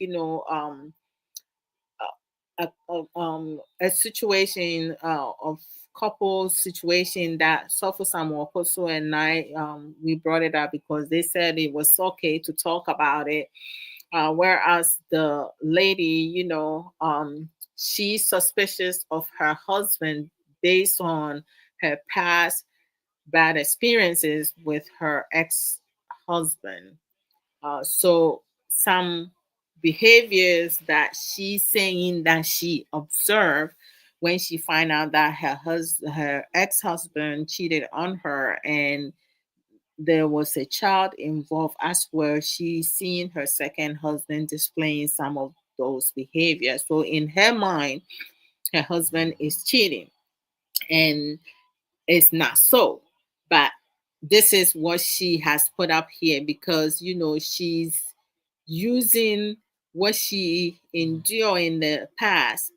a situation of couple situation that Sofu Samuel Koso and I, we brought it up because they said it was okay to talk about it, whereas the lady, she's suspicious of her husband based on her past bad experiences with her ex-husband. So some behaviors that she's saying that she observed when she find out that her ex-husband cheated on her, and there was a child involved as well. She's seeing her second husband displaying some of those behaviors. So in her mind, her husband is cheating, and it's not so. But this is what she has put up here because, she's using what she endured in the past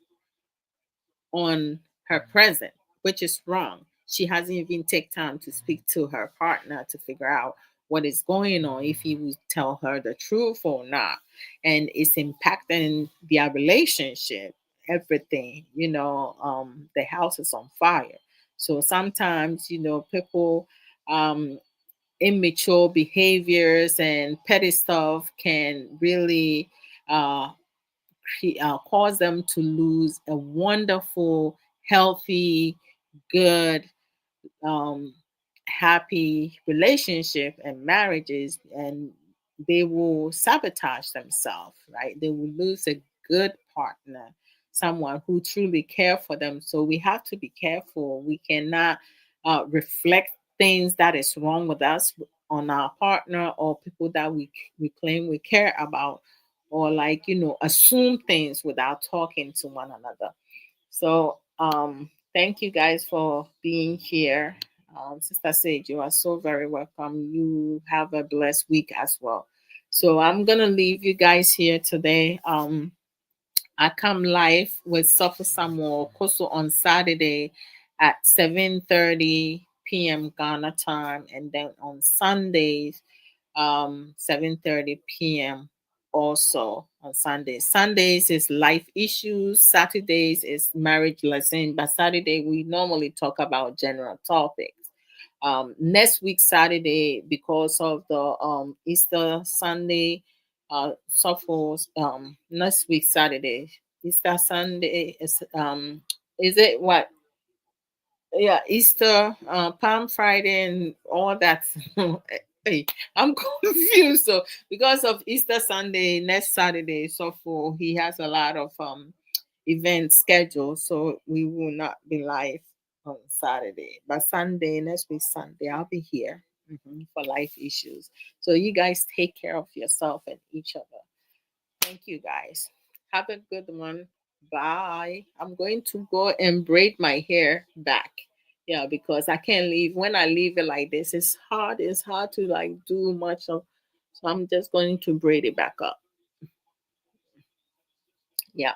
on her present, which is wrong. She hasn't even take time to speak to her partner to figure out what is going on, if he would tell her the truth or not. And it's impacting their relationship, everything, the house is on fire. So sometimes, people immature behaviors and petty stuff can really uh, cause them to lose a wonderful, healthy, good, um, happy relationship and marriages, and they will sabotage themselves, right? They will lose a good partner, someone who truly care for them. So we have to be careful. We cannot reflect things that is wrong with us on our partner or people that we claim we care about, or like, assume things without talking to one another. So thank you guys for being here. Sister Sage, you are so very welcome. You have a blessed week as well. So I'm gonna leave you guys here today. I come live with Suffer Samuel Koso on Saturday at 7:30 p.m. Ghana time, and then on Sundays 7:30 p.m. also on Sundays. Sundays is life issues. Saturdays is marriage lesson. But Saturday we normally talk about general topics. Next week Saturday, because of the Easter Sunday, suffers next week Saturday. Easter Sunday is it what? Yeah, Easter, Palm Friday, and all that. Hey, I'm confused. So because of Easter Sunday, next Saturday, so for he has a lot of event schedule, so we will not be live on Saturday. But Sunday, next week Sunday, I'll be here for life issues. So you guys take care of yourself and each other. Thank you guys. Have a good one. Bye. I'm going to go and braid my hair back. Yeah, because I can't leave. When I leave it like this, it's hard. It's hard to like do much of. So I'm just going to braid it back up. Yeah.